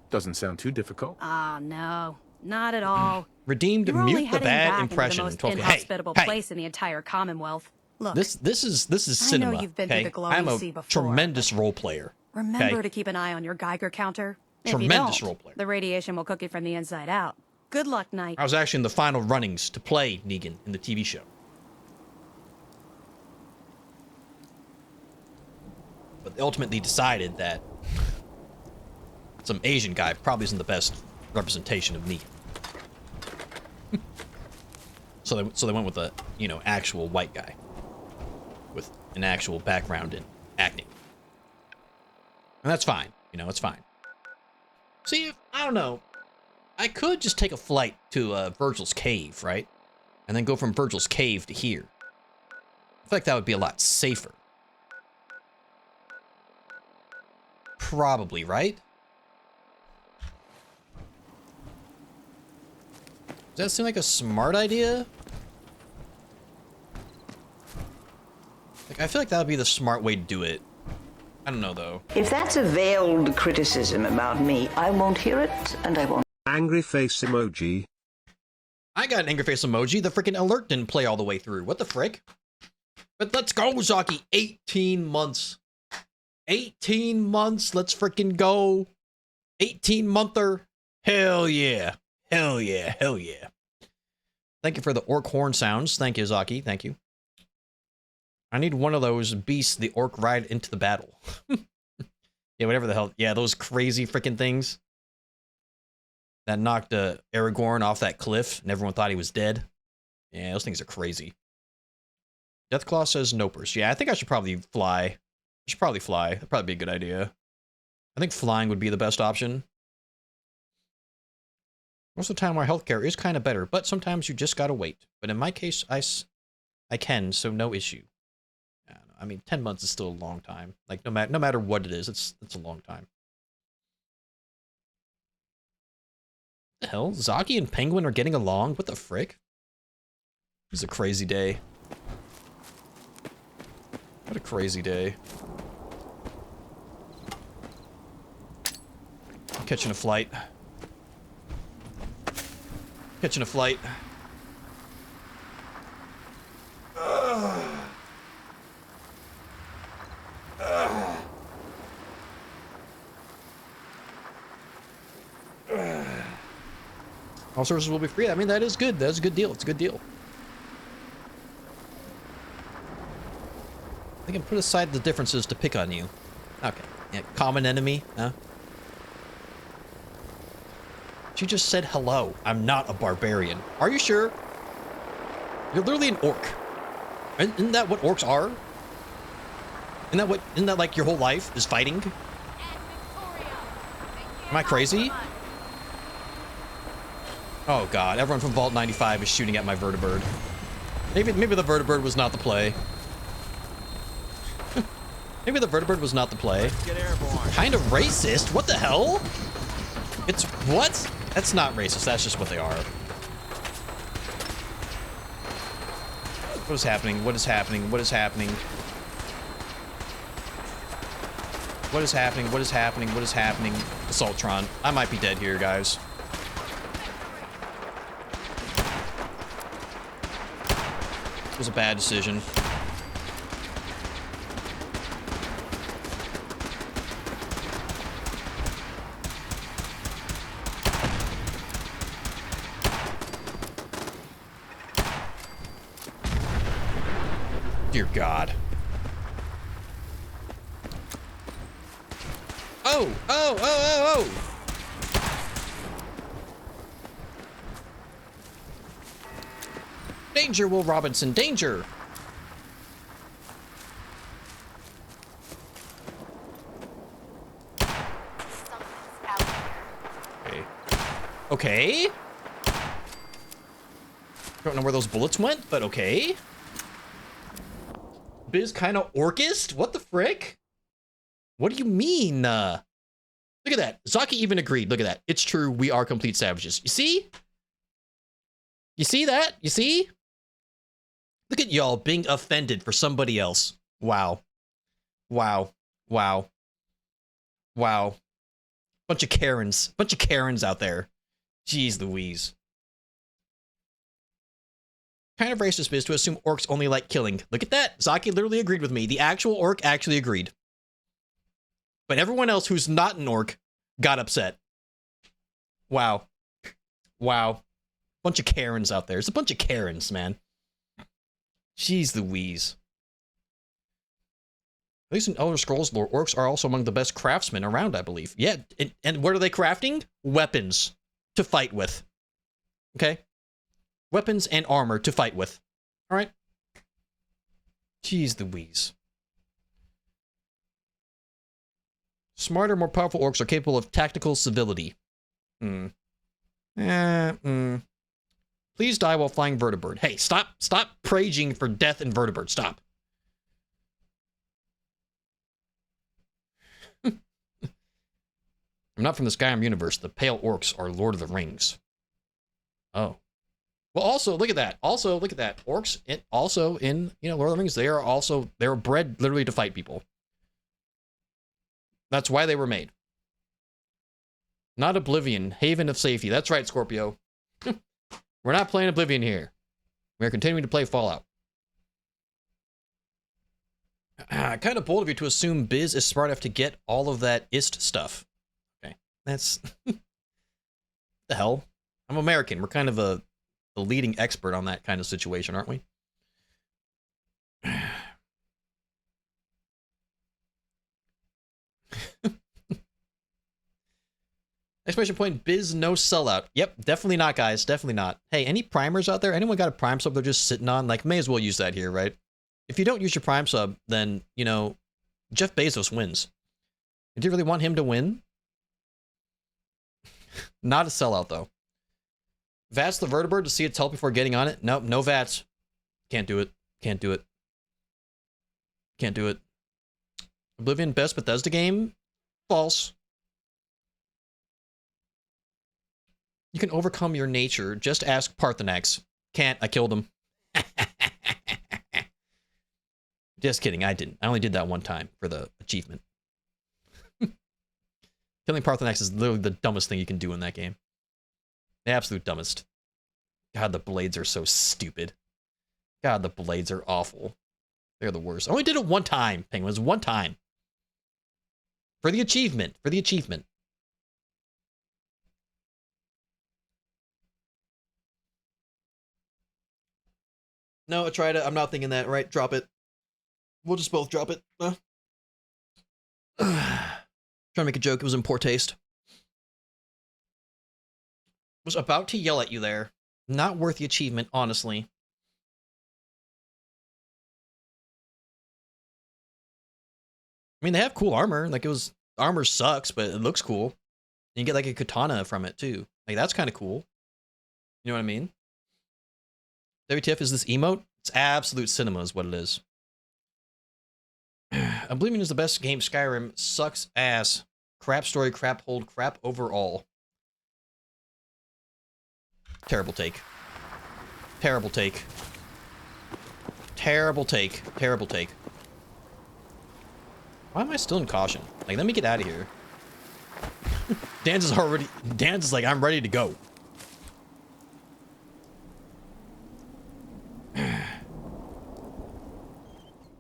Doesn't sound too difficult.
Ah, no. Not at all.
Redeemed,
You're only
mute the
heading
bad
back
impression.
into the
12.
most
Hey,
inhospitable
hey.
place in the entire Commonwealth. Look,
This is
I
cinema.
know you've been
okay?
through the glowing
I'm a
sea before,
tremendous role player.
remember
okay?
to keep an eye on your Geiger counter. If
Tremendous
you
role
don't,
player.
the radiation will cook you from the inside out. Good luck, Knight.
I was actually in the final runnings to play Negan in the TV show. But they ultimately decided that some Asian guy probably isn't the best representation of Negan. So they went with a, actual white guy with an actual background in acting. And that's fine. It's fine. See, I don't know. I could just take a flight to Virgil's cave, right? And then go from Virgil's cave to here. I feel like that would be a lot safer. Probably, right? Does that seem like a smart idea? Like, I feel like that would be the smart way to do it. I don't know, though.
If that's a veiled criticism about me, I won't hear it, and I won't.
Angry face emoji.
I got an angry face emoji. The freaking alert didn't play all the way through. What the frick? But let's go, Zaki. 18 months. 18 months. Let's freaking go. 18-monther. Hell yeah. Hell yeah. Hell yeah. Thank you for the orc horn sounds. Thank you, Zaki. Thank you. I need one of those beasts the orc ride into the battle. Yeah, whatever the hell. Yeah, those crazy freaking things that knocked Aragorn off that cliff and everyone thought he was dead. Yeah, those things are crazy. Deathclaw says nopers. Yeah, I think I should probably fly. I should probably fly. That'd probably be a good idea. I think flying would be the best option. Most of the time, our healthcare is kind of better, but sometimes you just gotta wait. But in my case, I can, so no issue. I mean, 10 months is still a long time. Like, no matter what it is, it's a long time. What the hell? Zaki and Penguin are getting along? What the frick? This is a crazy day. What a crazy day. I'm catching a flight. Catching a flight. All services will be free. I mean, that is good. That's a good deal. It's a good deal. I can put aside the differences to pick on you. Okay. Yeah, common enemy, huh? She just said hello. I'm not a barbarian. Are you sure? You're literally an orc. Isn't that what orcs are? Isn't that like your whole life is fighting? Am I crazy? Oh god, everyone from Vault 95 is shooting at my vertibird. Maybe the vertibird was not the play. Maybe the vertibird was not the play. Kind of racist? What the hell? It's what? That's not racist, that's just what they are. What is happening? What is happening? What is happening? What is happening? What is happening? What is happening? Assaultron. I might be dead here, guys. It was a bad decision. Dear God. Oh! Oh! Oh! Oh! Oh! Danger, Will Robinson, danger! Okay. Okay? Don't know where those bullets went, but okay. Biz kinda orcist? What the frick? What do you mean? Look at that. Zaki even agreed. Look at that. It's true. We are complete savages. You see? You see that? You see? Look at y'all being offended for somebody else. Wow. Wow. Wow. Wow. Bunch of Karens. Bunch of Karens out there. Jeez Louise. Kind of racist is to assume orcs only like killing. Look at that. Zaki literally agreed with me. The actual orc actually agreed. But everyone else who's not an orc got upset. Wow. Wow. Bunch of Karens out there. There's a bunch of Karens, man. Jeez Louise. At least in Elder Scrolls lore, orcs are also among the best craftsmen around, I believe. Yeah, and what are they crafting? Weapons to fight with. Okay? Weapons and armor to fight with. Alright? Jeez Louise. Smarter, more powerful orcs are capable of tactical civility. Please die while flying vertibird. Hey, stop praging for death in vertibird. Stop. I'm not from the Skyrim universe. The pale orcs are Lord of the Rings. Oh. Well, also, look at that. Also, look at that. Orcs, also in, Lord of the Rings, they're bred literally to fight people. That's why they were made. Not Oblivion, haven of safety. That's right, Scorpio. We're not playing Oblivion here. We're continuing to play Fallout. Kind of bold of you to assume Biz is smart enough to get all of that IST stuff. Okay, that's... the hell? I'm American. We're kind of the leading expert on that kind of situation, aren't we? Exclamation point, Biz no sellout. Yep, definitely not, guys. Definitely not. Hey, any primers out there? Anyone got a prime sub they're just sitting on? Like, may as well use that here, right? If you don't use your prime sub, then, Jeff Bezos wins. Do you really want him to win? Not a sellout, though. VATS the vertibird to see its health before getting on it? Nope, no VATS. Can't do it. Can't do it. Can't do it. Oblivion, best Bethesda game? False. You can overcome your nature. Just ask Parthenax. Can't. I killed him. Just kidding. I didn't. I only did that one time for the achievement. Killing Parthenax is literally the dumbest thing you can do in that game. The absolute dumbest. God, the blades are so stupid. God, the blades are awful. They're the worst. I only did it one time, Penguins. One time. For the achievement. For the achievement. No, I tried it. I'm not thinking that. Right, drop it. We'll just both drop it. Trying to make a joke. It was in poor taste. Was about to yell at you there. Not worth the achievement, honestly. I mean, they have cool armor. Like, armor sucks, but it looks cool. You get, like, a katana from it, too. Like, that's kind of cool. You know what I mean? WTF, is this emote? It's absolute cinema is what it is. Oblivion is the best game. Skyrim sucks ass. Crap story, crap hold, crap overall. Terrible take. Terrible take. Terrible take. Terrible take. Why am I still in caution? Like, let me get out of here. Dan's is like, I'm ready to go.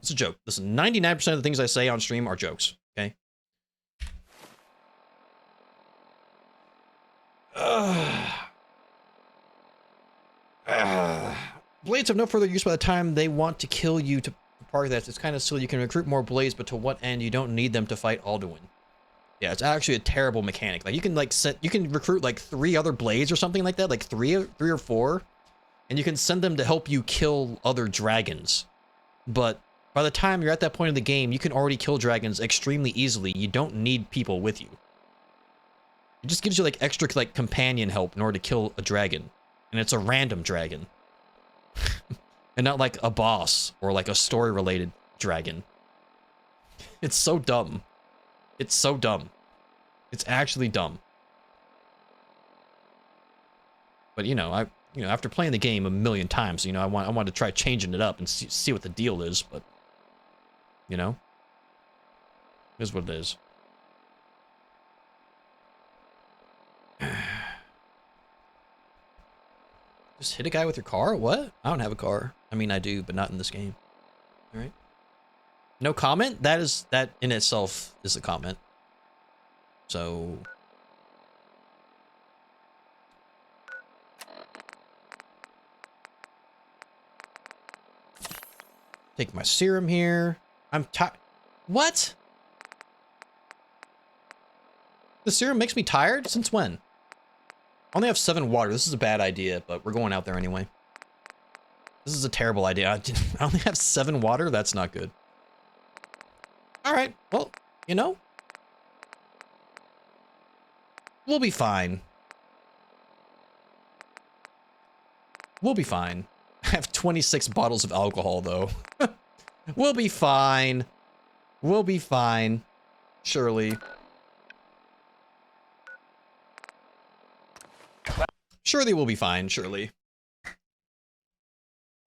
It's a joke. Listen, 99% of the things I say on stream are jokes, okay? Blades have no further use by the time they want to kill you to park that. It's kind of silly. You can recruit more blades, but to what end? You don't need them to fight Alduin. Yeah, it's actually a terrible mechanic. Like, you can recruit like 3 other blades or something like that, like three or 4, and you can send them to help you kill other dragons. But by the time you're at that point in the game, you can already kill dragons extremely easily. You don't need people with you. It just gives you like extra like companion help in order to kill a dragon. And it's a random dragon. And not like a boss or like a story related dragon. It's so dumb. It's so dumb. It's actually dumb. But after playing the game a million times, I want to try changing it up and see what the deal is, but it is what it is. Just hit a guy with your car? What? I don't have a car. I mean, I do, but not in this game. All right. No comment? That in itself is a comment. So take my serum here. I'm tired. What? The serum makes me tired? Since when? I only have 7 water. This is a bad idea, but we're going out there anyway. This is a terrible idea. I only have 7 water? That's not good. Alright, well, we'll be fine. We'll be fine. I have 26 bottles of alcohol, though. We'll be fine. We'll be fine. Surely. Surely we'll be fine, surely.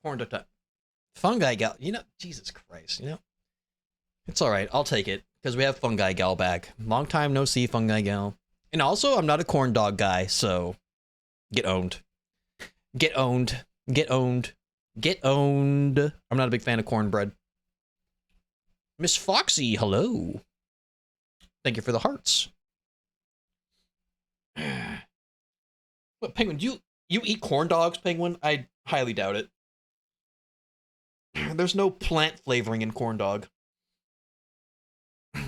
Horned up. Fungi gal. Jesus Christ, It's alright, I'll take it. Because we have Fungi gal back. Long time no see, Fungi gal. And also, I'm not a corn dog guy, so get owned. Get owned. Get owned. Get owned. I'm not a big fan of cornbread. Miss Foxy, hello. Thank you for the hearts. What, Penguin, do you eat corn dogs, Penguin? I highly doubt it. There's no plant flavoring in corn dog.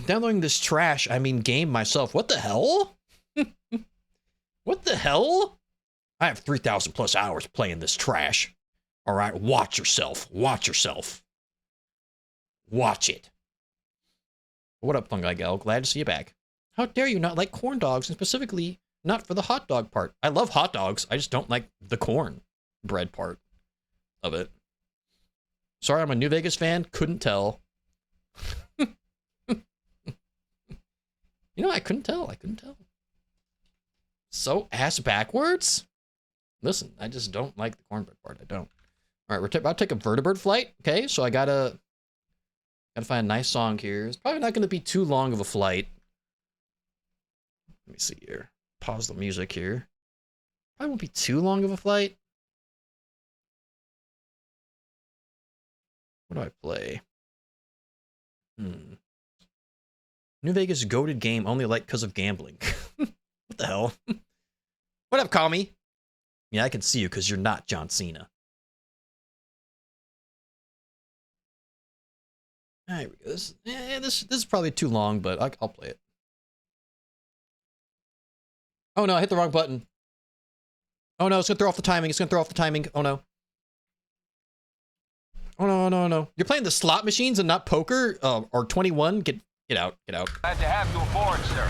Downloading this trash, I mean game myself. What the hell? What the hell? I have 3,000 plus hours playing this trash. All right, watch yourself. Watch yourself. Watch it. What up, Fungi Gal? Glad to see you back. How dare you not like corn dogs, and specifically not for the hot dog part? I love hot dogs. I just don't like the corn bread part of it. Sorry, I'm a New Vegas fan. Couldn't tell. You know, I couldn't tell. I couldn't tell. So ass backwards? Listen, I just don't like the cornbread part. I don't. All right, we're about to take a vertibird flight. Okay, so I gotta find a nice song here. It's probably not gonna be too long of a flight. Let me see here. Pause the music here. Probably won't be too long of a flight. What do I play? New Vegas goated game only like because of gambling. What the hell? What up, call me? Yeah, I can see you because you're not John Cena. All right, this is probably too long, but I'll play it. Oh no, I hit the wrong button. Oh no, it's gonna throw off the timing. It's gonna throw off the timing. Oh no. Oh no, no, no. You're playing the slot machines and not poker? Or 21? Get out, get out.
Glad to have you aboard, sir.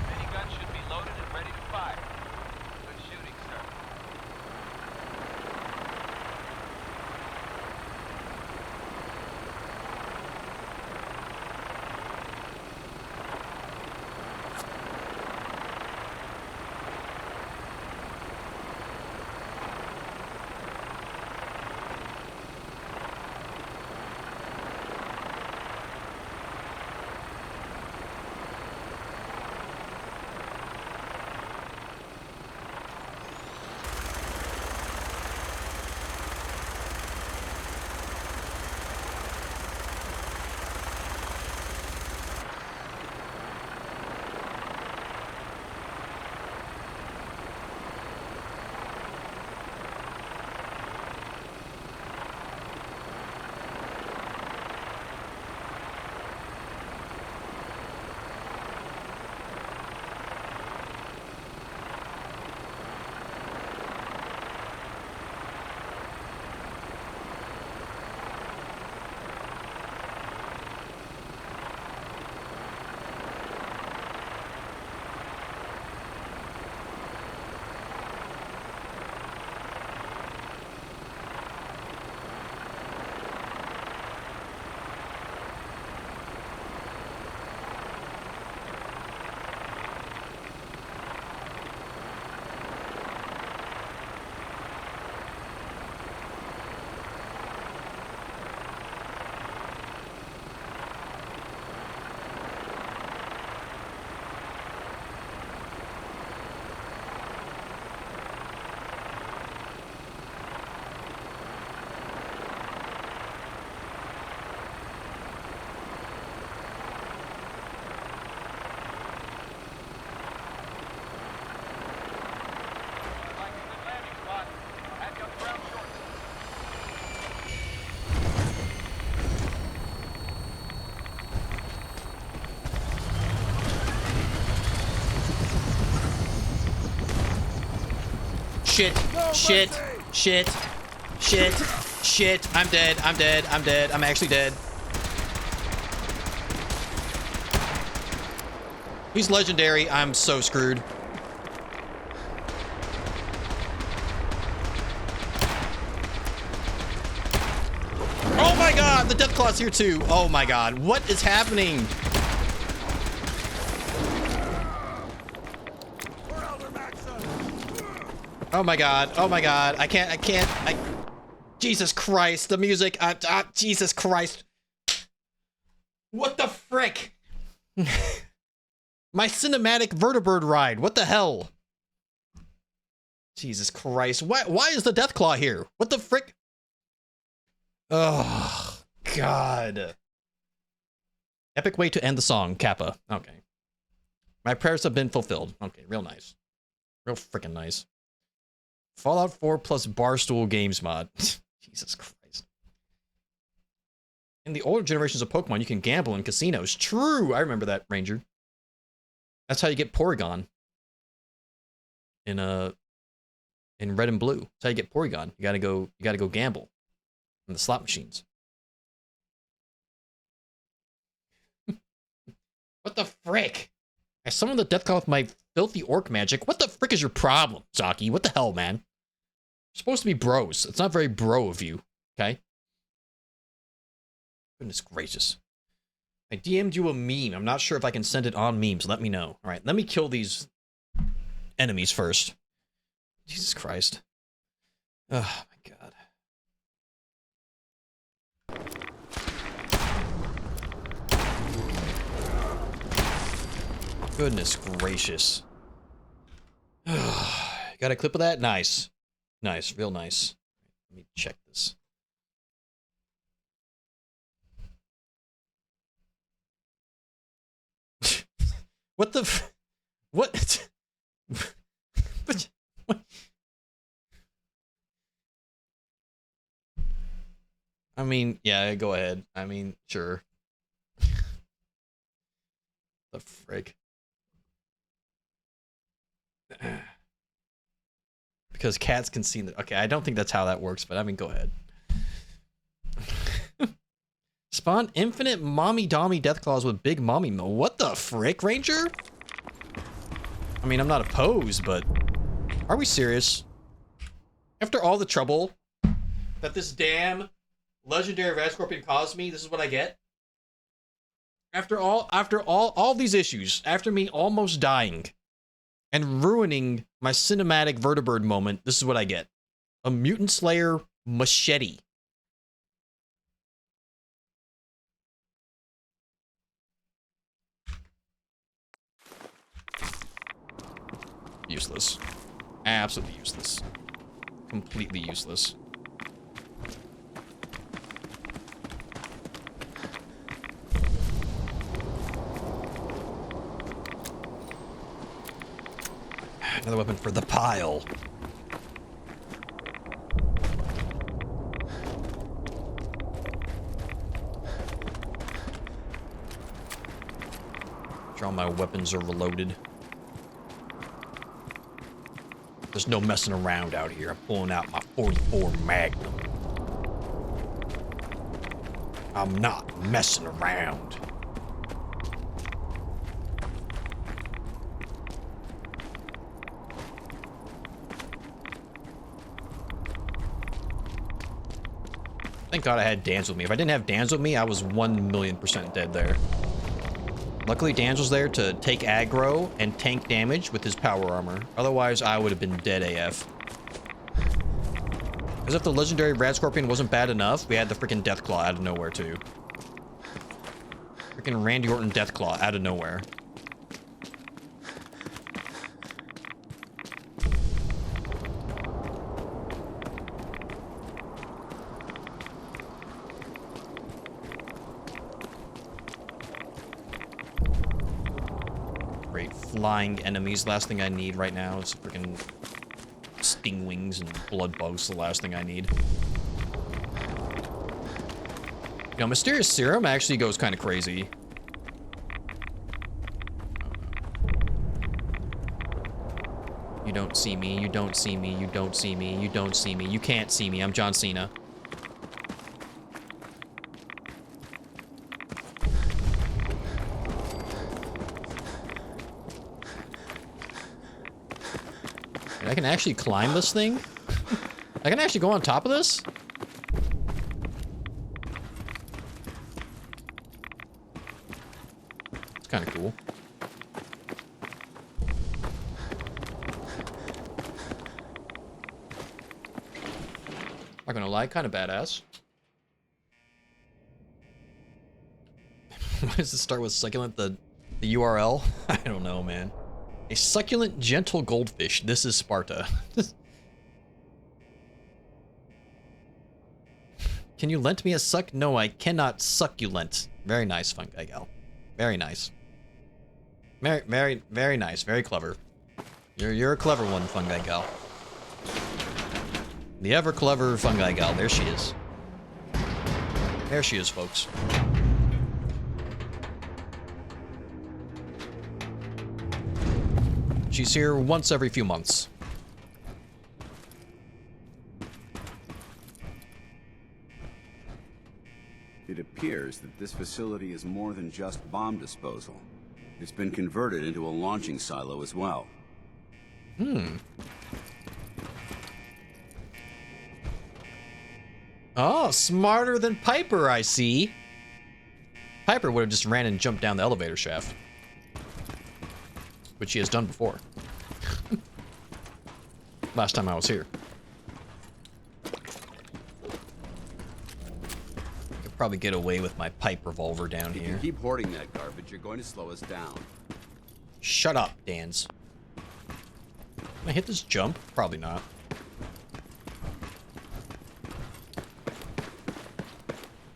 Minigun should be loaded and ready to fire. Good shooting, sir.
Shit, shit, shit, shit, shit. I'm dead, I'm dead, I'm dead. I'm actually dead. He's legendary. I'm so screwed. Oh my god, the Deathclaw's here too. Oh my god, what is happening? Oh my god, oh my god. I can't, Jesus Christ, the music, Jesus Christ. What the frick? My cinematic vertibird ride, what the hell? Jesus Christ, why is the Deathclaw here? What the frick? Oh, God. Epic way to end the song, Kappa. Okay. My prayers have been fulfilled. Okay, real nice. Real freaking nice. Fallout 4 plus Barstool Games mod. Jesus Christ. In the older generations of Pokemon, you can gamble in casinos. True! I remember that, Ranger. That's how you get Porygon. In Red and Blue. That's how you get Porygon. You gotta go gamble in the slot machines. What the frick? I summoned the Deathclaw with my filthy orc magic. What the frick is your problem, Zaki? What the hell, man? You're supposed to be bros. It's not very bro of you, okay? Goodness gracious. I DM'd you a meme. I'm not sure if I can send it on memes. Let me know. All right, let me kill these enemies first. Jesus Christ. Oh, my God. Goodness gracious. Got a clip of that? Nice. Nice, real nice. Let me check this. What the what? what? I mean, yeah, go ahead. I mean, sure. The frig. Because cats can see the... Okay, I don't think that's how that works, but I mean, go ahead. Spawn infinite mommy dommy deathclaws with big mommy mo. What the frick, Ranger? I mean, I'm not opposed, but... Are we serious? After all the trouble that this damn legendary red scorpion caused me, this is what I get? After all these issues, after me almost dying and ruining my cinematic vertibird moment, this is what I get. A Mutant Slayer machete. Useless. Absolutely useless. Completely useless. Another weapon for the pile. Sure, all my weapons are reloaded. There's no messing around out here. I'm pulling out my 44 Magnum. I'm not messing around. Thank God I had Dan's with me. If I didn't have Dan's with me, I was 1,000,000% dead there. Luckily, Dan's was there to take aggro and tank damage with his power armor. Otherwise, I would have been dead AF. As if the legendary Rad Scorpion wasn't bad enough, we had the freaking Deathclaw out of nowhere, too. Freaking Randy Orton Deathclaw out of nowhere. Flying enemies. Last thing I need right now is freaking sting wings and blood bugs. The last thing I need. You know, Mysterious Serum actually goes kind of crazy. You don't see me. You don't see me. You don't see me. You don't see me. You can't see me. I'm John Cena. I can actually climb this thing? I can actually go on top of this? It's kind of cool. Not gonna lie, kind of badass. Why does it start with succulent, the URL? I don't know, man. A succulent, gentle goldfish. This is Sparta. Can you lend me a suck? No, I cannot succulent. Very nice, fungi gal. Very nice. Very nice. Very clever. You're a clever one, fungi gal. The ever clever fungi gal. There she is. There she is, folks. She's here once every few months.
It appears that this facility is more than just bomb disposal.
It's been converted into a launching silo as well.
Oh, smarter than Piper, I see. Piper would have just ran and jumped down the elevator shaft, which she has done before. Last time I was here. Could probably get away with my pipe revolver down
If
here.
you keep hoarding that garbage, you're going to slow us down.
Shut up, Dans. Can I hit this jump? Probably not.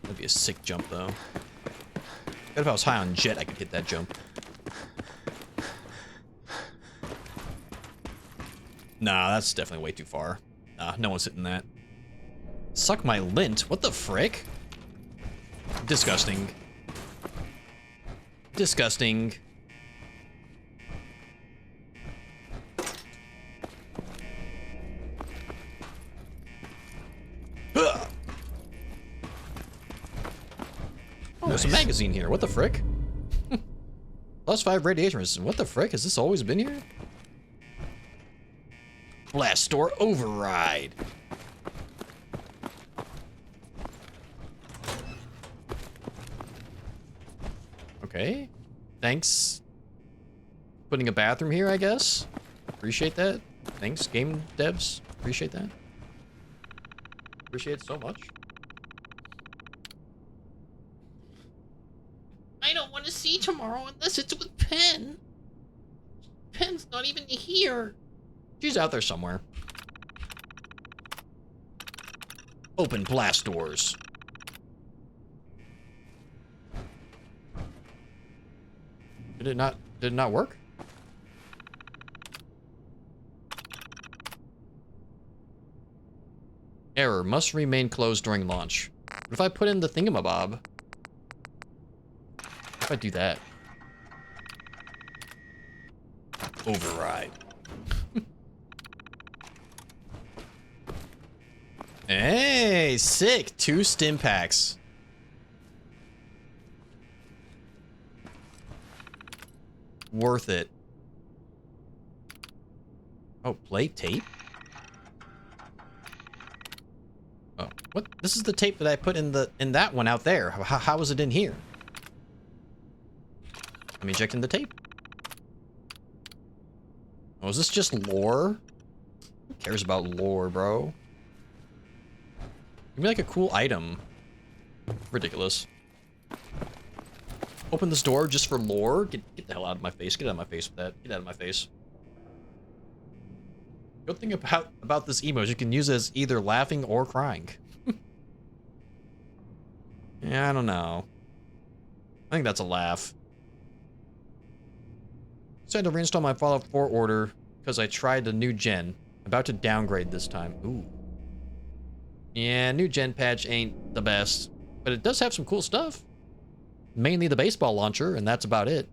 That'd be a sick jump, though. Bet if I was high on jet, I could hit that jump. Nah, that's definitely way too far. Nah, no one's hitting that. Suck my lint? What the frick? Disgusting. Disgusting. Ugh. Oh, there's a magazine here. What the frick? +5 radiation resistance. What the frick? Has this always been here? Blast door override. Okay. Thanks. Putting a bathroom here, I guess. Appreciate that. Thanks, game devs. Appreciate that. Appreciate it so much.
I don't want to see tomorrow unless it's with Pen. Pen's not even here.
She's out there somewhere. Open blast doors. Did it not work? Error, must remain closed during launch. What if I put in the thingamabob? What if I do that? Override. Hey, sick. 2 stim packs. Worth it. Oh, play tape? Oh, what? This is the tape that I put in that one out there. How was it in here? Let me check in the tape. Oh, is this just lore? Who cares about lore, bro? Give me like a cool item. Ridiculous. Open this door just for lore? Get the hell out of my face. Get out of my face with that. Get out of my face. Good thing about this emote is you can use it as either laughing or crying. Yeah, I don't know. I think that's a laugh. Decided to reinstall my Fallout 4 order because I tried the new gen. About to downgrade this time. Ooh. Yeah, new gen patch ain't the best, but it does have some cool stuff. Mainly the baseball launcher, and that's about it.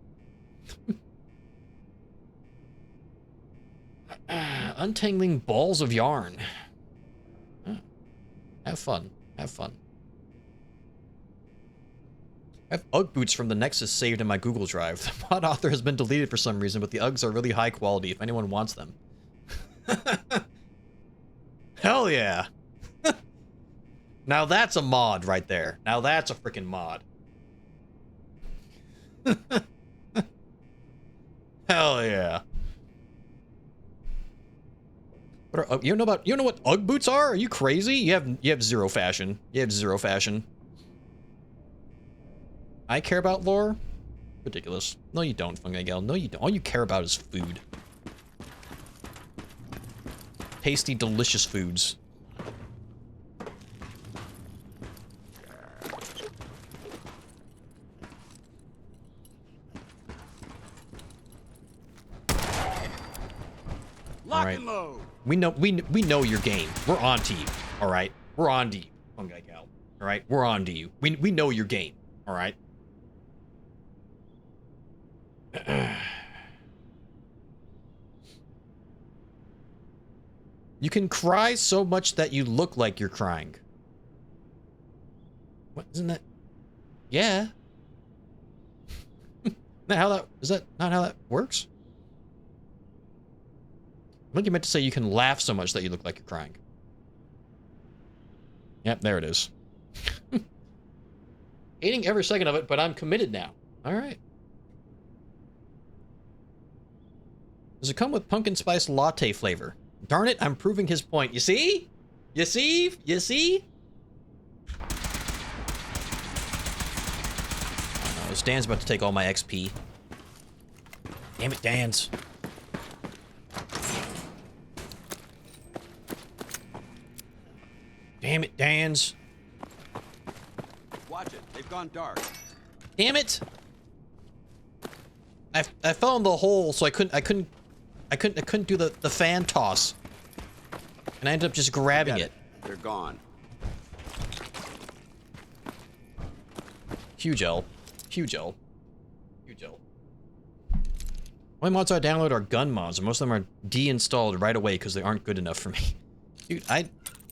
Untangling balls of yarn. Have fun. Have fun. I have Ugg boots from the Nexus saved in my Google Drive. The mod author has been deleted for some reason, but the Uggs are really high quality if anyone wants them. Hell yeah. Now that's a mod right there. Now that's a freaking mod. Hell yeah. What are, you know what Ugg boots are? Are you crazy? You have zero fashion. You have zero fashion. I care about lore? Ridiculous. No, you don't, Fungi Gal. No, you don't. All you care about is food. Tasty, delicious foods.
Lock and load.
We know your game. We're on to you. All right. We're on to you, Fungi Gal. All right. We're on to you. We know your game. All right. You can cry so much that you look like you're crying. What, isn't that? Yeah. Is that not how that works? I think you meant to say you can laugh so much that you look like you're crying. Yep, there it is. Hating every second of it, but I'm committed now. Alright. Does it come with pumpkin spice latte flavor? Darn it, I'm proving his point. You see? You see? You see? Oh no, Dan's about to take all my XP. Damn it, Dan's. Damn it, Dan's.
Watch it. They've gone dark.
Damn it! I fell in the hole, so I couldn't do the fan toss. And I ended up just grabbing it.
They're gone.
Huge L. Huge L. Huge L. Only mods I download are gun mods, and most of them are deinstalled right away because they aren't good enough for me. Dude,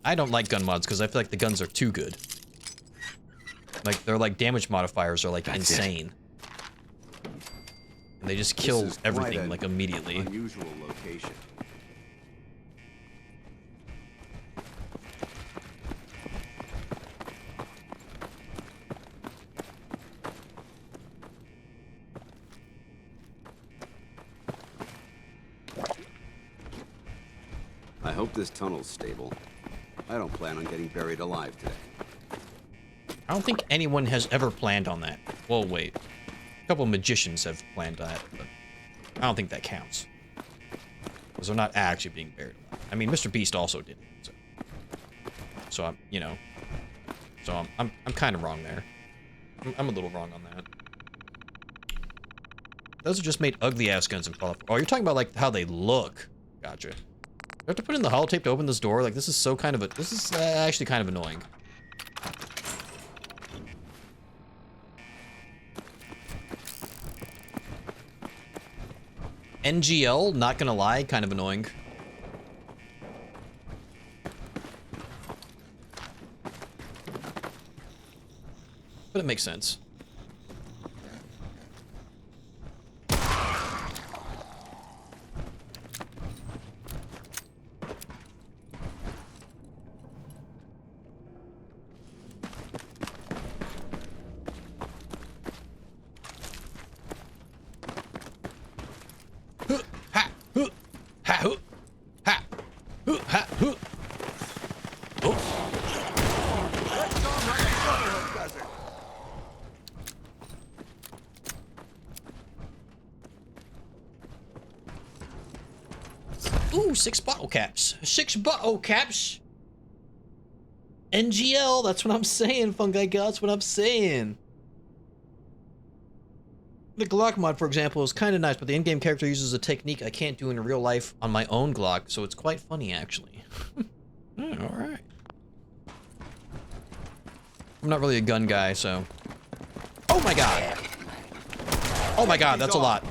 I don't like gun mods because I feel like the guns are too good. Like, they're like damage modifiers are like insane. And they just kill everything like immediately.
Unusual location. I hope this tunnel's stable. I don't plan on getting buried alive today.
I don't think anyone has ever planned on that. Well, wait. A couple of magicians have planned that, but I don't think that counts. Because they're not actually being buried alive. I mean, Mr. Beast also did it. So I'm, you know. So I'm kind of wrong there. I'm a little wrong on that. Those are just made ugly-ass guns in Fallout 4. Oh, you're talking about, like, how they look. Gotcha. Do I have to put in the holotape to open this door? Like, this is so kind of a... This is actually kind of annoying. NGL, not gonna lie, kind of annoying. But it makes sense. Ooh, 6 bottle caps. 6 bottle caps. NGL, that's what I'm saying, Fungi God, that's what I'm saying. The Glock mod, for example, is kind of nice, but the in-game character uses a technique I can't do in real life on my own Glock, so it's quite funny, actually. Alright. I'm not really a gun guy, so... Oh my god! Oh my god, that's a lot.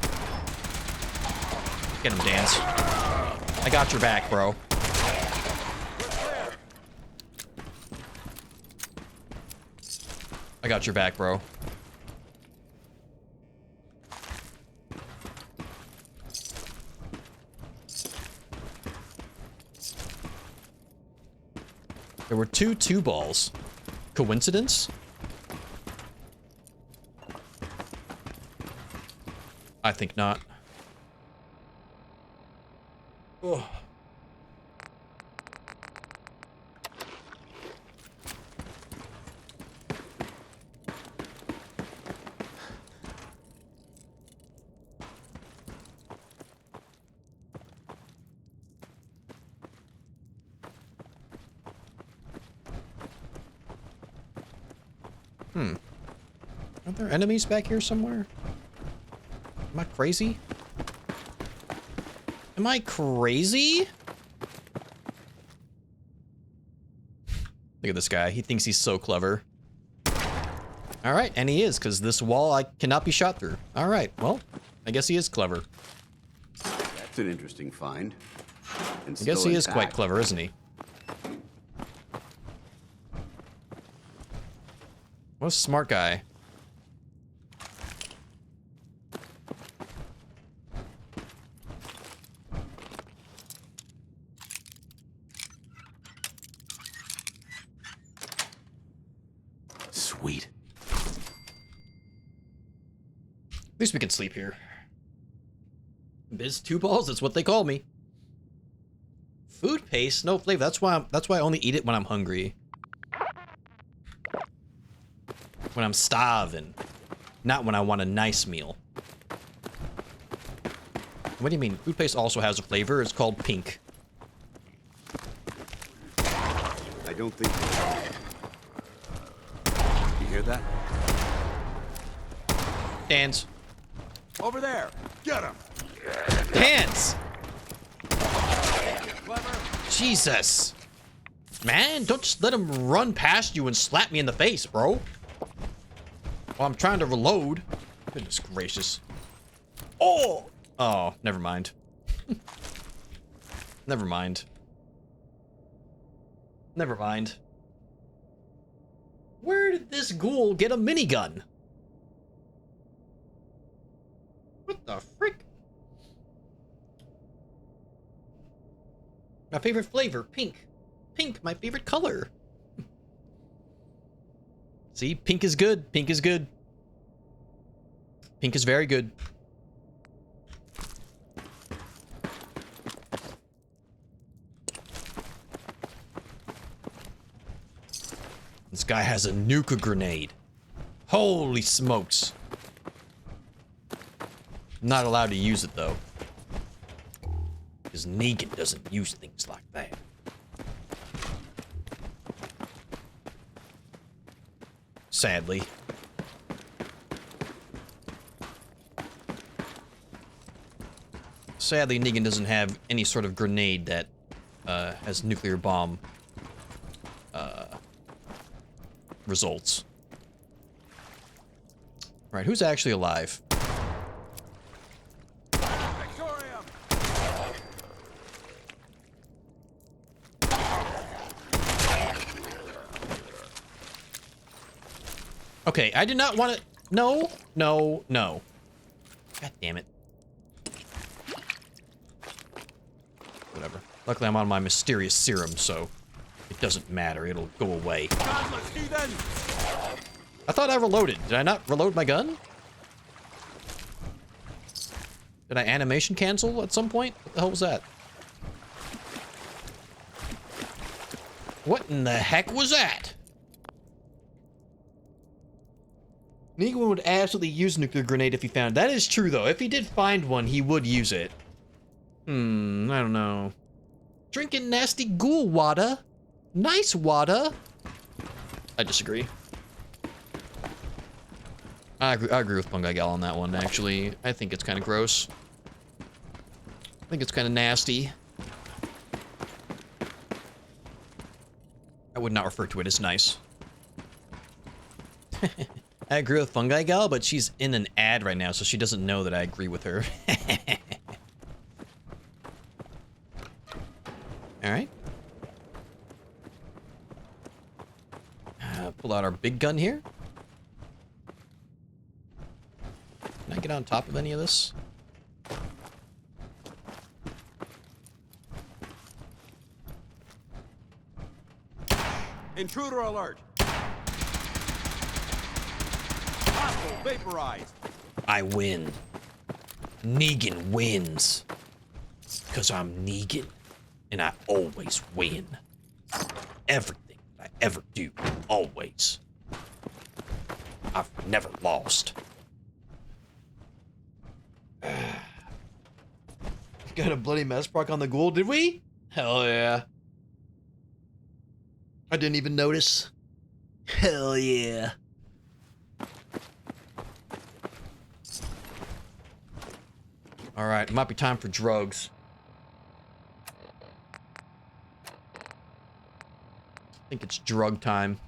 Get him, Dance. I got your back, bro. I got your back, bro. There were 2 balls. Coincidence? I think not. Ugh. Are there enemies back here somewhere? Am I crazy? Am I crazy? Look at this guy. He thinks he's so clever. Alright, and he is, because this wall I cannot be shot through. Alright, well, I guess he is clever.
That's an interesting find. And
I guess he is quite clever, isn't he? What a smart guy. least we can sleep here. Biz 2 balls, that's what they call me. Food paste, no flavor. That's why I only eat it when I'm hungry. When I'm starving. Not when I want a nice meal. What do you mean? Food paste also has a flavor. It's called pink.
I don't think... You hear that?
Dance.
Over there! Get him!
Dance! Jesus. Man, don't just let him run past you and slap me in the face, bro. While I'm trying to reload. Goodness gracious. Oh! Oh, never mind. Never mind. Never mind. Where did this ghoul get a minigun? What the frick? My favorite flavor, pink. Pink, my favorite color. See, pink is good. Pink is good. Pink is very good. This guy has a nuka grenade. Holy smokes. Not allowed to use it though. Because Negan doesn't use things like that. Sadly. Sadly, Negan doesn't have any sort of grenade that has nuclear bomb results. Right, who's actually alive? Okay, I did not want to... No, no, no. God damn it. Whatever. Luckily, I'm on my mysterious serum, so it doesn't matter. It'll go away. I thought I reloaded. Did I not reload my gun? Did I animation cancel at some point? What the hell was that? What in the heck was that? Negan would absolutely use a nuclear grenade if he found it. That is true, though. If he did find one, he would use it. I don't know. Drinking nasty ghoul water. Nice water. I disagree. I agree with Pungai Gal on that one, actually. I think it's kind of gross. I think it's kind of nasty. I would not refer to it as nice. I agree with Fungi Gal, but she's in an ad right now, so she doesn't know that I agree with her. Alright. Pull out our big gun here. Can I get on top of any of this?
Intruder alert! Vaporized.
I win. Negan wins. Because I'm Negan. And I always win. Everything I ever do. Always. I've never lost. Got a bloody mess proc on the ghoul, did we? Hell yeah. I didn't even notice. Hell yeah. Alright, it might be time for drugs. I think it's drug time.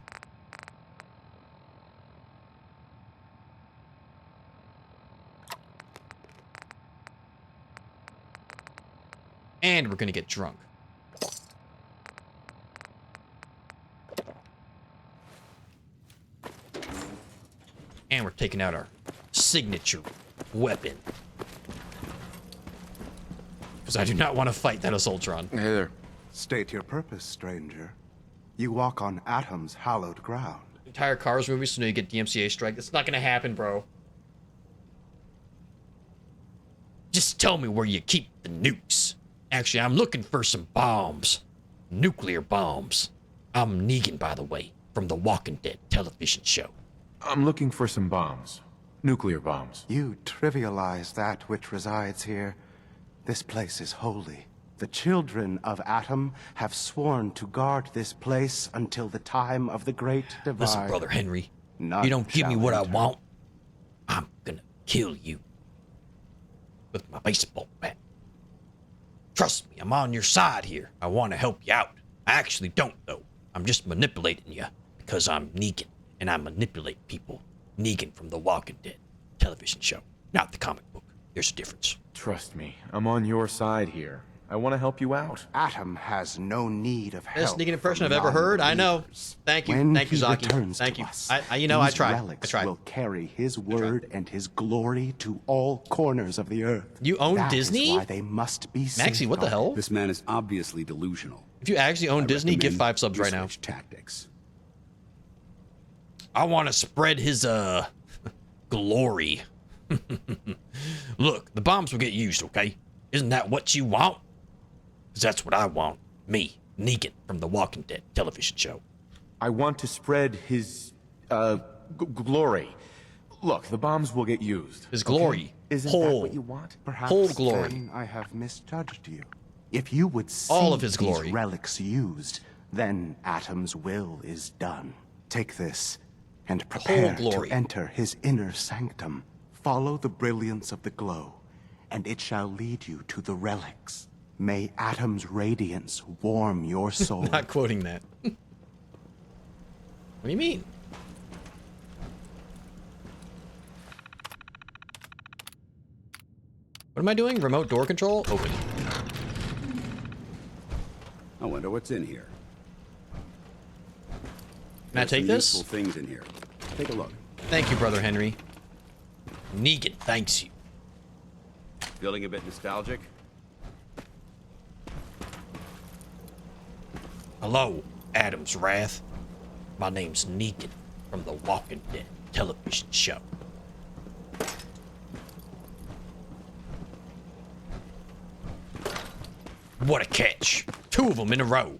And we're gonna get drunk. And we're taking out our signature weapon. Because I do not want to fight that Assaultron.
Hey there.
State your purpose, stranger. You walk on Atom's hallowed ground.
Entire Cars movie, so now you get DMCA strike. That's not gonna happen, bro. Just tell me where you keep the nukes. Actually, I'm looking for some bombs. Nuclear bombs. I'm Negan, by the way, from the Walking Dead television show.
I'm looking for some bombs. Nuclear bombs.
You trivialize that which resides here. This place is holy. The children of Atom have sworn to guard this place until the time of the Great Divide.
Listen, Brother Henry,
None
you don't give me
shall
what I
enter.
want, I'm gonna kill you. With my baseball bat. Trust me, I'm on your side here. I want to help you out. I actually don't, though. I'm just manipulating you because I'm Negan, and I manipulate people. Negan from the Walking Dead television show, not the comic book. There's a difference.
Trust me, I'm on your side here. I want to help you out.
Atom has no need of help.
Best Negan impression I've
from
ever heard. I know.
non-believers.
Thank you.
When
Thank you,
he
Zaki.
returns
Thank
to
you.
us,
You know, I
these
tried.
relics
I tried.
will carry his word and his glory to all corners of the earth.
You own
That
Disney?
is why they must be
Maxie, what the hell?
This man is obviously delusional.
If you actually own Disney, give 5 subs right now.
Research tactics.
I want to spread his, glory. Look, the bombs will get used, okay? Isn't that what you want? Because that's what I want. Me, Negan, from the Walking Dead television show.
I want to spread his, glory. Look, the bombs will get used.
His glory.
Isn't
Whole.
that what you want?
Perhaps
Whole glory.
then I have misjudged you. If you would see
All of his glory.
these relics used, then Atom's will is done. Take this and prepare
glory.
to enter his inner sanctum. Follow the brilliance of the glow, and it shall lead you to the relics. May Atom's radiance warm your soul.
Not quoting that. What do you mean? What am I doing? Remote door control? Open.
I wonder what's in here.
Can I
There's
take
some
this?
useful things in here. Take a look.
Thank you, Brother Henry. Negan, thanks you.
Feeling a bit nostalgic?
Hello, Adam's Wrath. My name's Negan from the Walking Dead television show. What a catch. 2 of them in a row.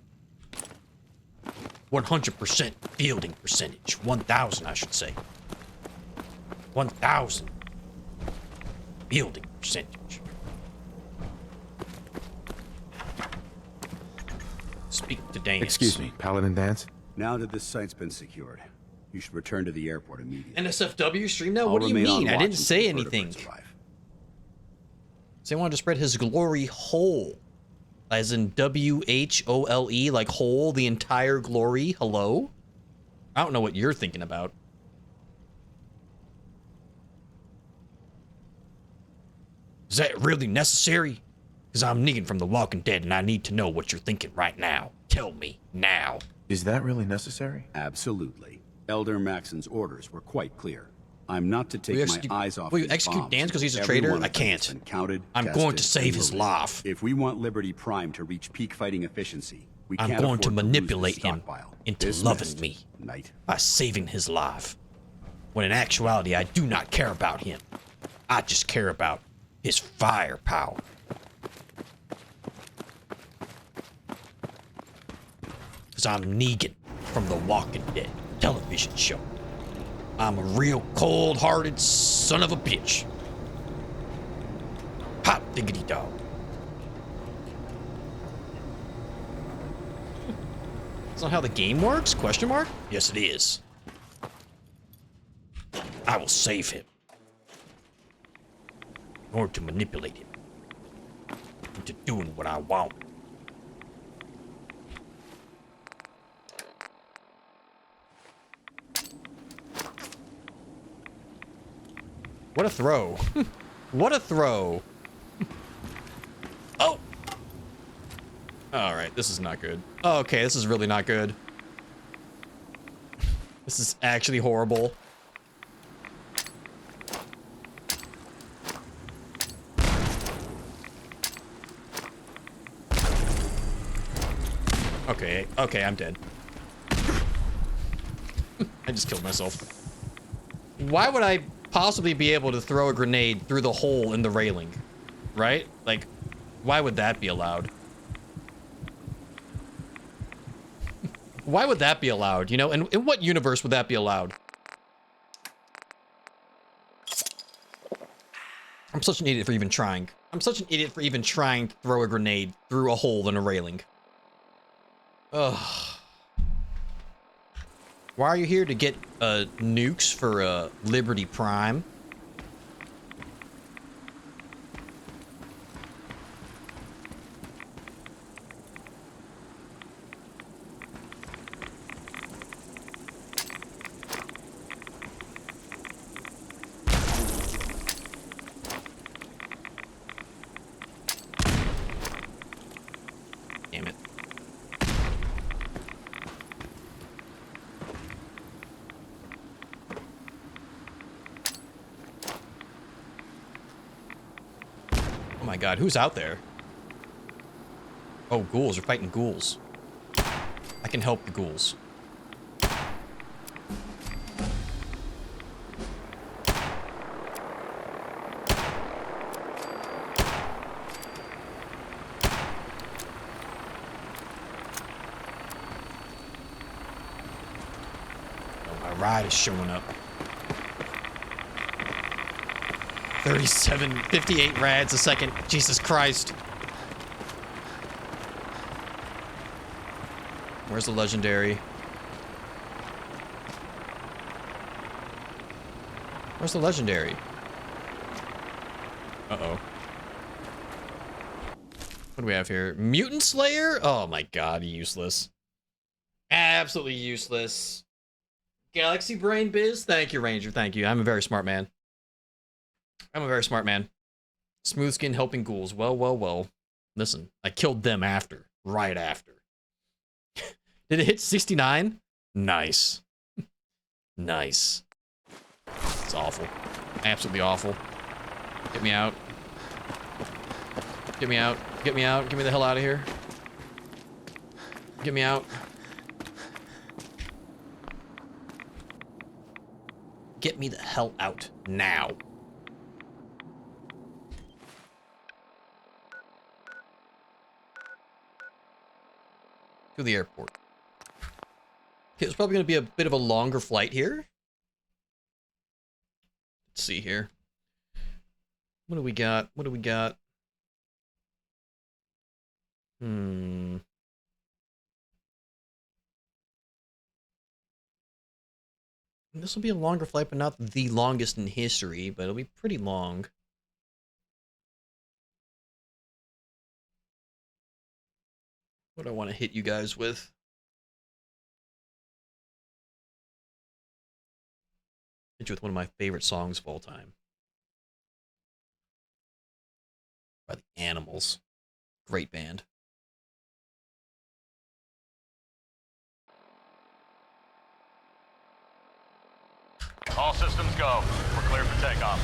100% fielding percentage. 1,000, I should say. 1,000 fielding percentage. Speak to Dance.
Excuse me, Paladin Dance?
Now that this site's been secured, you should return to the airport immediately.
NSFW stream now?
I'll
What do you
remain on
mean? I
watch
didn't
until
say
further
anything.
birds arrive.
So they wanted to spread his glory whole. As in W-H-O-L-E, like whole, the entire glory. Hello? I don't know what you're thinking about. Is that really necessary? Because I'm Negan from The Walking Dead and I need to know what you're thinking right now. Tell me now.
Is that really necessary?
Absolutely. Elder Maxon's orders were quite clear. I'm not to take my eyes off
Will you
these
execute
bombs.
Dan because he's a
Every
traitor?
one of
I
them has
can't.
been counted,
I'm
tested,
going to save
and
his
loaded.
life.
If we want Liberty Prime to reach peak fighting efficiency, we
I'm
can't
going to
afford lose
manipulate
this
him
stockpile.
into
Dismissed.
loving me
Knight.
by saving his life. When in actuality, I do not care about him. I just care about his firepower. Because I'm Negan from the Walking Dead television show. I'm a real cold-hearted son of a bitch. Hot diggity dog. That's not how the game works? Question mark? Yes, it is. I will save him. In order to manipulate him into doing what I want. What a throw. What a throw. Oh! Alright, this is not good. Oh, okay, this is really not good. This is actually horrible. Okay, okay, I'm dead. I just killed myself. Why would I possibly be able to throw a grenade through the hole in the railing? right? Like, why would that be allowed? Why would that be allowed, you know? And in what universe would that be allowed? I'm such an idiot for even trying. I'm such an idiot for even trying to throw a grenade through a hole in a railing. Ugh. Why are you here to get nukes for Liberty Prime? Damn it. Oh my god, who's out there? Oh, ghouls are fighting ghouls. I can help the ghouls. Oh, my ride is showing up. 58 rads a second. Jesus Christ. Where's the legendary? Where's the legendary? Uh-oh. What do we have here? Mutant Slayer? Oh my god, useless. Absolutely useless. Galaxy Brain Biz? Thank you, Ranger. Thank you. I'm a very smart man. I'm a very smart man. Smooth skin helping ghouls. Well, well, well. Listen, I killed them after. Right after. Did it hit 69? Nice. Nice. It's awful. Absolutely awful. Get me out. Get me out. Get me out. Get me the hell out of here. Get me out. Get me the hell out now. To the airport. Okay, it's probably going to be a bit of a longer flight here. Let's see here. What do we got? What do we got? This will be a longer flight, but not the longest in history, but it'll be pretty long. What do I want to hit you guys with? Hit you with one of my favorite songs of all time. By the Animals. Great band.
All systems go. We're clear for takeoff.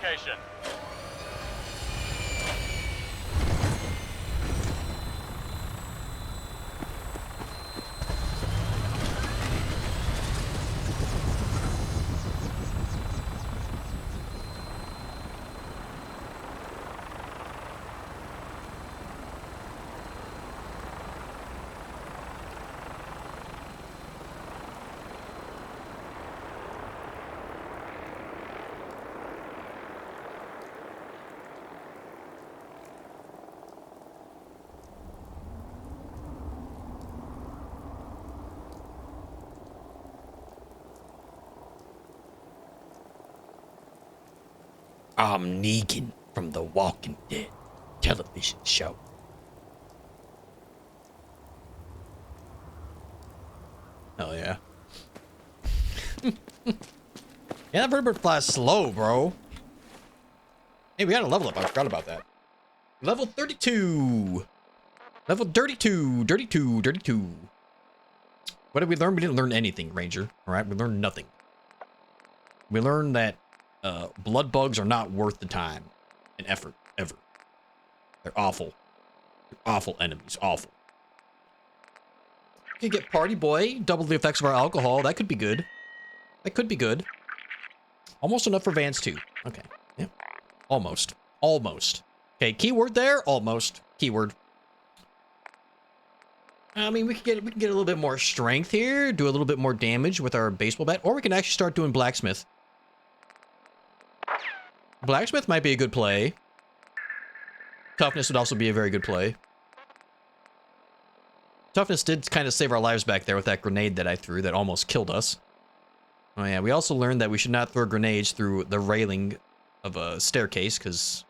location.
I'm Negan from The Walking Dead television show. Hell yeah. Yeah, that vertebrate flies slow, bro. Hey, we got a level up. I forgot about that. Level 32. Level 32. 32. What did we learn? We didn't learn anything, Ranger. All right, we learned nothing. We learned that blood bugs are not worth the time and effort, ever. They're awful. They're awful enemies. Awful. We could get Party Boy, double the effects of our alcohol. That could be good. That could be good. Almost enough for Vance, too. Okay. Yep. Almost. Almost. Okay, keyword there. Almost. Keyword. I mean, we can get a little bit more strength here, do a little bit more damage with our baseball bat, or we can actually start doing blacksmith. Blacksmith might be a good play. Toughness would also be a very good play. Toughness did kind of save our lives back there with that grenade that I threw that almost killed us. Oh yeah, we also learned that we should not throw grenades through the railing of a staircase, because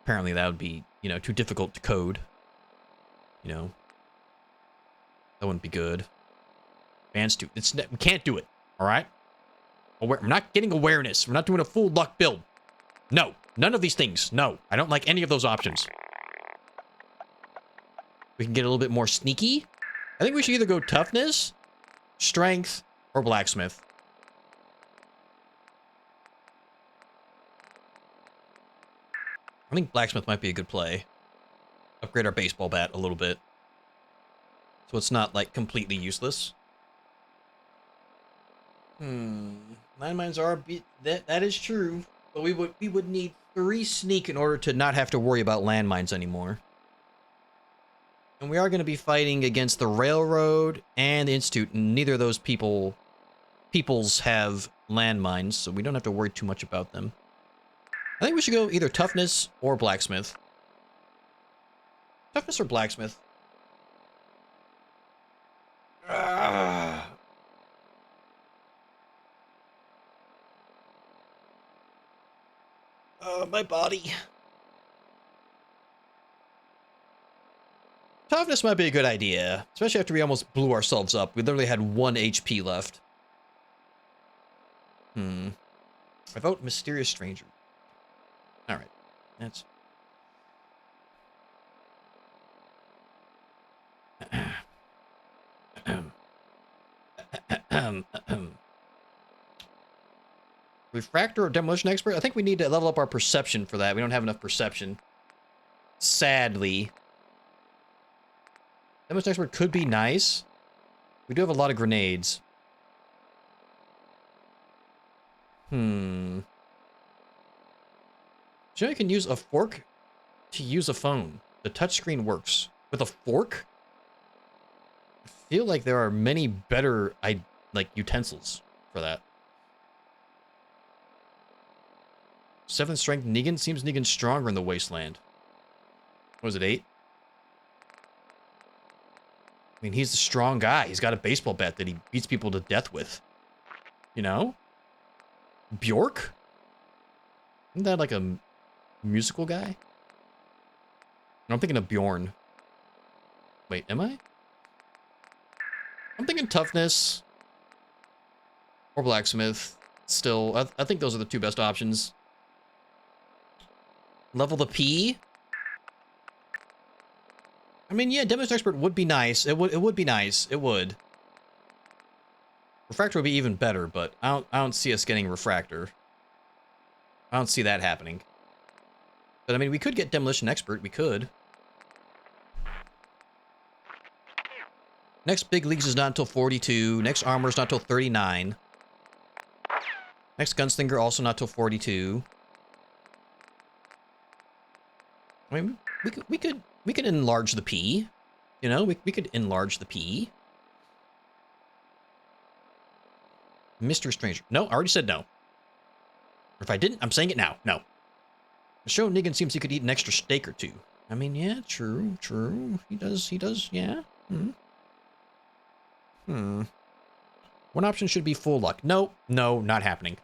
apparently that would be, you know, too difficult to code. You know. That wouldn't be good. Vance, dude, we can't do it, alright? We're not getting awareness. We're not doing a full luck build. No. None of these things. No. I don't like any of those options. We can get a little bit more sneaky. I think we should either go toughness, strength, or blacksmith. I think blacksmith might be a good play. Upgrade our baseball bat a little bit. So it's not, like, completely useless. Landmines are a bit... That is true. But we would need 3 sneak in order to not have to worry about landmines anymore. And we are going to be fighting against the Railroad and the Institute, and neither of those peoples have landmines, so we don't have to worry too much about them. I think we should go either toughness or blacksmith. Toughness or blacksmith? My body. Toughness might be a good idea, especially after we almost blew ourselves up. We literally had 1 HP left. I vote Mysterious Stranger. Alright. That's... Refractor or Demolition Expert? I think we need to level up our perception for that. We don't have enough perception. Sadly. Demolition Expert could be nice. We do have a lot of grenades. So you can use a fork to use a phone. The touchscreen works. With a fork? I feel like there are many better, utensils for that. 7th strength Negan? Seems Negan's stronger in the Wasteland. What was it, 8? I mean, he's a strong guy. He's got a baseball bat that he beats people to death with. You know? Bjork? Isn't that like a musical guy? I'm thinking of Bjorn. Wait, am I? I'm thinking toughness. Or blacksmith. Still, I think those are the 2 best options. Level the P. I mean, yeah, Demolition Expert would be nice. It would be nice. It would. Refractor would be even better, but I don't see us getting Refractor. I don't see that happening. But I mean, we could get Demolition Expert. We could. Next Big Leagues is not until 42. Next Armor is not until 39. Next Gunslinger also not till 42. I mean, we could enlarge the P. You know, we could enlarge the P. Mystery Stranger. No, I already said no. If I didn't, I'm saying it now. No. The show Negan seems he could eat an extra steak or two. I mean, yeah, true. He does, yeah. One option should be full luck. No, not happening.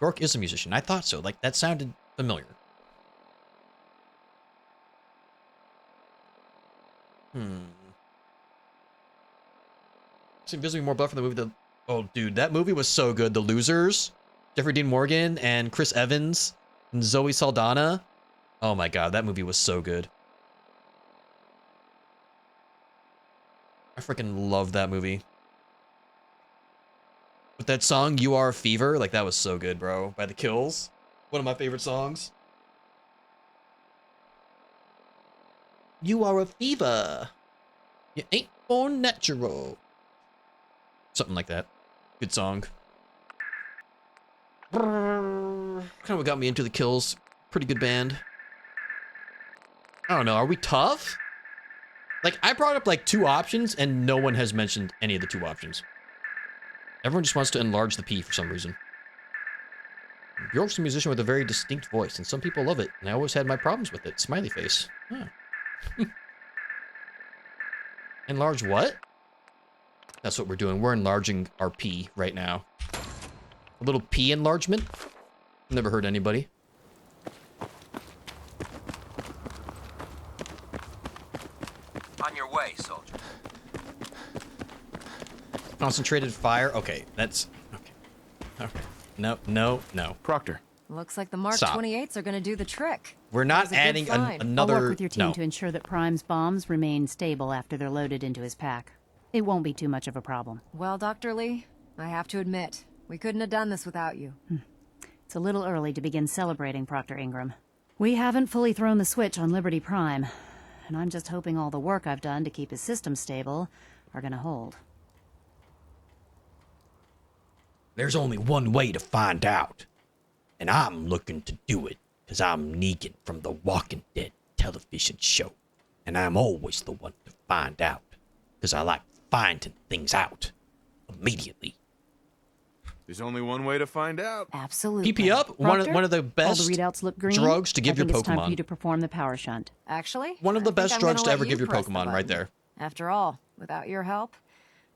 Gork is a musician. I thought so. Like, that sounded familiar. Seemed visibly more buff for the movie. Oh, dude, that movie was so good. The Losers, Jeffrey Dean Morgan and Chris Evans and Zoe Saldana. Oh my god, that movie was so good. I freaking love that movie. With that song, You Are a Fever, like that was so good, bro. By The Kills. One of my favorite songs. You are a fever. You ain't born natural. Something like that. Good song. Kind of what got me into The Kills. Pretty good band. I don't know, are we tough? Like, I brought up like 2 options and no one has mentioned any of the 2 options. Everyone just wants to enlarge the P for some reason. Bjork's a musician with a very distinct voice, and some people love it, and I always had my problems with it. Smiley face. Huh. Enlarge what? That's what we're doing. We're enlarging our P right now. A little P enlargement? Never heard anybody.
On your way, soldier.
Concentrated fire. Okay, that's... Okay. No.
Proctor.
Looks like the Mark
Stop.
28s are gonna do the trick.
We're not adding another...
I'll work with your team
no.
to ensure that Prime's bombs remain stable after they're loaded into his pack. It won't be too much of a problem.
Well, Dr. Lee, I have to admit, we couldn't have done this without you.
It's a little early to begin celebrating, Proctor Ingram. We haven't fully thrown the switch on Liberty Prime, and I'm just hoping all the work I've done to keep his system stable are gonna hold.
There's only one way to find out, and I'm looking to do it, because I'm Negan from the Walking Dead television show, and I'm always the one to find out, because I like finding things out immediately.
There's only one way to find out.
Absolutely.
PP up, one of the best
all the readouts look green.
drugs to give your
I think it's time for you
Pokemon.
to perform the power shunt.
Actually,
One of the
I think
best
I'm gonna
drugs to
let
ever
you
give your
press the
Pokemon right
button.
there.
After all, without your help,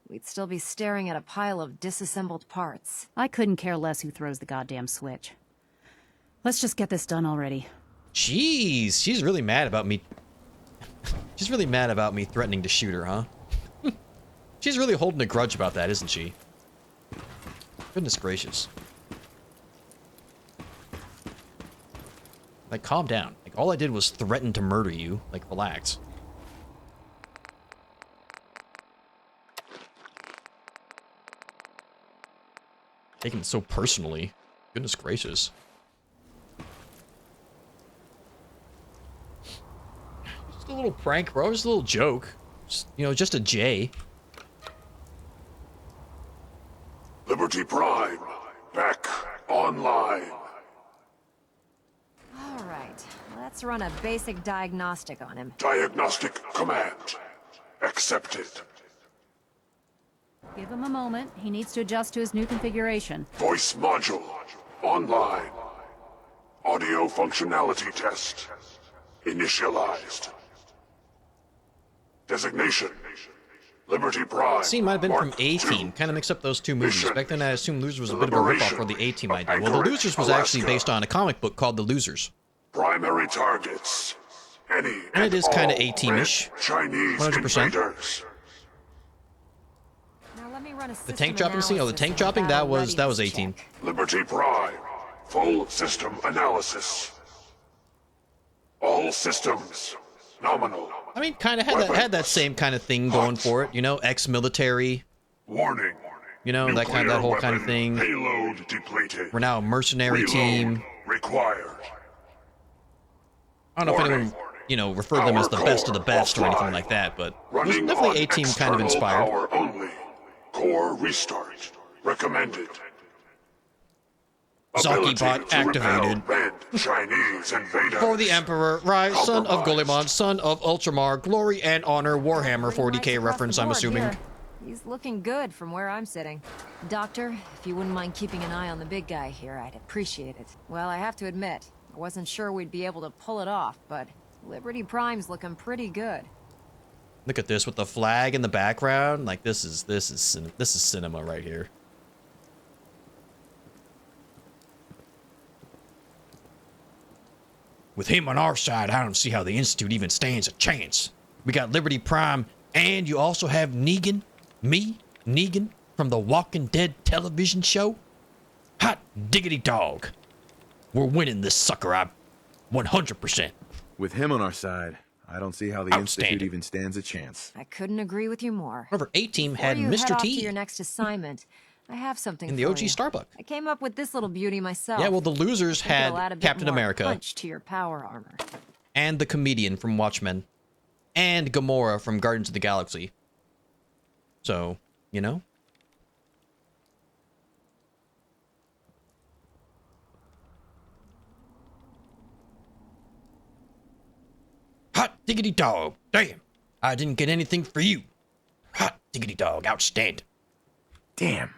we'd still be staring at a pile of disassembled parts.
I couldn't care less who throws the goddamn switch. Let's just get this done already.
Jeez, she's really mad about me. She's really mad about me threatening to shoot her, huh? She's really holding a grudge about that, isn't she? Goodness gracious. Like, calm down. Like, all I did was threaten to murder you. Like, relax. Taking it so personally. Goodness gracious. Just a little prank, bro. Just a little joke. Just, you know, just a J.
Liberty Prime, back online.
All right, let's run a basic diagnostic on him.
Diagnostic command accepted.
Give him a moment. He needs to adjust to his new configuration.
Voice module online. Audio functionality test initialized. Designation Liberty Prime.
Scene might have been from A-Team. Kind of mix up those 2 movies. Back then, I assumed Losers was a bit of a ripoff for the A-Team idea. Well, The Losers was actually based on a comic book called The Losers.
Primary targets. Any
And it is
kind of
A-Team-ish.
Chinese
100%.
invaders.
Now let me run a
The tank dropping scene? Oh, the tank dropping? That was A-Team.
Liberty Prime. Full system analysis. All systems nominal.
I mean, kind of had that same kind of thing going for it, you know, ex-military.
Warning.
You know, that whole kind of thing.
Payload depleted.
We're now a mercenary
Reload
team.
required.
I don't know if anyone, you know, referred them as the best of the best or anything like that, but it was definitely A-Team kind of inspired.
Power only. Core restart. Recommended.
Zaki bot
Ability to
activated.
repel red Chinese invaders.
For the Emperor, Rise, son of Golemon, son of Ultramar, glory and honor, Warhammer 40k reference, I'm assuming.
He's looking good from where I'm sitting. Doctor, if you wouldn't mind keeping an eye on the big guy here, I'd appreciate it. Well, I have to admit, I wasn't sure we'd be able to pull it off, but Liberty Prime's looking pretty good.
Look at this with the flag in the background. Like this is cinema right here. With him on our side, I don't see how the Institute even stands a chance. We got Liberty Prime, and you also have Negan, me, Negan, from the Walking Dead television show. Hot diggity dog. We're winning this sucker, 100%.
With him on our side, I don't see how the Institute even stands a chance.
I couldn't agree with you more.
However, A-Team had
Before you head
Mr.
off
T
to your next assignment, I have something
in the
for
OG
you.
Starbuck.
I came up with this little beauty myself.
Yeah, well, the losers
I think it'll
had
add a bit
Captain
more
America
punch to your power armor.
and the comedian from Watchmen and Gamora from Guardians of the Galaxy. So, you know. Hot diggity dog. Damn. I didn't get anything for you. Hot diggity dog. Outstanding.
Damn.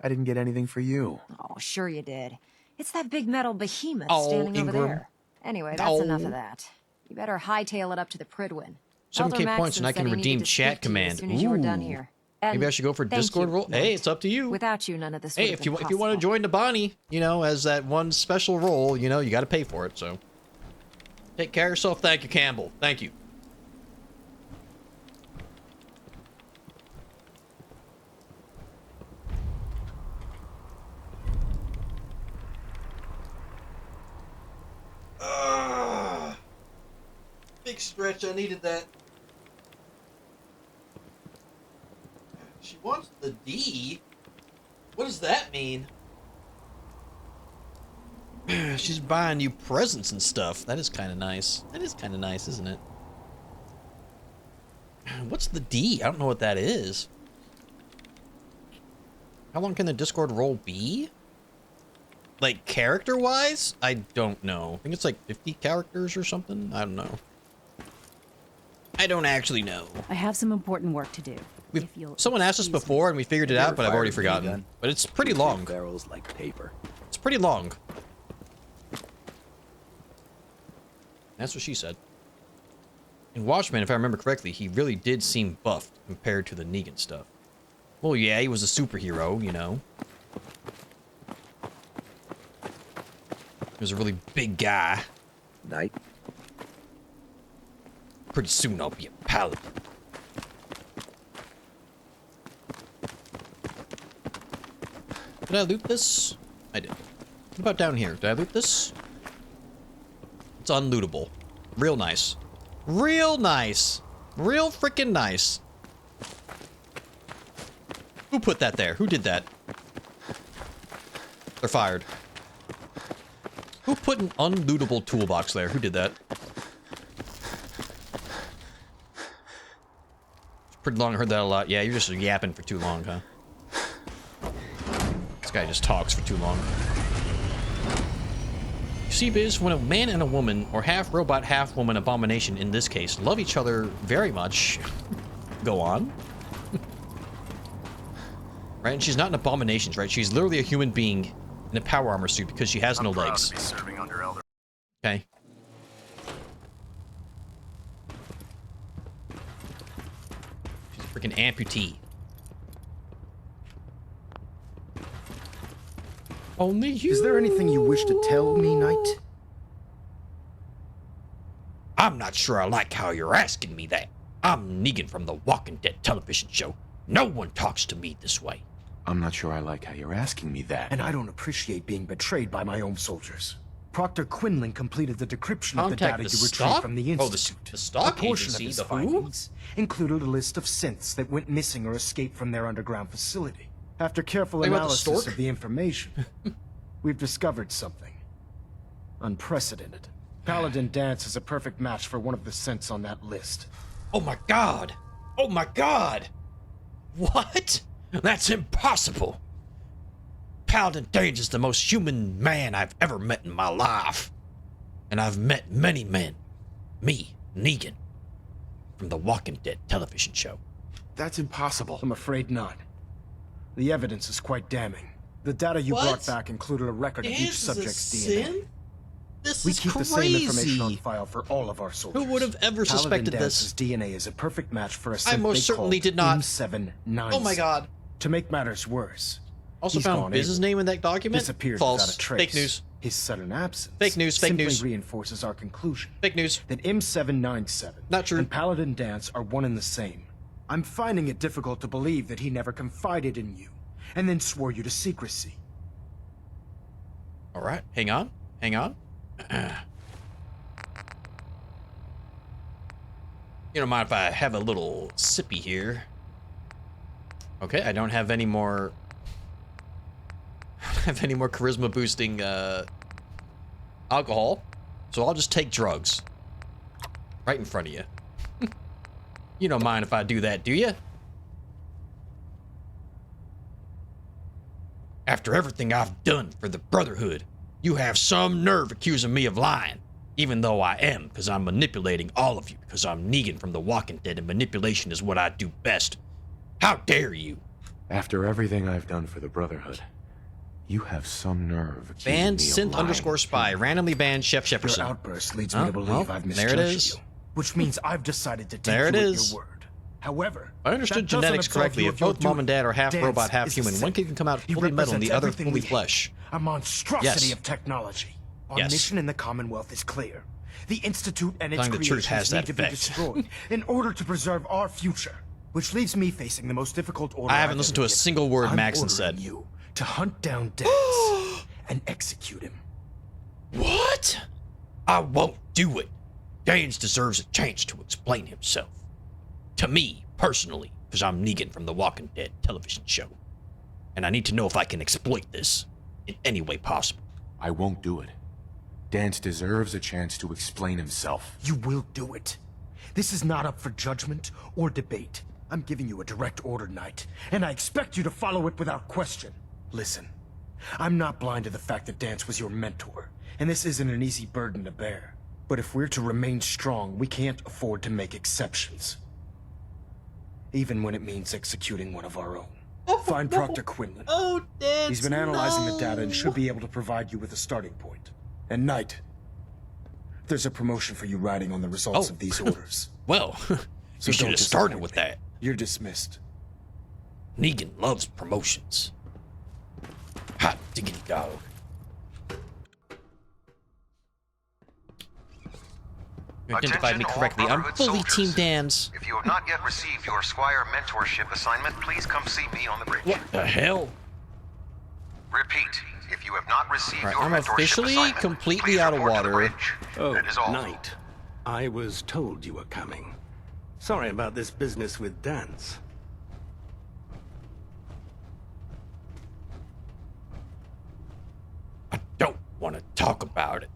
I didn't get anything for you.
Oh, sure you did. It's that big metal behemoth
Oh,
standing over
Ingram.
there. Anyway, that's enough of that. You better hightail it up to the Pridwin.
7K
Elder
points and I
Maxon
can
said he
redeem
needed to
chat
speak to you
command.
as soon as you were done
Ooh.
here.
Maybe I should go for
thank
Discord
you,
role? Hey,
Knight.
it's up to you.
Without you, none of this
Hey,
would have
if you
been
want to join the Bonnie, you know, as that one special role, you know, you got to pay for it. So take care of yourself. Thank you, Campbell. Thank you. Big stretch. I needed that. She wants the D? What does that mean? She's buying you presents and stuff. That is kind of nice. That is kind of nice, isn't it? What's the D? I don't know what that is. How long can the Discord role be? Like, character-wise? I don't know. I think it's like 50 characters or something? I don't know. I don't actually know.
I have some important work to do.
Someone asked us before and we figured it out, but I've already forgotten. But it's pretty long.
Barrels like paper.
It's pretty long. That's what she said. In Watchmen, if I remember correctly, he really did seem buffed compared to the Negan stuff. Well, yeah, he was a superhero, you know. He was a really big guy.
Knight.
Pretty soon I'll be a paladin. Did I loot this? I did. What about down here? Did I loot this? It's unlootable. Real nice. Real nice. Real freaking nice. Who put that there? Who did that? They're fired. Who put an unlootable toolbox there? Who did that? It's pretty long. I heard that a lot. Yeah, you're just yapping for too long, huh? This guy just talks for too long. You see, Biz, when a man and a woman, or half robot, half woman abomination in this case, love each other very much. Go on. Right? And she's not an abomination, right? She's literally a human being in a power armor suit because she has no legs. Okay. She's a freaking amputee. Only you.
Is there anything you wish to tell me, Knight?
I'm not sure I like how you're asking me that. I'm Negan from the Walking Dead television show. No one talks to me this way.
I'm not sure I like how you're asking me that.
And I don't appreciate being betrayed by my own soldiers. Proctor Quinlan completed the decryption of the
Contact
data
the
you
stock?
retrieved from the
Oh,
Institute.
the stock
A portion
agency,
of his
the who?
findings included a list of synths that went missing or escaped from their underground facility. After careful
Think about the
analysis
stork?
of the information, we've discovered something. Unprecedented. Paladin Dance is a perfect match for one of the scents on that list.
Oh my god! Oh my god! What? That's impossible! Paladin Dance is the most human man I've ever met in my life. And I've met many men. Me, Negan, from the Walking Dead television show.
That's impossible.
I'm afraid not. The evidence is quite damning. The data you
What?
brought back included a record of each
Dance is a
subject's DNA.
sin? This
We
is
keep
crazy.
the same information on file for all of our soldiers.
Who would have ever suspected
Paladin
this?
Dance's DNA is a perfect match for a
I
synth
most
they
certainly
called
did not.
M797.
Oh my god.
To make matters worse,
Also
he's
found
gone
business
AWOL.
name in that document?
Disappeared
False.
without a trace.
Fake news.
His sudden absence
Fake news, fake
simply
news.
reinforces our conclusion.
Fake news.
That M797
Not true.
and Paladin Dance are one and the same. I'm finding it difficult to believe that he never confided in you, and then swore you to secrecy.
Alright, hang on. Hang on. You don't mind if I have a little sippy here? Okay, I don't have any more... charisma boosting alcohol, so I'll just take drugs. Right in front of you. You don't mind if I do that, do you? After everything I've done for the Brotherhood, you have some nerve accusing me of lying. Even though I am, because I'm manipulating all of you, because I'm Negan from The Walking Dead, and manipulation is what I do best. How dare you?
After everything I've done for the Brotherhood, you have some nerve accusing
Banned
me of
synth
lying.
underscore spy. Randomly banned Chef
Your
Jefferson.
outburst leads me to believe I've
there it
misjudged
is.
you, which means I've decided to take
There it
you at
is.
your word. However,
If I understood
that doesn't
genetics
absolve
correctly,
you
if
of your
both mom and dad are half
duty.
robot, half
Dance is
human,
a
one kid can come out
He
fully metal and the
represents
other
everything
fully
we
flesh.
hate. A monstrosity
Yes.
of technology. Our
Yes.
mission in the Commonwealth is clear. The Institute and its
Telling the truth
creations
has
need
that
to be
effect.
destroyed in order to preserve our future, which leaves me facing the most difficult order
I haven't
I've
listened to
ever
a
given.
single word
I'm
Maxon
ordering
said.
you to hunt down Dance and execute him.
What? I won't do it. Dance deserves a chance to explain himself. To me, personally, because I'm Negan from the Walking Dead television show. And I need to know if I can exploit this in any way possible.
I won't do it. Dance deserves a chance to explain himself.
You will do it. This is not up for judgment or debate. I'm giving you a direct order, Knight, and I expect you to follow it without question. Listen, I'm not blind to the fact that Dance was your mentor, and this isn't an easy burden to bear. But if we're to remain strong, we can't afford to make exceptions. Even when it means executing one of our own. Find Proctor Quinlan.
Oh, Dance,
He's been analyzing
no.
the data and should be able to provide you with a starting point. And Knight, there's a promotion for you riding on the results
Oh.
of these orders.
Well,
So
you should
don't
have started
disappoint
with
me.
that.
You're dismissed.
Negan loves promotions. Hot diggity dog. You identified me correctly. I'm fully Team Dan's.
If you have not yet received your Squire mentorship assignment, please come see me on the bridge.
What the hell?
Repeat, if you have not received
Alright,
your
I'm
mentorship
officially
assignment,
completely
please
out of
report to the
water.
bridge.
Oh,
That is all.
Knight. I was told you were coming. Sorry about this business with Dance.
I don't want to talk about it.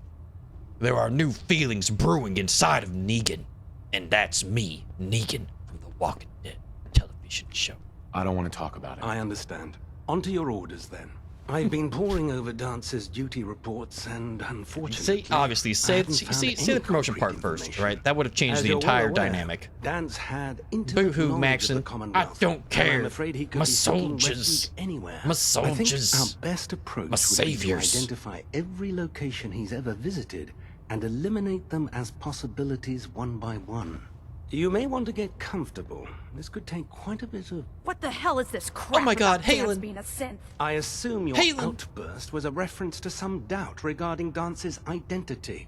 There are new feelings brewing inside of Negan. And that's me, Negan, from the Walking Dead television show.
I don't want to talk about it.
I understand. On to your orders, then. I've been poring over Dance's duty reports, and unfortunately...
Obviously, say the promotion part first, right? That would have changed the entire dynamic.
Dance had intimate
Boo-hoo,
knowledge
Maxon.
of the
I
Commonwealth,
don't
and
care.
I'm afraid he could
My
be seeking
soldiers.
refuge anywhere.
My
I think
soldiers.
our best approach
My
would be to
saviors.
identify every location he's ever visited and eliminate them as possibilities one by one. You may want to get comfortable. This could take quite a bit of...
What the hell is this crap?
Oh my God,
about Dance
Halen.
being a synth?
I assume your
Halen.
outburst was a reference to some doubt regarding Dance's identity.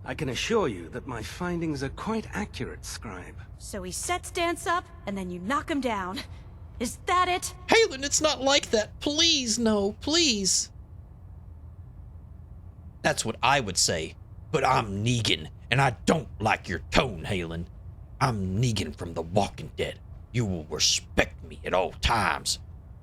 I can assure you that my findings are quite accurate, Scribe.
So he sets Dance up, and then you knock him down. Is that it?
Halen, it's not like that. Please, no, please. That's what I would say. But I'm Negan, and I don't like your tone, Halen. I'm Negan from The Walking Dead. You will respect me at all times,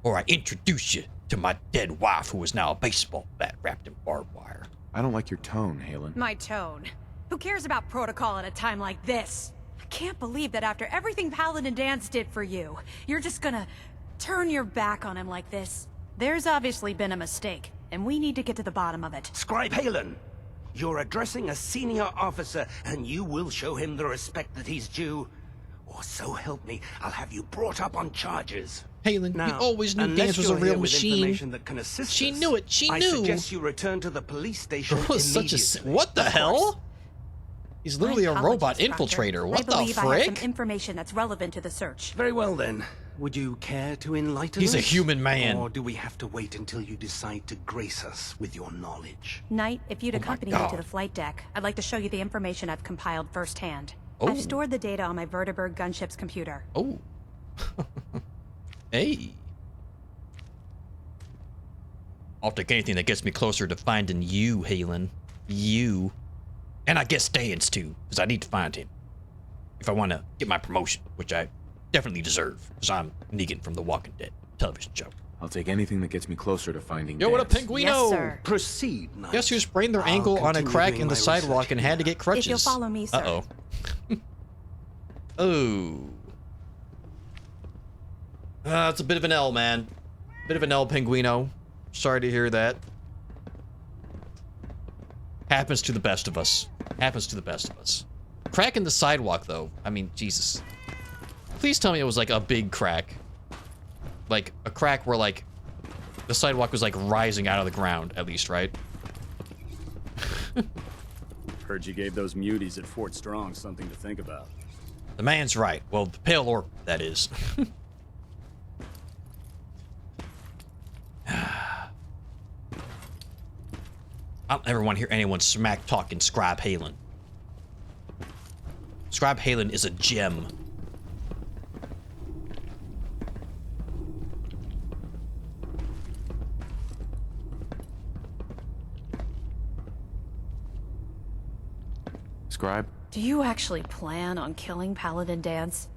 or I introduce you to my dead wife who is now a baseball bat wrapped in barbed wire.
I don't like your tone, Halen.
My tone. Who cares about protocol at a time like this? I can't believe that after everything Paladin Dance did for you, you're just gonna turn your back on him like this. There's obviously been a mistake, and we need to get to the bottom of it.
Scribe Halen, you're addressing a senior officer, and you will show him the respect that he's due. Or so help me, I'll have you brought up on charges.
Halen,
Now,
you always knew
unless
Dance was a
you're
real
here with
machine.
information that can assist
She
us,
knew it. She
I
knew.
suggest you return to the police station
It was such a
immediately.
what the hell? He's literally a robot
Apologies,
infiltrator.
Proctor.
What
I
the
believe I have some
frick?
information that's relevant to the search.
Very well then. Would you care to enlighten
He's
us?
a human man.
Or do we have to wait until you decide to grace us with your knowledge?
Knight, if you'd
Oh my
accompany me
God.
to the flight deck, I'd like to show you the information I've compiled firsthand.
Oh.
I've stored the data on my Vertibird gunship's computer.
Oh. Hey. I'll take anything that gets me closer to finding you, Halen. You. And I guess Dance too, because I need to find him. If I want to get my promotion, which I definitely deserve, because I'm Negan from The Walking Dead television show.
I'll take anything that gets me closer to finding
Yo, what up,
Dance.
Pinguino?
Yes, sir.
Proceed, Knight.
Guess who sprained their
I'll
ankle on a
continue
crack
doing
in the
my
sidewalk
research
and had to get crutches?
If you'll follow me, sir.
Uh-oh. Oh. It's a bit of an L, man. Bit of an L, Pinguino. Sorry to hear that. Happens to the best of us. Happens to the best of us. Crack in the sidewalk, though. I mean, Jesus. Please tell me it was like a big crack. Like, a crack where, like, the sidewalk was, like, rising out of the ground, at least, right?
Heard you gave those muties at Fort Strong something to think about.
The man's right. Well, the Pale Orc, that is. I don't ever want to hear anyone smack talking Scribe Halen. Scribe Halen is a gem.
Scribe?
Do you actually plan on killing Paladin Dance?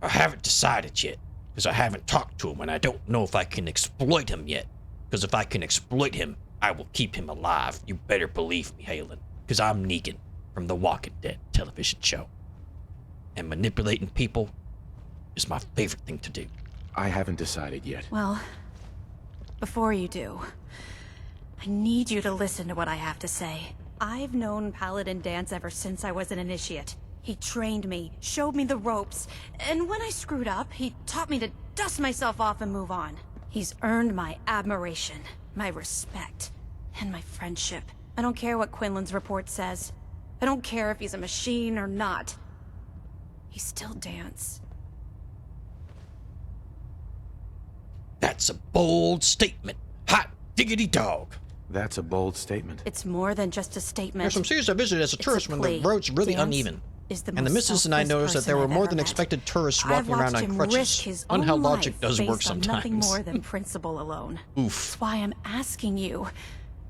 I haven't decided yet, because I haven't talked to him, and I don't know if I can exploit him yet. Because if I can exploit him, I will keep him alive. You better believe me, Halen. Because I'm Negan from The Walking Dead television show. And manipulating people is my favorite thing to do.
I haven't decided yet.
Well, before you do, I need you to listen to what I have to say. I've known Paladin Dance ever since I was an initiate. He trained me, showed me the ropes, and when I screwed up, he taught me to dust myself off and move on. He's earned my admiration, my respect, and my friendship. I don't care what Quinlan's report says. I don't care if he's a machine or not. He's still Dance.
That's a bold statement. Hot diggity dog.
That's a bold statement.
It's more than just a statement.
There's some cities I visited as a
It's
tourist
a
when
plea.
the roads were really
Dance
uneven.
is the
And the
most
missus and I
selfless
noticed that
person
there were
I've
more
ever
than
met.
expected tourists
I've
walking around
watched
on
him
crutches.
risk his
On
own
how logic
life
does work
based on nothing
sometimes.
more than principle alone.
Oof.
That's why I'm asking you,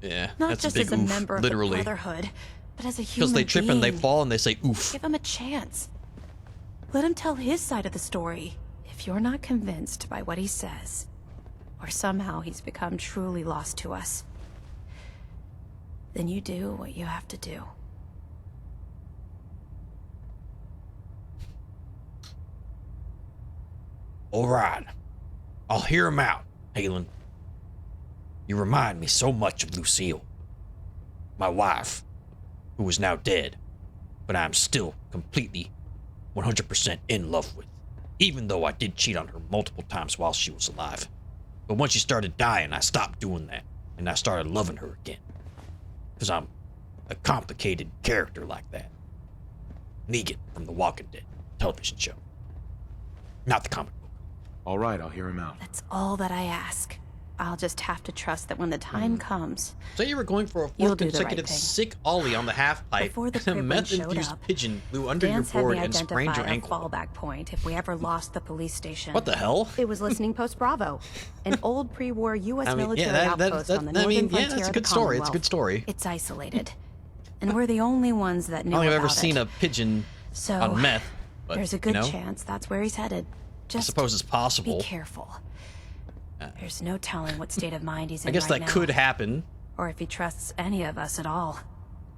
Yeah,
not
that's
just
a big
as a
oof,
member of
literally.
the Brotherhood, but as a human
Because they trip and they
being.
fall and they say oof.
Give him a chance. Let him tell his side of the story. If you're not convinced by what he says, or somehow he's become truly lost to us, then you do what you have to do.
All right. I'll hear him out, Halen. You remind me so much of Lucille, my wife, who is now dead, but I'm still completely 100% in love with, even though I did cheat on her multiple times while she was alive. But once she started dying, I stopped doing that, and I started loving her again. Because I'm a complicated character like that. Negan from The Walking Dead television show. Not the comic book.
All right, I'll hear him out.
That's all that I ask. I'll just have to trust that when the time comes,
So you were going for a
You'll
fourth
do the right
consecutive
thing.
sick ollie on the half pipe,
Before the
and a
Criblin showed
meth-infused
up,
pigeon flew under
Dance
your
had
board
me
and sprained
identify
your
a
ankle.
fallback point if we ever lost the police station.
What the hell?
It was listening post Bravo, an old pre-war U.S.
I mean,
military
yeah,
outpost on the northern frontier
that's a
of the
good story. It's a
Commonwealth.
good story.
It's isolated, and we're the only ones that
I
know
don't think I've
about
ever seen
it.
a pigeon
So,
on meth But,
there's a good
you know,
chance that's where he's headed.
I
Just
suppose it's possible.
be careful. There's no telling what state of mind he's in
I guess
right
that
now.
could happen.
Or if he trusts any of us at all.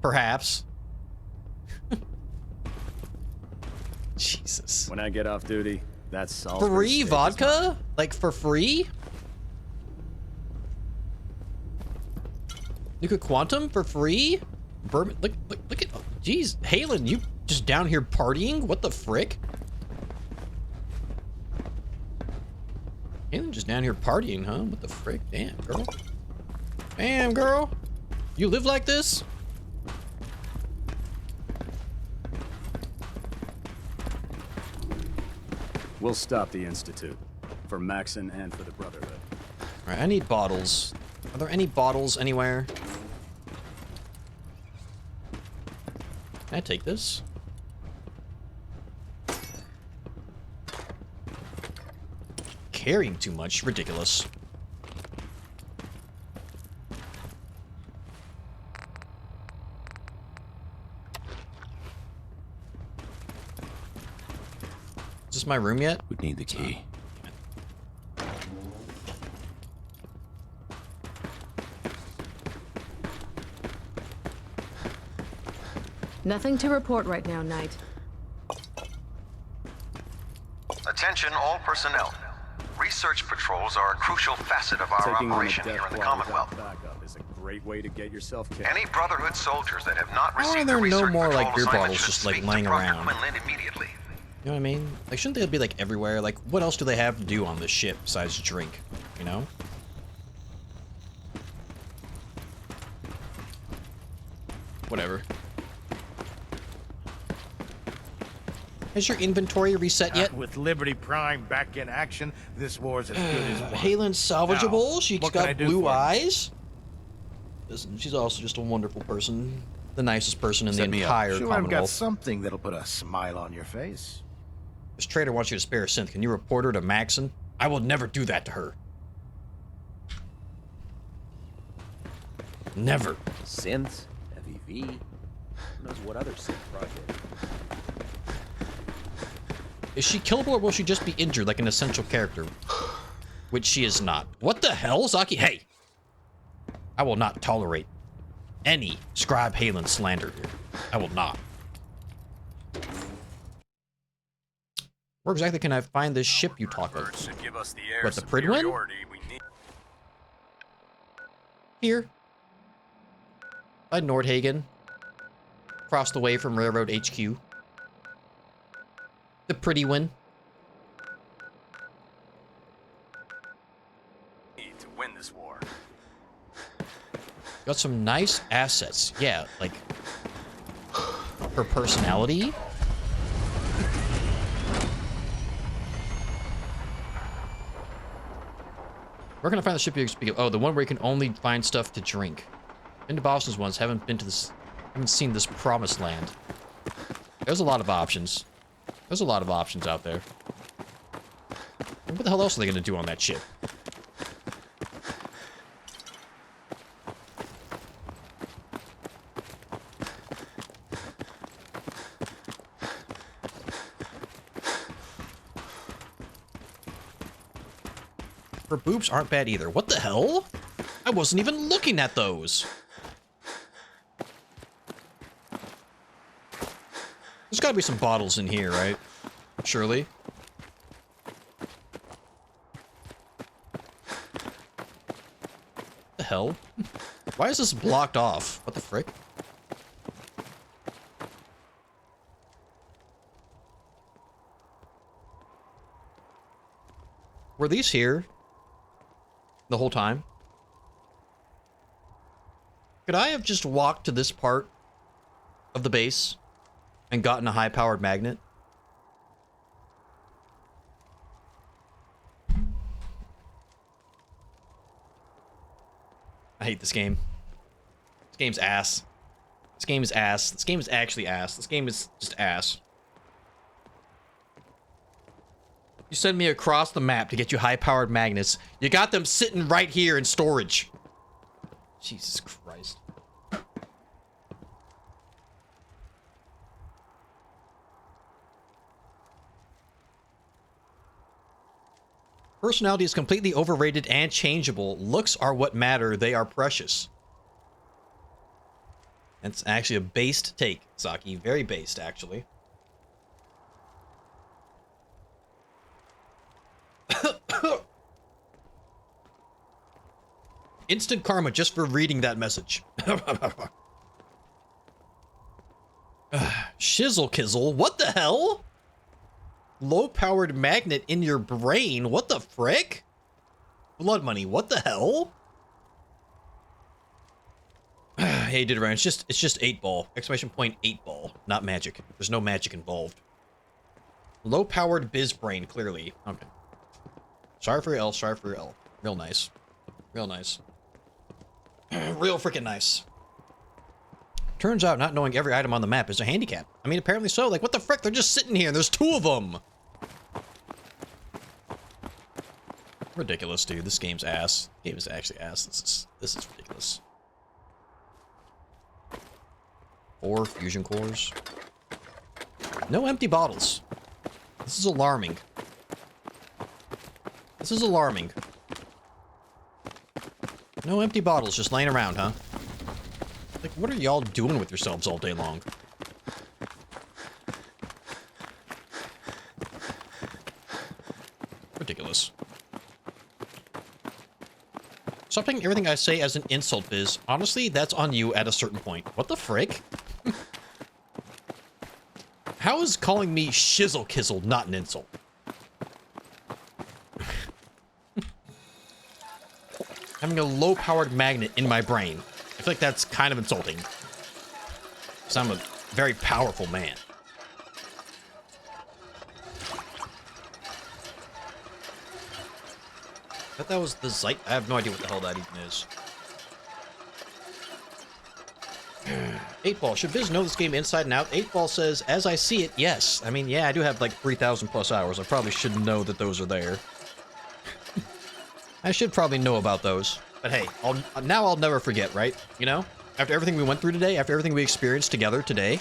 Perhaps. Jesus.
When I get off duty, that's all.
Free vodka? Like, for free? Nuka Quantum for free? Bourbon, look at, jeez, Halen, you just down here partying? What the frick? Halen just down here partying, huh? What the frick? Damn, girl. Damn, girl. You live like this?
We'll stop the Institute. For Maxon and for the Brotherhood.
Alright, I need bottles. Are there any bottles anywhere? Can I take this? Carrying too much. Ridiculous. Is this my room yet?
Would need the key.
Nothing to report right now, Knight.
Attention all personnel. Research patrols are a crucial facet of our
Taking on a
operation
death
here in the
blow
Commonwealth.
without backup is a great way to get yourself killed.
Any Brotherhood soldiers that have not
Why are
received
there
the
no
research
more, like,
patrol
beer
assignment
bottles
should
just, like,
speak to
laying
Proctor
around?
Quinlan immediately.
You know what I mean? Like, shouldn't they be, like, everywhere? Like, what else do they have to do on this ship besides drink? You know? Whatever. Has your inventory reset yet?
With Liberty Prime back in action, this war's as good as won.
Halen's salvageable.
Now,
She's
what can I
got
do
blue
for you?
eyes. Listen, she's also just a wonderful person. The nicest person in
Set
the
me up.
entire
Sure, I've got
Commonwealth.
something that'll put a smile on your face.
This traitor wants you to spare a synth. Can you report her to Maxon? I will never do that to her. Never.
Synths, FEV. Who knows what other synth project?
Is she killable or will she just be injured like an essential character? Which she is not. What the hell, Zaki? Hey! I will not tolerate any Scribe Halen slander here. I will not. Where exactly can I find this ship you talk of?
Should give us the air
What, the Pridwin?
superiority we need.
Here. By Nordhagen. Across the way from Railroad HQ. The pretty one.
Need to win this war.
Got some nice assets. Yeah, like her personality. Where can I find the ship you speak of? Oh, the one where you can only find stuff to drink. Been to Boston's once, haven't seen this promised land. There's a lot of options. There's a lot of options out there. What the hell else are they gonna do on that ship? Her boobs aren't bad either. What the hell? I wasn't even looking at those. There's gotta be some bottles in here, right? Surely. What the hell? Why is this blocked off? What the frick? Were these here the whole time? Could I have just walked to this part of the base and gotten a high-powered magnet? I hate this game. This game's ass. This game is ass. This game is actually ass. This game is just ass. You send me across the map to get you high-powered magnets. You got them sitting right here in storage. Jesus Christ. Personality is completely overrated and changeable. Looks are what matter. They are precious. That's actually a based take, Saki. Very based, actually. Instant karma just for reading that message. Shizzle kizzle, what the hell? Low-powered magnet in your brain, what the frick? Blood money, what the hell? Hey, did it's just 8-ball. Exclamation point 8-ball, not magic. There's no magic involved. Low-powered biz brain, clearly. Okay. Sorry for your L, sorry for your L. Real nice. Real nice. Real freaking nice. Turns out not knowing every item on the map is a handicap. I mean, apparently so. Like, what the frick? They're just sitting here and there's 2 of them. Ridiculous, dude. This game's ass. This game is actually ass. This is ridiculous. 4 fusion cores. No empty bottles. This is alarming. This is alarming. No empty bottles just laying around, huh? Like, what are y'all doing with yourselves all day long? Ridiculous. Stop taking everything I say as an insult, Biz. Honestly, that's on you at a certain point. What the frick? How is calling me shizzle kizzle not an insult? Having a low-powered magnet in my brain. I feel like that's kind of insulting. Because I'm a very powerful man. I thought that was the Zeit. I have no idea what the hell that even is. 8-ball. Should Biz know this game inside and out? 8-ball says, as I see it, yes. I mean, yeah, I do have like 3,000 plus hours. I probably should know that those are there. I should probably know about those. But hey, now I'll never forget, right? You know? After everything we went through today, after everything we experienced together today,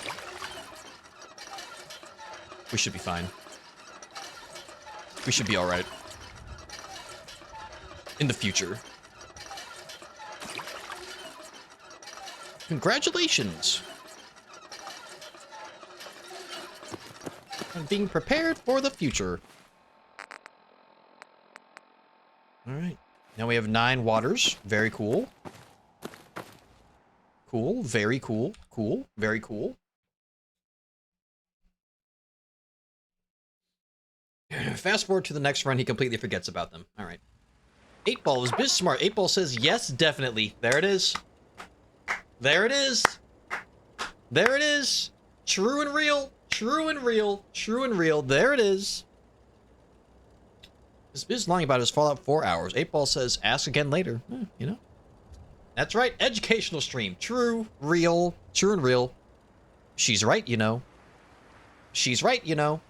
we should be fine. We should be alright. In the future. Congratulations! On being prepared for the future. Alright. Now we have 9 waters. Very cool. Cool. Very cool. Cool. Very cool. Fast forward to the next run, he completely forgets about them. Alright. 8-ball is biz smart. 8-ball says, yes, definitely. There it is. There it is. There it is. True and real. True and real. True and real. There it is. Is Biz lying about his Fallout 4 hours? 8-ball says, ask again later. You know? That's right. Educational stream. True, real, true and real. She's right, you know. She's right, you know.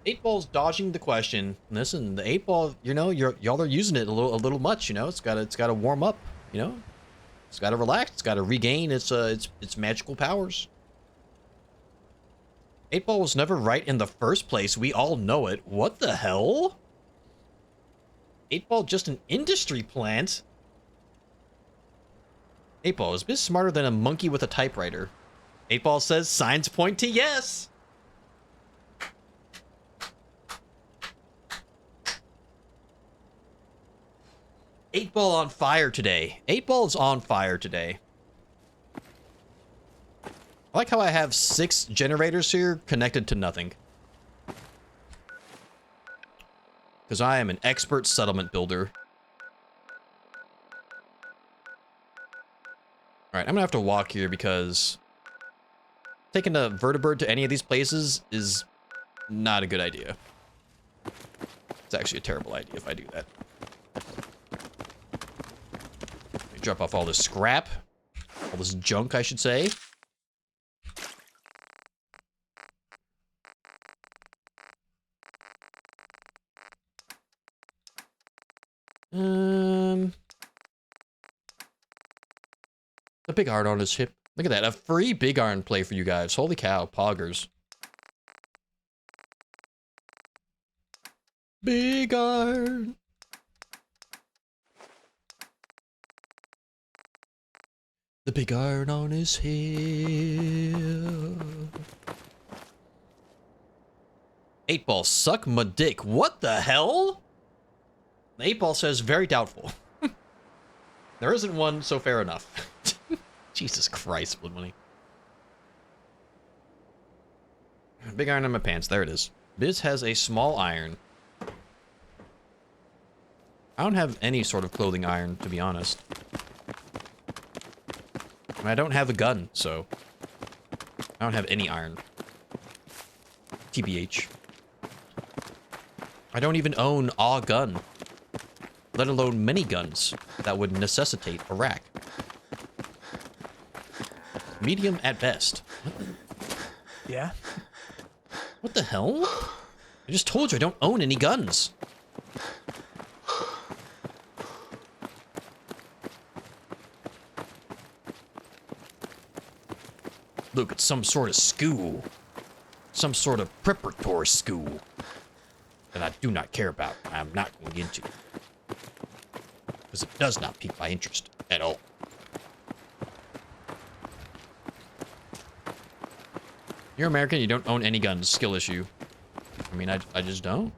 8-ball's dodging the question. Listen, the 8-ball, you know, y'all are using it a little much, you know. It's gotta warm up, you know. It's gotta relax. It's gotta regain its magical powers. 8-ball was never right in the first place. We all know it. What the hell? 8-ball just an industry plant? 8-ball is Biz smarter than a monkey with a typewriter. 8-ball says signs point to yes. Eight ball on fire today. 8-ball is on fire today. I like how I have 6 generators here connected to nothing. Because I am an expert settlement builder. Alright, I'm gonna have to walk here because taking a vertibird to any of these places is not a good idea. It's actually a terrible idea if I do that. Let me drop off all this scrap. All this junk, I should say. The big iron on his hip. Look at that. A free big iron play for you guys. Holy cow. Poggers. Big iron. The big iron on his head. 8-ball, suck my dick. What the hell? The 8-ball says very doubtful. There isn't one, so fair enough. Jesus Christ, Blood Money. Big iron in my pants. There it is. Biz has a small iron. I don't have any sort of clothing iron, to be honest. And I don't have a gun, so I don't have any iron. TBH. I don't even own a gun, let alone many guns that would necessitate a rack. Medium at best.
Yeah?
What the hell? I just told you I don't own any guns. Look, it's some sort of school. Some sort of preparatory school. That I do not care about. I'm not going into. Because it does not pique my interest at all. You're American, you don't own any guns. Skill issue. I mean, I just don't.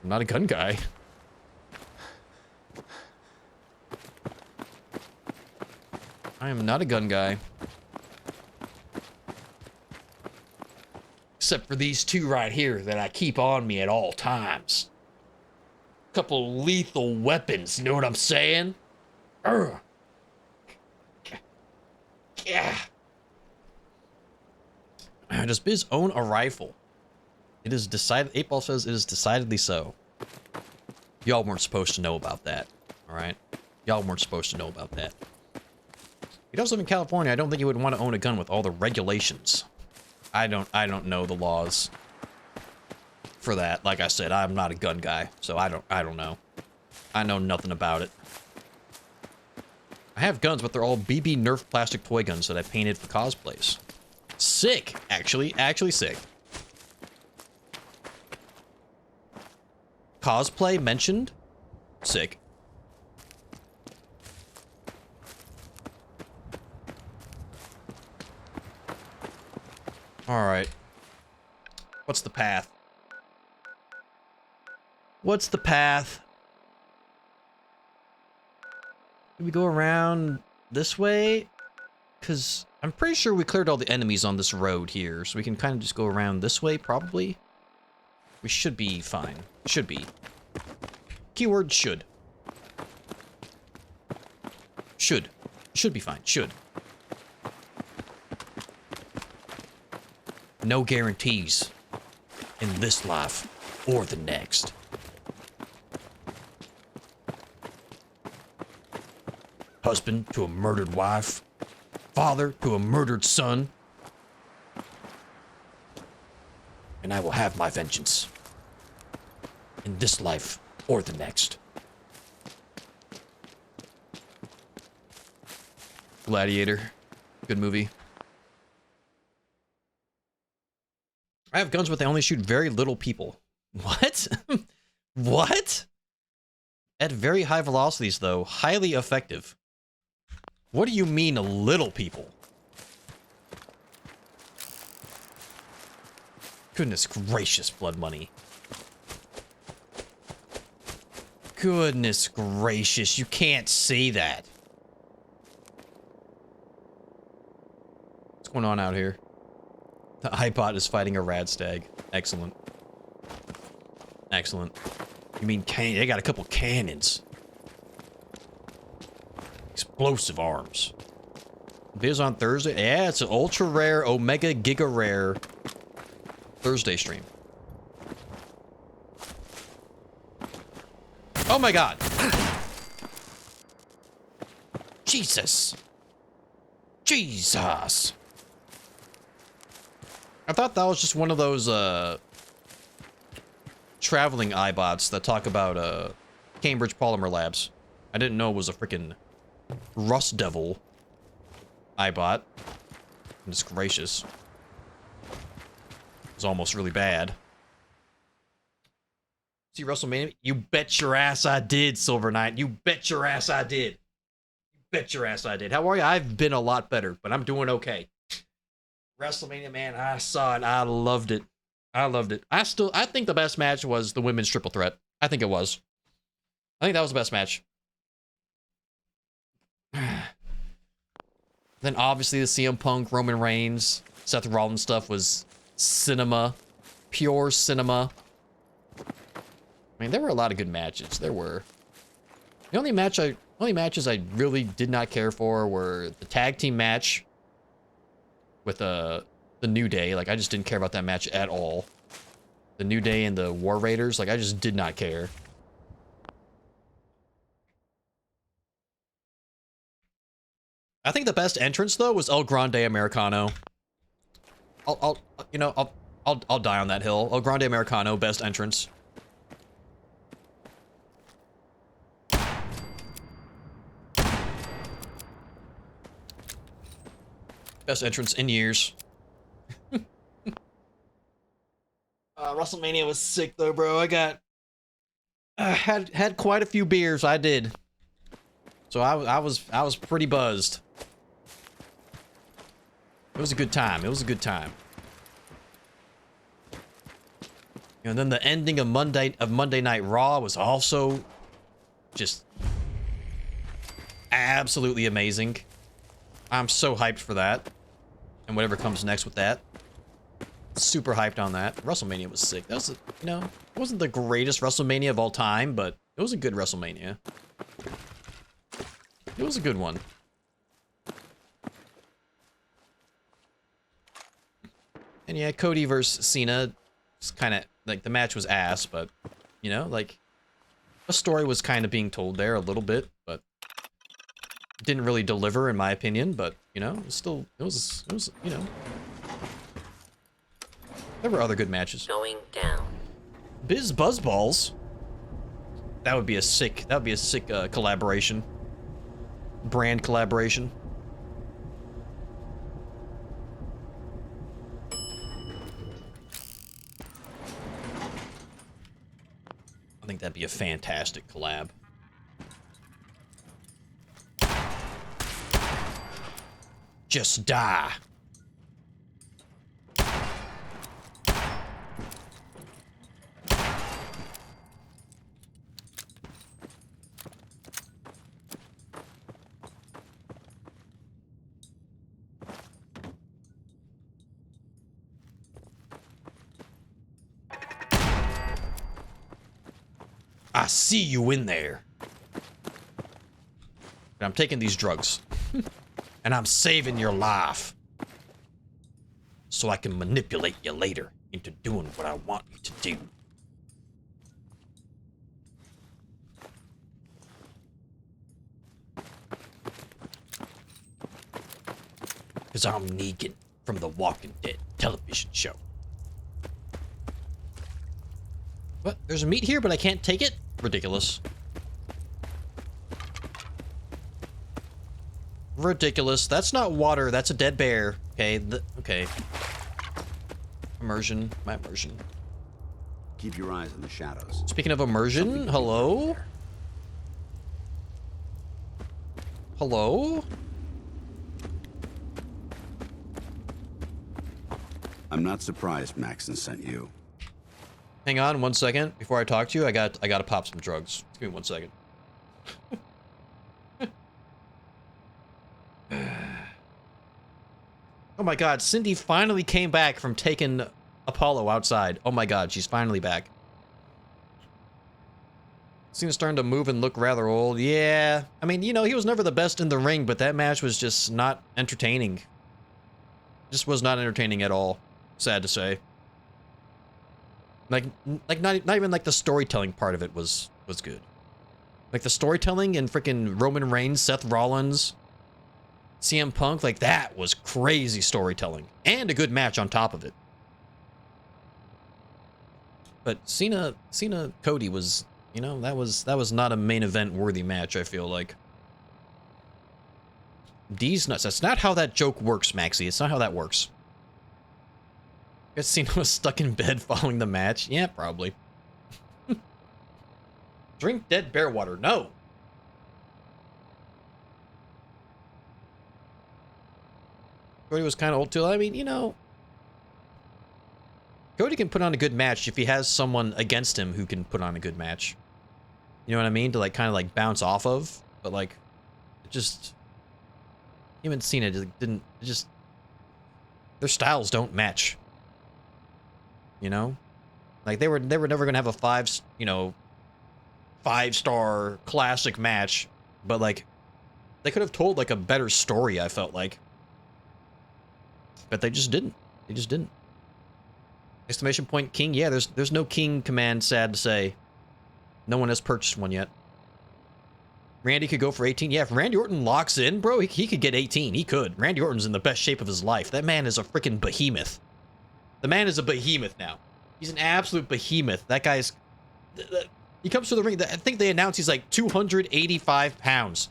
I'm not a gun guy. I am not a gun guy. Except for these two right here that I keep on me at all times. Couple lethal weapons, you know what I'm saying? Urgh. Yeah. Does Biz own a rifle? It is decided. 8-ball says it is decidedly so. Y'all weren't supposed to know about that. Alright? Y'all weren't supposed to know about that. He does live in California. I don't think he would want to own a gun with all the regulations. I don't know the laws for that. Like I said, I'm not a gun guy, so I don't know. I know nothing about it. I have guns, but they're all BB Nerf plastic toy guns that I painted for cosplays. Sick, actually sick. Cosplay mentioned? Sick. Alright. What's the path? What's the path? Do we go around this way? Because I'm pretty sure we cleared all the enemies on this road here, so we can kind of just go around this way, probably. We should be fine. Should be. Keyword should. Should. Should be fine. Should. No guarantees in this life or the next. Husband to a murdered wife. Father to a murdered son. And I will have my vengeance. In this life or the next. Gladiator. Good movie. I have guns, but they only shoot very little people. What? What? At very high velocities, though. Highly effective. What do you mean, little people? Goodness gracious, Blood Money. Goodness gracious, you can't say that. What's going on out here? The iBot is fighting a rad stag. Excellent. Excellent. You mean they got a couple cannons. Explosive arms. Biz on Thursday? Yeah, it's an ultra rare, omega giga rare Thursday stream. Oh my god. Jesus. Jesus. I thought that was just one of those, traveling iBots that talk about, Cambridge Polymer Labs. I didn't know it was a freaking Rust Devil iBot. Goodness gracious. It was almost really bad. See WrestleMania? You bet your ass I did, Silver Knight. You bet your ass I did. You bet your ass I did. How are you? I've been a lot better, but I'm doing okay. WrestleMania, man, I saw it. I loved it. I loved it. I think the best match was the women's triple threat. I think it was. I think that was the best match. Then obviously the CM Punk, Roman Reigns, Seth Rollins stuff was cinema. Pure cinema. I mean, there were a lot of good matches. There were. The only matches I really did not care for were the tag team match with the New Day. Like, I just didn't care about that match at all. The New Day and the War Raiders, like, I just did not care. I think the best entrance though was El Grande Americano. I'll die on that hill. El Grande Americano, best entrance. Best entrance in years. WrestleMania was sick though, bro. I had quite a few beers. I did. So I was pretty buzzed. It was a good time. It was a good time. And then the ending of Monday Night Raw was also just absolutely amazing. I'm so hyped for that. And whatever comes next with that. Super hyped on that. WrestleMania was sick. That was, it wasn't the greatest WrestleMania of all time, but it was a good WrestleMania. It was a good one. And yeah, Cody versus Cena, it's kind of, like, the match was ass, but, like, a story was kind of being told there a little bit, but didn't really deliver, in my opinion, but, it was still, it was, there were other good matches.
Going down.
Biz Buzzballs. That would be a sick collaboration. Brand collaboration. I think that'd be a fantastic collab. Just die. I see you in there. But I'm taking these drugs. And I'm saving your life. So I can manipulate you later into doing what I want you to do. Because I'm Negan from the Walking Dead television show. What? There's a meat here, but I can't take it? Ridiculous. Ridiculous. That's not water. That's a dead bear. Okay. Okay. Immersion. My immersion.
Keep your eyes on the shadows.
Speaking of immersion, hello? Hello?
I'm not surprised Maxon sent you.
Hang on 1 second. Before I talk to you, I gotta pop some drugs. Give me 1 second. Oh my god, Cindy finally came back from taking Apollo outside. Oh my god, she's finally back. Cena's starting to move and look rather old. Yeah, I mean, he was never the best in the ring, but that match was just not entertaining. Just was not entertaining at all. Sad to say. Like not even like the storytelling part of it was good. Like the storytelling and freaking Roman Reigns, Seth Rollins, CM Punk, like that was crazy storytelling and a good match on top of it. But Cena Cody was, that was not a main event worthy match, I feel like. D's nuts. That's not how that joke works, Maxie. It's not how that works. Guess Cena was stuck in bed following the match. Yeah, probably. Drink dead bear water. No. Cody was kind of old too. I mean, you know, Cody can put on a good match if he has someone against him who can put on a good match. You know what I mean? To like kind of like bounce off of, but like, it just him and Cena didn't just their styles don't match. You know, like they were never gonna have a 5-star classic match, but like they could have told like a better story. I felt like. But they just didn't. They just didn't. Exclamation point king. Yeah, there's no king command, sad to say. No one has purchased one yet. Randy could go for 18. Yeah, if Randy Orton locks in, bro, he could get 18. He could. Randy Orton's in the best shape of his life. That man is a freaking behemoth. The man is a behemoth now. He's an absolute behemoth. That guy's... He comes to the ring. I think they announced he's like 285 pounds.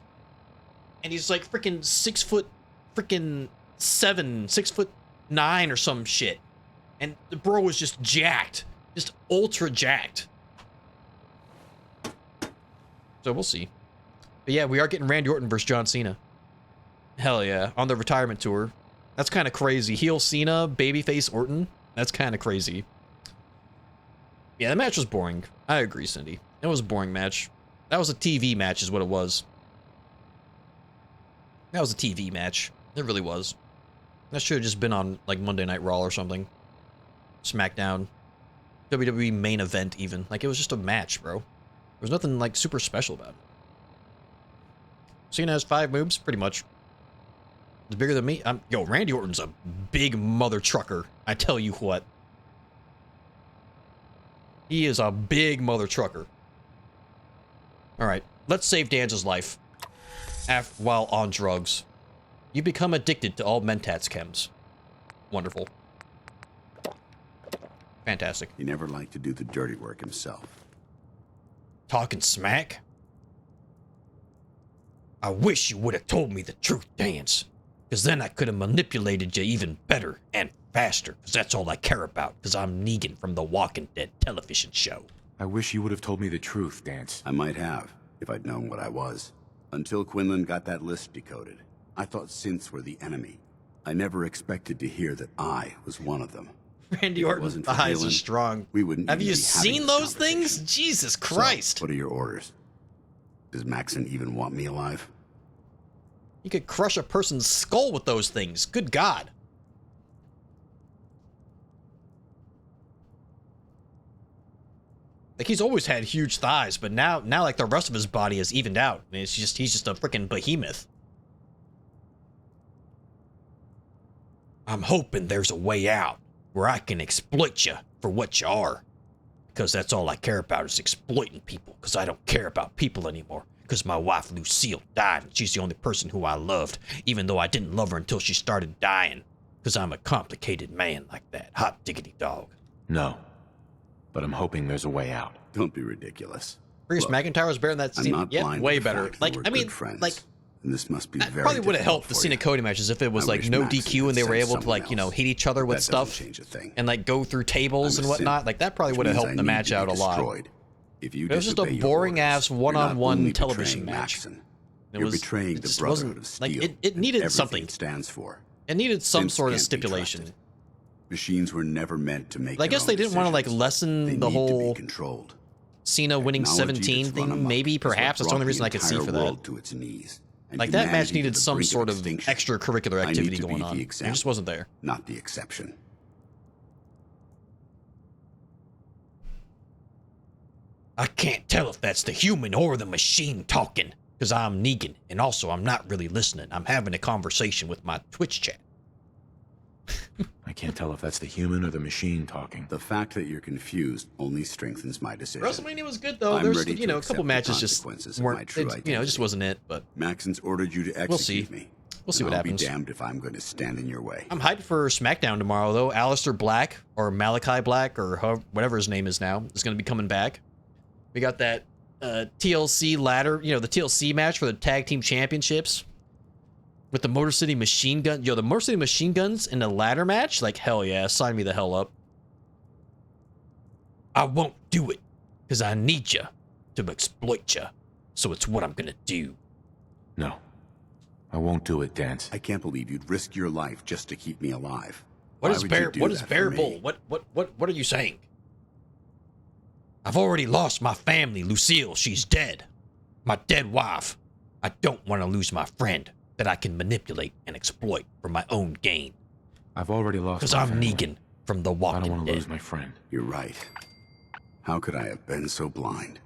And he's like freaking 6 foot... freaking... 6'9" or some shit, and the bro was just jacked, just ultra jacked. So we'll see. But yeah, we are getting Randy Orton versus John Cena. Hell yeah, on the retirement tour. That's kind of crazy. Heel Cena, babyface Orton. That's kind of crazy. Yeah, the match was boring. I agree, Cindy. It was a boring match. That was a TV match, is what it was. That was a TV match. It really was. That should have just been on, like, Monday Night Raw or something. SmackDown. WWE main event, even. Like, it was just a match, bro. There was nothing, like, super special about it. Cena has 5 moves, pretty much. It's bigger than me. Yo, Randy Orton's a big mother trucker. I tell you what. He is a big mother trucker. Alright, let's save Dan's life. While on drugs. You become addicted to all Mentats chems. Wonderful. Fantastic.
He never liked to do the dirty work himself.
Talking smack? I wish you would have told me the truth, Dance. Because then I could have manipulated you even better and faster. Because that's all I care about. Because I'm Negan from the Walking Dead television show.
I wish you would have told me the truth, Dance.
I might have, if I'd known what I was. Until Quinlan got that list decoded. I thought synths were the enemy. I never expected to hear that I was one of them.
Randy Orton's eyes are strong.
We wouldn't.
Have you seen those things? Jesus Christ.
So, what are your orders? Does Maxon even want me alive?
You could crush a person's skull with those things. Good God. Like, he's always had huge thighs, but now like the rest of his body is evened out. I mean, he's just a freaking behemoth. I'm hoping there's a way out where I can exploit you for what you are. Because that's all I care about is exploiting people. Because I don't care about people anymore. Because my wife Lucille died and she's the only person who I loved. Even though I didn't love her until she started dying. Because I'm a complicated man like that. Hot diggity dog.
No. But I'm hoping there's a way out.
Don't be ridiculous.
Bruce McIntyre was better than that scene. Yeah, way better. Like, I mean, like...
And this must be
that
very
probably would have helped the
for
Cena
you.
Cody matches if it was like no DQ and they were able to like, you know, hit each other with stuff and like go through tables and whatnot. Like that probably would have helped the match out a lot.
If you
it was just a boring ass one-on-one television match.
You're betraying the Brotherhood of Steel.
Like it needed something.
It stands for.
It needed some sort of stipulation.
Machines were never meant to make.
I guess they didn't want to like lessen the whole Cena winning 17 thing. Maybe, perhaps that's the only reason I could see for that.
To its knees.
Like, that match needed some sort of extracurricular activity going on. It just wasn't there.
Not the exception.
I can't tell if that's the human or the machine talking. Because I'm Negan. And also, I'm not really listening. I'm having a conversation with my Twitch chat.
I can't tell if that's the human or the machine talking.
The fact that you're confused only strengthens my decision.
WrestleMania was good though. There's, you know, a couple matches just weren't, you know, it just wasn't it. But
Maxon's ordered you to execute me.
We'll see what happens.
I'll be damned if I'm going to stand in your way.
I'm hyped for SmackDown tomorrow though. Aleister Black or Malachi Black or whatever his name is now is going to be coming back. We got that TLC ladder, you know, the TLC match for the tag team championships. With the Motor City Machine Gun. Yo, the Motor City Machine Guns in a ladder match? Like, hell yeah. Sign me the hell up. I won't do it. Because I need you. to exploit you. So it's what I'm gonna do.
No. I won't do it, Dance.
I can't believe you'd risk your life just to keep me alive.
What
Why
is
would
Bear?
you do
What is
that
Bear
for
Bull?
me?
What are you saying? I've already lost my family, Lucille. She's dead. My dead wife. I don't want to lose my friend that I can manipulate and exploit for my own gain.
I've already lost
Because
my
I'm
family.
Negan from The Walking
I don't want to
Dead.
lose my friend.
You're right. How could I have been so blind?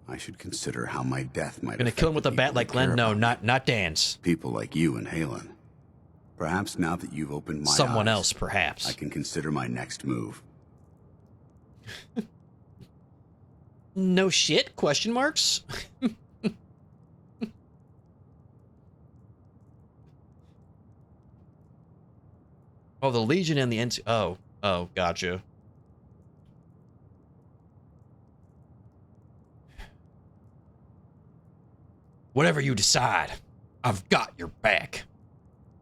I should consider how my death might
Gonna kill him with a bat like Len? No, not Dance.
People like you and Halen. Perhaps now that you've opened my
Someone
eyes,
else, perhaps.
I can consider my next move.
No shit? Question marks? Oh, the Legion and the NC. Oh, gotcha. Whatever you decide, I've got your back.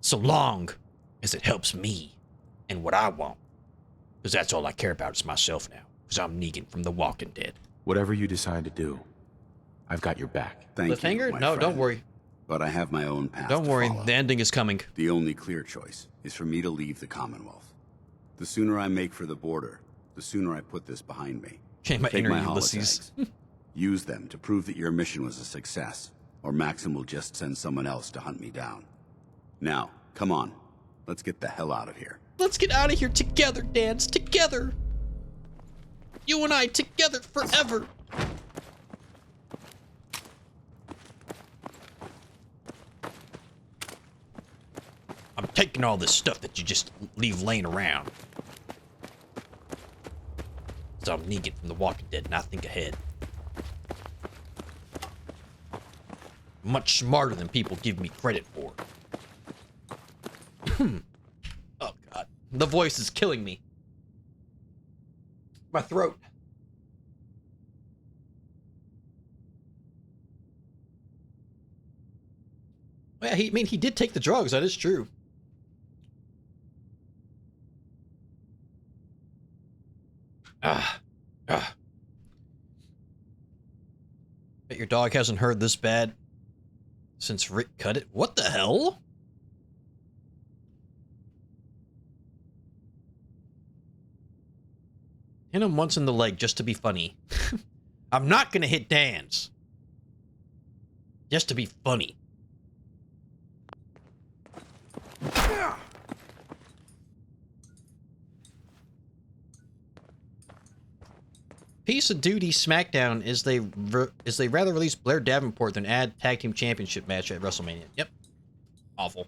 So long as it helps me and what I want. Because that's all I care about is myself now. Because I'm Negan from The Walking Dead.
Whatever you decide to do, I've got your back.
Thank you,
Cliffhanger?
my
No,
friend.
don't worry.
But I have my own path
Don't
to
worry,
follow.
the ending is coming.
The only clear choice is for me to leave the Commonwealth. The sooner I make for the border, the sooner I put this behind me.
Okay, my
Take
inner
my
Ulysses.
holotags. Use them to prove that your mission was a success, or Maxim will just send someone else to hunt me down. Now, come on. Let's get the hell out of here.
Let's get out of here together, Dance. Together. You and I together forever. I'm taking all this stuff that you just leave laying around. So I'm Negan from The Walking Dead, and I think ahead. Much smarter than people give me credit for. Oh, God. The voice is killing me. My throat. Yeah, he did take the drugs. That is true. Bet your dog hasn't heard this bad since Rick cut it. What the hell? Hit him once in the leg just to be funny. I'm not gonna hit Dan's. Just to be funny. Piece of duty SmackDown is they rather release Blair Davenport than add tag team championship match at WrestleMania. Yep. Awful.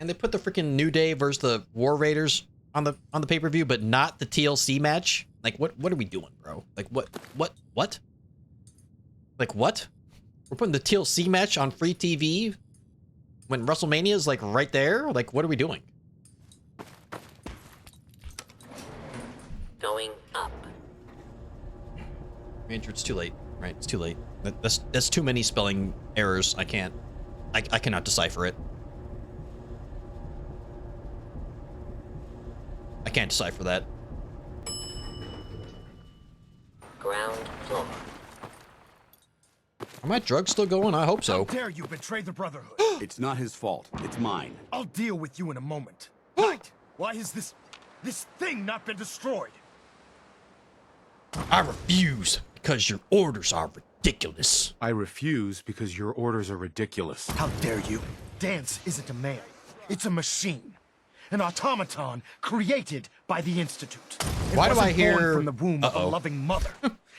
And they put the freaking New Day versus the War Raiders on the pay-per-view, but not the TLC match. Like what are we doing, bro? Like what? Like what? We're putting the TLC match on free TV when WrestleMania is like right there? Like what are we doing?
Going up.
Andrew, it's too late. Right, it's too late. That's too many spelling errors. I cannot decipher it. I can't decipher that.
Ground floor.
Are my drugs still going? I hope so.
How dare you betray the Brotherhood?
It's not his fault. It's mine.
I'll deal with you in a moment. Knight, why has this thing not been destroyed?
I refuse because your orders are ridiculous.
I refuse because your orders are ridiculous.
How dare you? Dance isn't a man. It's a machine. An automaton created by the Institute. It
Why do
wasn't
I hear...
born from the womb of a
Uh-oh.
loving mother.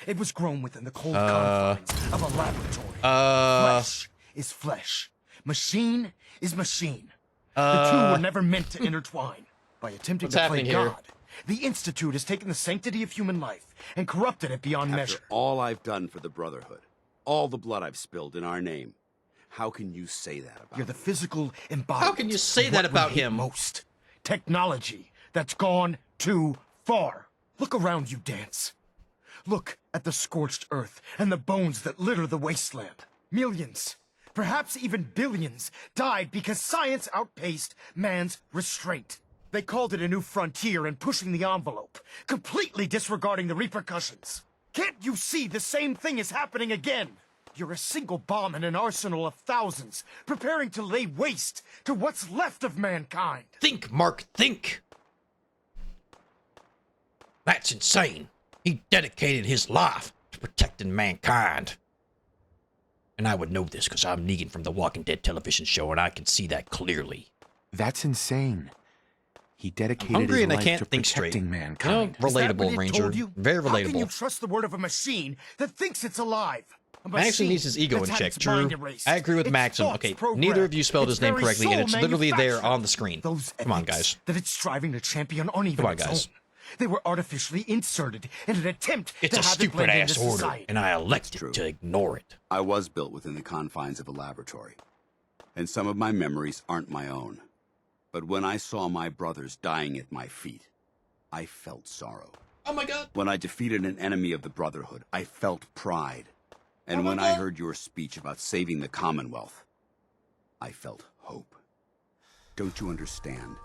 It was grown within the cold confines of a laboratory. Flesh is flesh. Machine is machine. The two were never meant to intertwine. By attempting
What's
to play
happening here?
God, the Institute has taken the sanctity of human life and corrupted it beyond measure.
After all I've done for the Brotherhood, all the blood I've spilled in our name, how can you say that about
You're the physical embodiment.
How can you say
of
that
what we
about
hate
him?
Most technology that's gone too far. Look around you, Dance. Look at the scorched earth and the bones that litter the wasteland. Millions, perhaps even billions, died because science outpaced man's restraint. They called it a new frontier and pushing the envelope, completely disregarding the repercussions. Can't you see the same thing is happening again? You're a single bomb in an arsenal of thousands, preparing to lay waste to what's left of mankind.
Think, Mark, think! That's insane. He dedicated his life to protecting mankind. And I would know this because I'm Negan from the Walking Dead television show, and I can see that clearly.
That's insane. He dedicated
hungry
his
and I
life
can't
to
think
protecting
straight.
mankind.
You know, relatable, Ranger. Very
How can you
relatable.
trust the word of a machine that thinks it's alive? A
Max actually needs his ego in
that's had
check.
its
True.
mind erased,
I agree with
its
Maxim.
thoughts
Okay,
programmed,
neither of you spelled
its
his name
very
correctly, and
soul
it's literally there
manufactured.
on the screen.
Those
Come on,
ethics
guys.
that it's striving to champion aren't even
Come on,
its
guys.
own. They were artificially inserted in an attempt
It's
to
a
have it blend
stupid-ass
into
order,
society.
and I elected to ignore it.
I was built within the confines of a laboratory, and some of my memories aren't my own. But when I saw my brothers dying at my feet, I felt sorrow.
Oh my god.
When I defeated an enemy of the Brotherhood, I felt pride. And when I heard your speech about saving the Commonwealth, I felt hope. Don't you understand?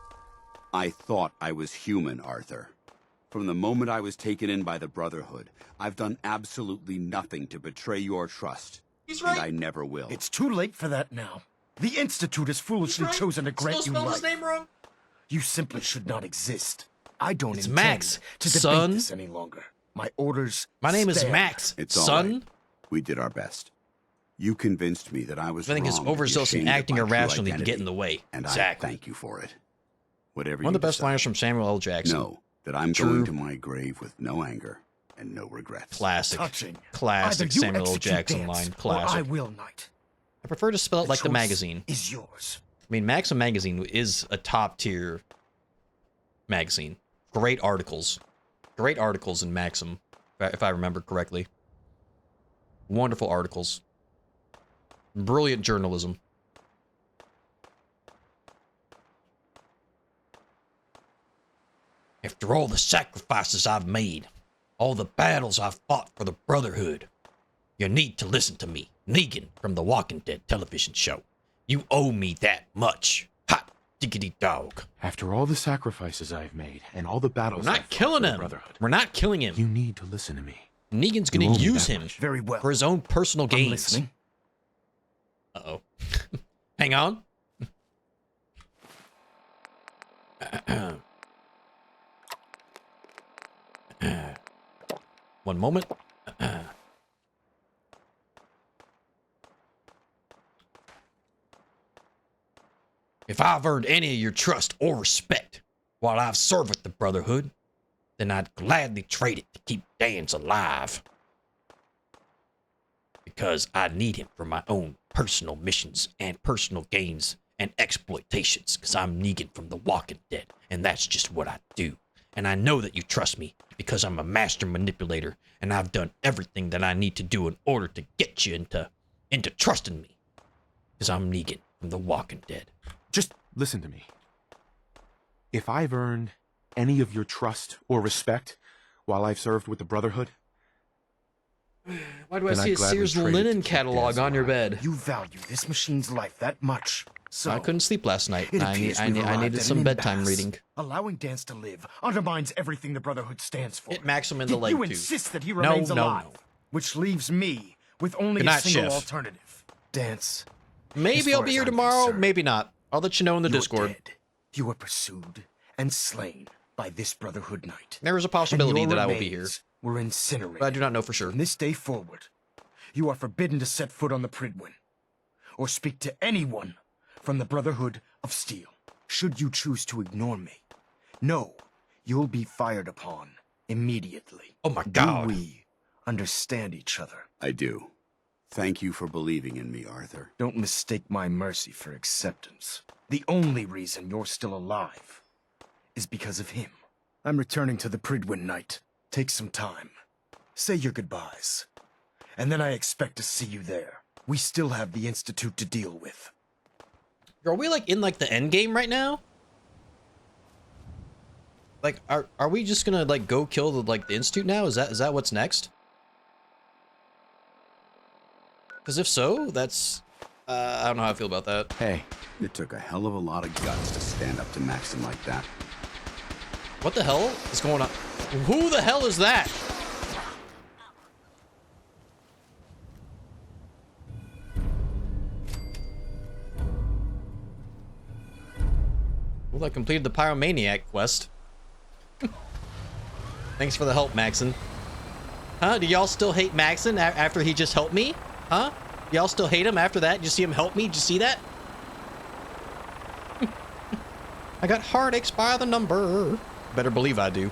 I thought I was human, Arthur. From the moment I was taken in by the Brotherhood, I've done absolutely nothing to betray your trust.
He's right.
And I never will.
It's too late for that now. The Institute has foolishly chosen to grant you life.
wrong.
You simply should not exist. I don't
It's
intend
Max,
to debate
son.
this any longer. My orders
My name is
stand.
Max,
It's all
son.
right. We did our best. You convinced me that I was
I think
wrong
his
to be
overzealous and
ashamed of
acting
my true
irrationally can get
identity,
in the way.
And
Exactly.
I thank you for it. Whatever
One of the
you
best
decide.
liners from Samuel L. Jackson.
Know that I'm
True.
going to my grave with no anger and no regrets.
Classic.
Touching.
Classic
Either you
Samuel L.
execute
Jackson
dance,
line.
or
Classic.
I will not.
I prefer to spell it like the
choice
magazine.
Is yours.
I mean, Maxim Magazine is a top tier magazine. Great articles. Great articles in Maxim, if I remember correctly. Wonderful articles. Brilliant journalism. After all the sacrifices I've made, all the battles I've fought for the Brotherhood, you need to listen to me, Negan from the Walking Dead television show. You owe me that much. Hot diggity dog.
After all the sacrifices I've made and all the battles
We're
I've
not
fought
killing
for the
him.
Brotherhood,
We're not killing him.
you need to listen to me.
Negan's
You
gonna
owe me
use
that
him
much.
Very well.
for his own personal
I'm
gains.
listening.
Uh-oh. Hang on. One moment. If I've earned any of your trust or respect while I've served with the Brotherhood, then I'd gladly trade it to keep Dan's alive. Because I need him for my own personal missions and personal gains and exploitations, because I'm Negan from The Walking Dead, and that's just what I do. And I know that you trust me because I'm a master manipulator, and I've done everything that I need to do in order to get you into trusting me. Because I'm Negan from The Walking Dead.
Just listen to me. If I've earned any of your trust or respect while I've served with the Brotherhood,
Why do I
then
see
I'd
a
gladly
Sears
trade it to
linen
keep
catalog
Dan's
on your
alive.
bed?
You value this machine's life that much. So
I couldn't sleep last night.
it
I
appears
needed
we've arrived
some
at an
bedtime
impasse.
reading.
Allowing Dance to live undermines everything the Brotherhood stands for.
Hit Maxim in the
Yet
leg,
you
too.
insist that he
No,
remains
no,
alive,
no.
which leaves me with only
Good
a
night,
single
Chef.
alternative. Dance. As
Maybe I'll
far
be
as
here
I'm
tomorrow,
concerned,
maybe not. I'll let you know in the
you're
Discord.
dead. You were pursued and slain by this Brotherhood Knight.
There is a
And
possibility
your
that I will be here,
remains were incinerated.
but I do not know for sure.
From this day forward, you are forbidden to set foot on the Pridwin, or speak to anyone from the Brotherhood of Steel. Should you choose to ignore me, know you'll be fired upon immediately.
Oh my God.
Do we understand each other?
I do. Thank you for believing in me, Arthur.
Don't mistake my mercy for acceptance. The only reason you're still alive is because of him. I'm returning to the Pridwin Knight. Take some time. Say your goodbyes. And then I expect to see you there. We still have the Institute to deal with.
Are we like in like the end game right now? Like, are we just gonna like go kill the Institute now? Is that what's next? Because if so, that's I don't know how I feel about that.
Hey, it took a hell of a lot of guts to stand up to Maxim like that.
What the hell is going on? Who the hell is that? Well, I completed the Pyromaniac quest. Thanks for the help, Maxon. Huh? Do y'all still hate Maxon after he just helped me? Huh? Y'all still hate him after that? Did you see him help me? Did you see that? I got heartaches by the number. Better believe I do.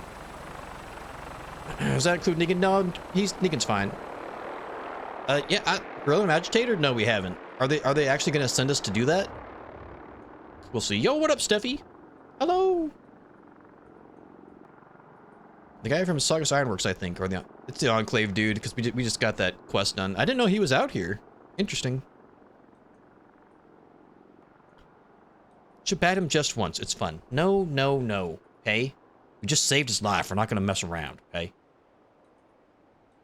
Does that include Negan? No, Negan's fine. Yeah, Gorilla Agitator? No, we haven't. Are they actually gonna send us to do that? We'll see. Yo, what up, Steffi? Hello. The guy from Saugus Ironworks, I think, or it's the Enclave dude, because we just got that quest done. I didn't know he was out here. Interesting. Should bat him just once. It's fun. No, no, no. Okay? We just saved his life. We're not gonna mess around. Okay?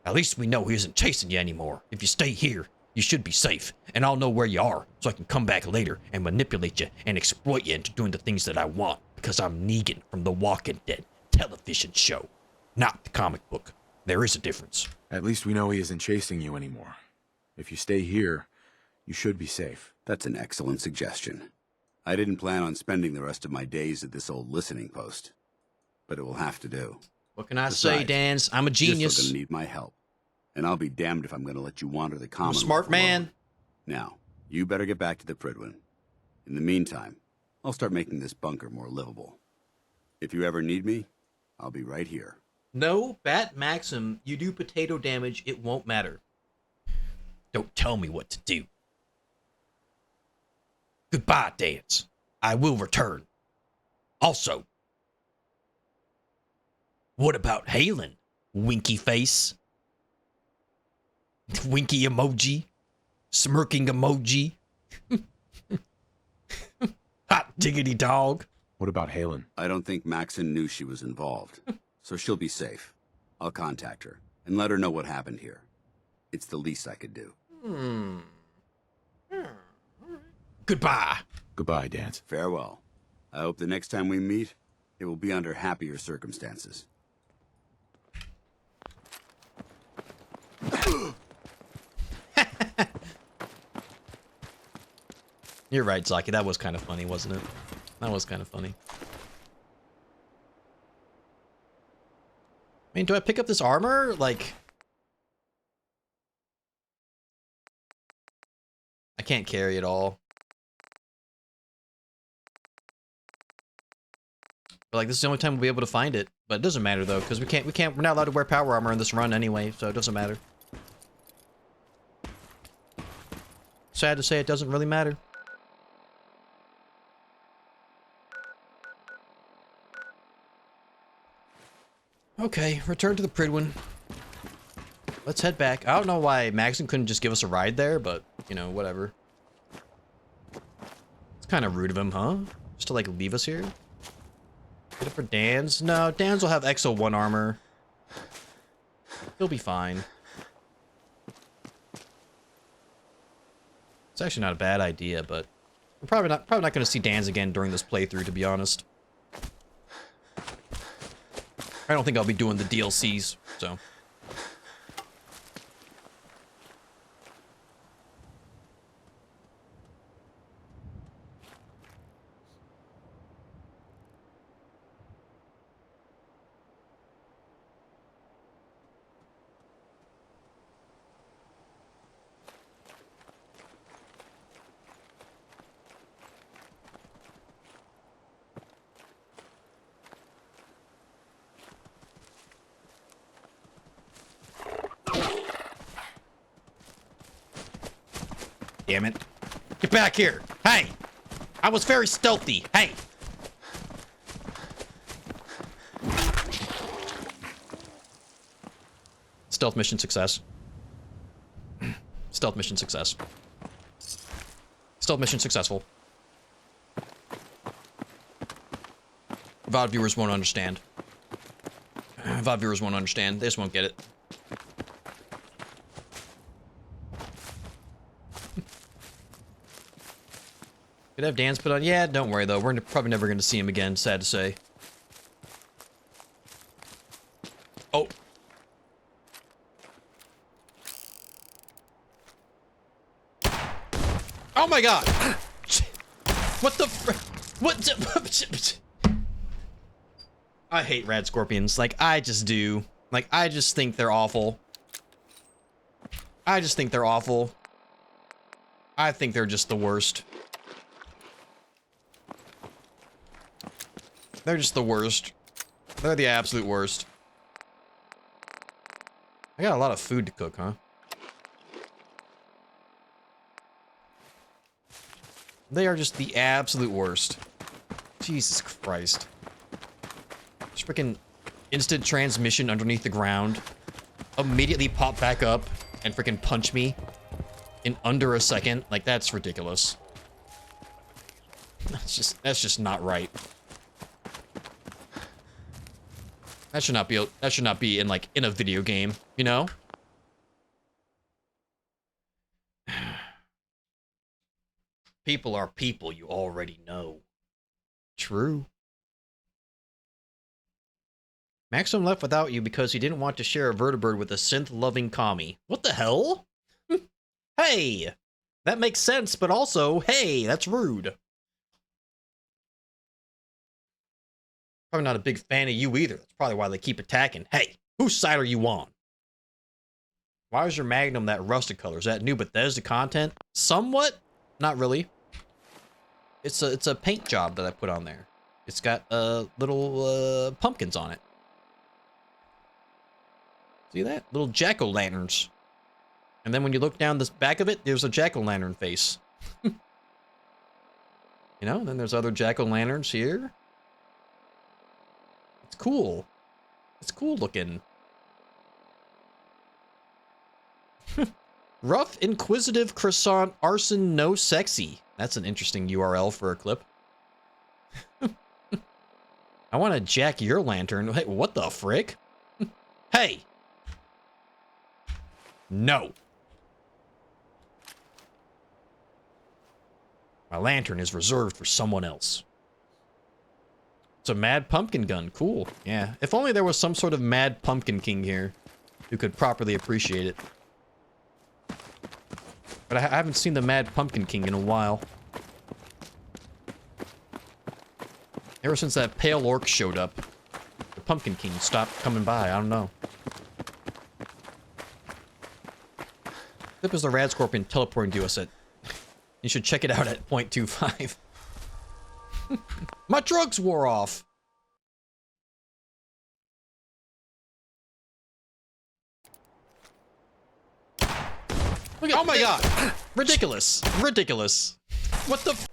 At least we know he isn't chasing you anymore. If you stay here, you should be safe, and I'll know where you are, so I can come back later and manipulate you and exploit you into doing the things that I want, because I'm Negan from the Walking Dead television show, not the comic book. There is a difference.
At least we know he isn't chasing you anymore. If you stay here, you should be safe.
That's an excellent suggestion. I didn't plan on spending the rest of my days at this old listening post, but it will have to do.
What can I say, Dans? I'm a genius.
You're still gonna need my help. And I'll be damned if I'm going to let you wander the Commonwealth.
Smart man.
Now, you better get back to the Pridwin. In the meantime, I'll start making this bunker more livable. If you ever need me, I'll be right here.
No, Bat Maxim, you do potato damage, it won't matter. Don't tell me what to do. Goodbye, Dance. I will return. Also, what about Halen, winky face? Winky emoji. Smirking emoji. Hot diggity dog.
What about Halen?
I don't think Maxon knew she was involved, so she'll be safe. I'll contact her and let her know what happened here. It's the least I could do.
Goodbye.
Goodbye, Dance.
Farewell. I hope the next time we meet, it will be under happier circumstances.
You're right, Zaki. That was kind of funny, wasn't it? That was kind of funny. I mean, do I pick up this armor? Like... I can't carry it all. But like, this is the only time we'll be able to find it. But it doesn't matter though, because we're not allowed to wear power armor in this run anyway, so it doesn't matter. Sad to say, it doesn't really matter. Okay, return to the Pridwin. Let's head back. I don't know why Maxon couldn't just give us a ride there, but, you know, whatever. It's kind of rude of him, huh? Just to, like, leave us here? Get it for Dan's? No, Dan's will have Exo 1 armor. He'll be fine. It's actually not a bad idea, but we're probably not going to see Dan's again during this playthrough, to be honest. I don't think I'll be doing the DLCs, so. Damn it. Get back here. Hey! I was very stealthy. Hey! Stealth mission success. Stealth mission success. Stealth mission successful. VOD viewers won't understand. VOD viewers won't understand. They just won't get it. Could have Dan's put on. Yeah, don't worry though. We're probably never going to see him again. Sad to say. Oh. Oh my god. What the fr- What? I hate rad scorpions. Like, I just do. Like, I just think they're awful. I just think they're awful. I think they're just the worst. They're just the worst. They're the absolute worst. I got a lot of food to cook, huh? They are just the absolute worst. Jesus Christ. Just freaking instant transmission underneath the ground. Immediately pop back up and freaking punch me in under a second. Like, that's ridiculous. That's just not right. That should not be in like in a video game, you know? People are people you already know. True. Maxim left without you because he didn't want to share a vertibird with a synth-loving commie. What the hell? Hey! That makes sense, but also, hey, that's rude. Probably not a big fan of you either. That's probably why they keep attacking. Hey, whose side are you on? Why is your Magnum that rusted color? Is that new Bethesda content? Somewhat? Not really. It's a paint job that I put on there. It's got little pumpkins on it. See that? Little jack-o'-lanterns. And then when you look down the back of it, there's a jack-o'-lantern face. You know, then there's other jack-o'-lanterns here. It's cool. It's cool looking. Rough, inquisitive, croissant, arson, no sexy. That's an interesting URL for a clip. I want to jack your lantern. Hey, what the frick? Hey! No. My lantern is reserved for someone else. It's a mad pumpkin gun. Cool. Yeah. If only there was some sort of mad pumpkin king here who could properly appreciate it. But I haven't seen the mad pumpkin king in a while. Ever since that pale orc showed up, the pumpkin king stopped coming by. I don't know. Clip is the rad scorpion teleporting to us at... You should check it out at 0.25. My drugs wore off. Look at, oh my god. Ridiculous. Ridiculous. What the f—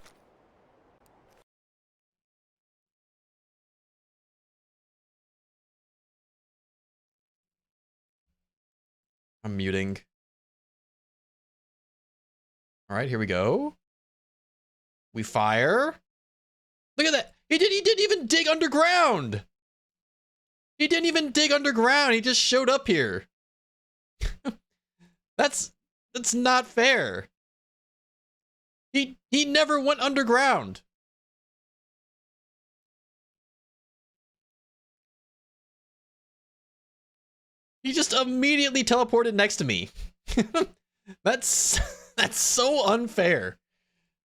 I'm muting. All right, here we go. We fire. Look at that. He didn't even dig underground. He didn't even dig underground. He just showed up here. That's not fair. He never went underground. He just immediately teleported next to me. That's so unfair.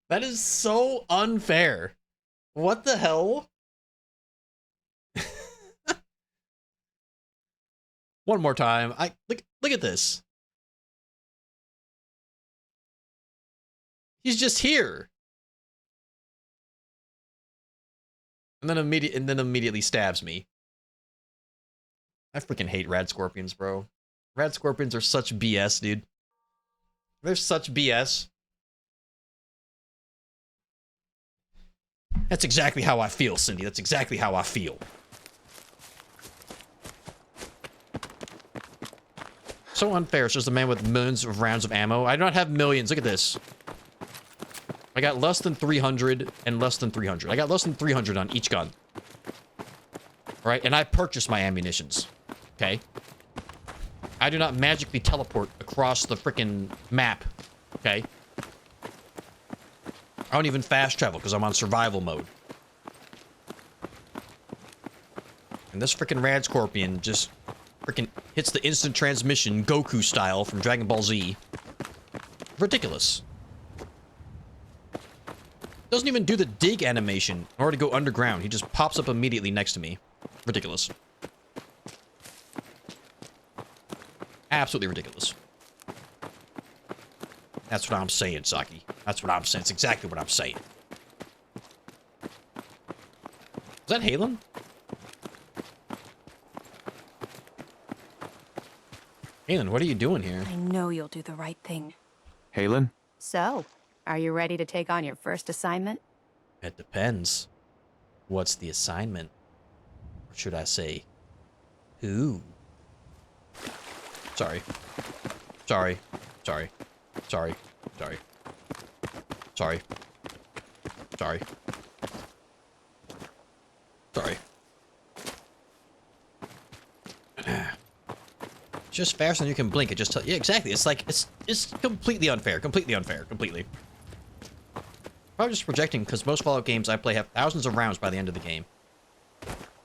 That is so unfair. What the hell? One more time. Look at this. He's just here. And then immediately stabs me. I freaking hate rad scorpions, bro. Rad scorpions are such BS, dude. They're such BS. That's exactly how I feel, Cindy. That's exactly how I feel. So unfair. It's just a man with millions of rounds of ammo. I do not have millions. Look at this. I got less than 300 and less than 300. I got less than 300 on each gun. Right? And I purchased my ammunitions. Okay? I do not magically teleport across the frickin' map. Okay? I don't even fast travel because I'm on survival mode. And this frickin' rad scorpion just frickin' hits the instant transmission Goku style from Dragon Ball Z. Ridiculous. Doesn't even do the dig animation in order to go underground. He just pops up immediately next to me. Ridiculous. Absolutely ridiculous. That's what I'm saying, Saki. That's what I'm saying. It's exactly what I'm saying. Is that Halen? Halen, what are you doing here?
I know you'll do the right thing.
Halen?
So, are you ready to take on your first assignment?
It depends. What's the assignment? Or should I say, who? Sorry. Sorry. Sorry. Sorry. Sorry. Sorry. Sorry. Sorry. Just faster than you can blink. It just yeah, exactly. It's like it's completely unfair. Completely unfair. Completely. Probably just projecting because most Fallout games I play have thousands of rounds by the end of the game.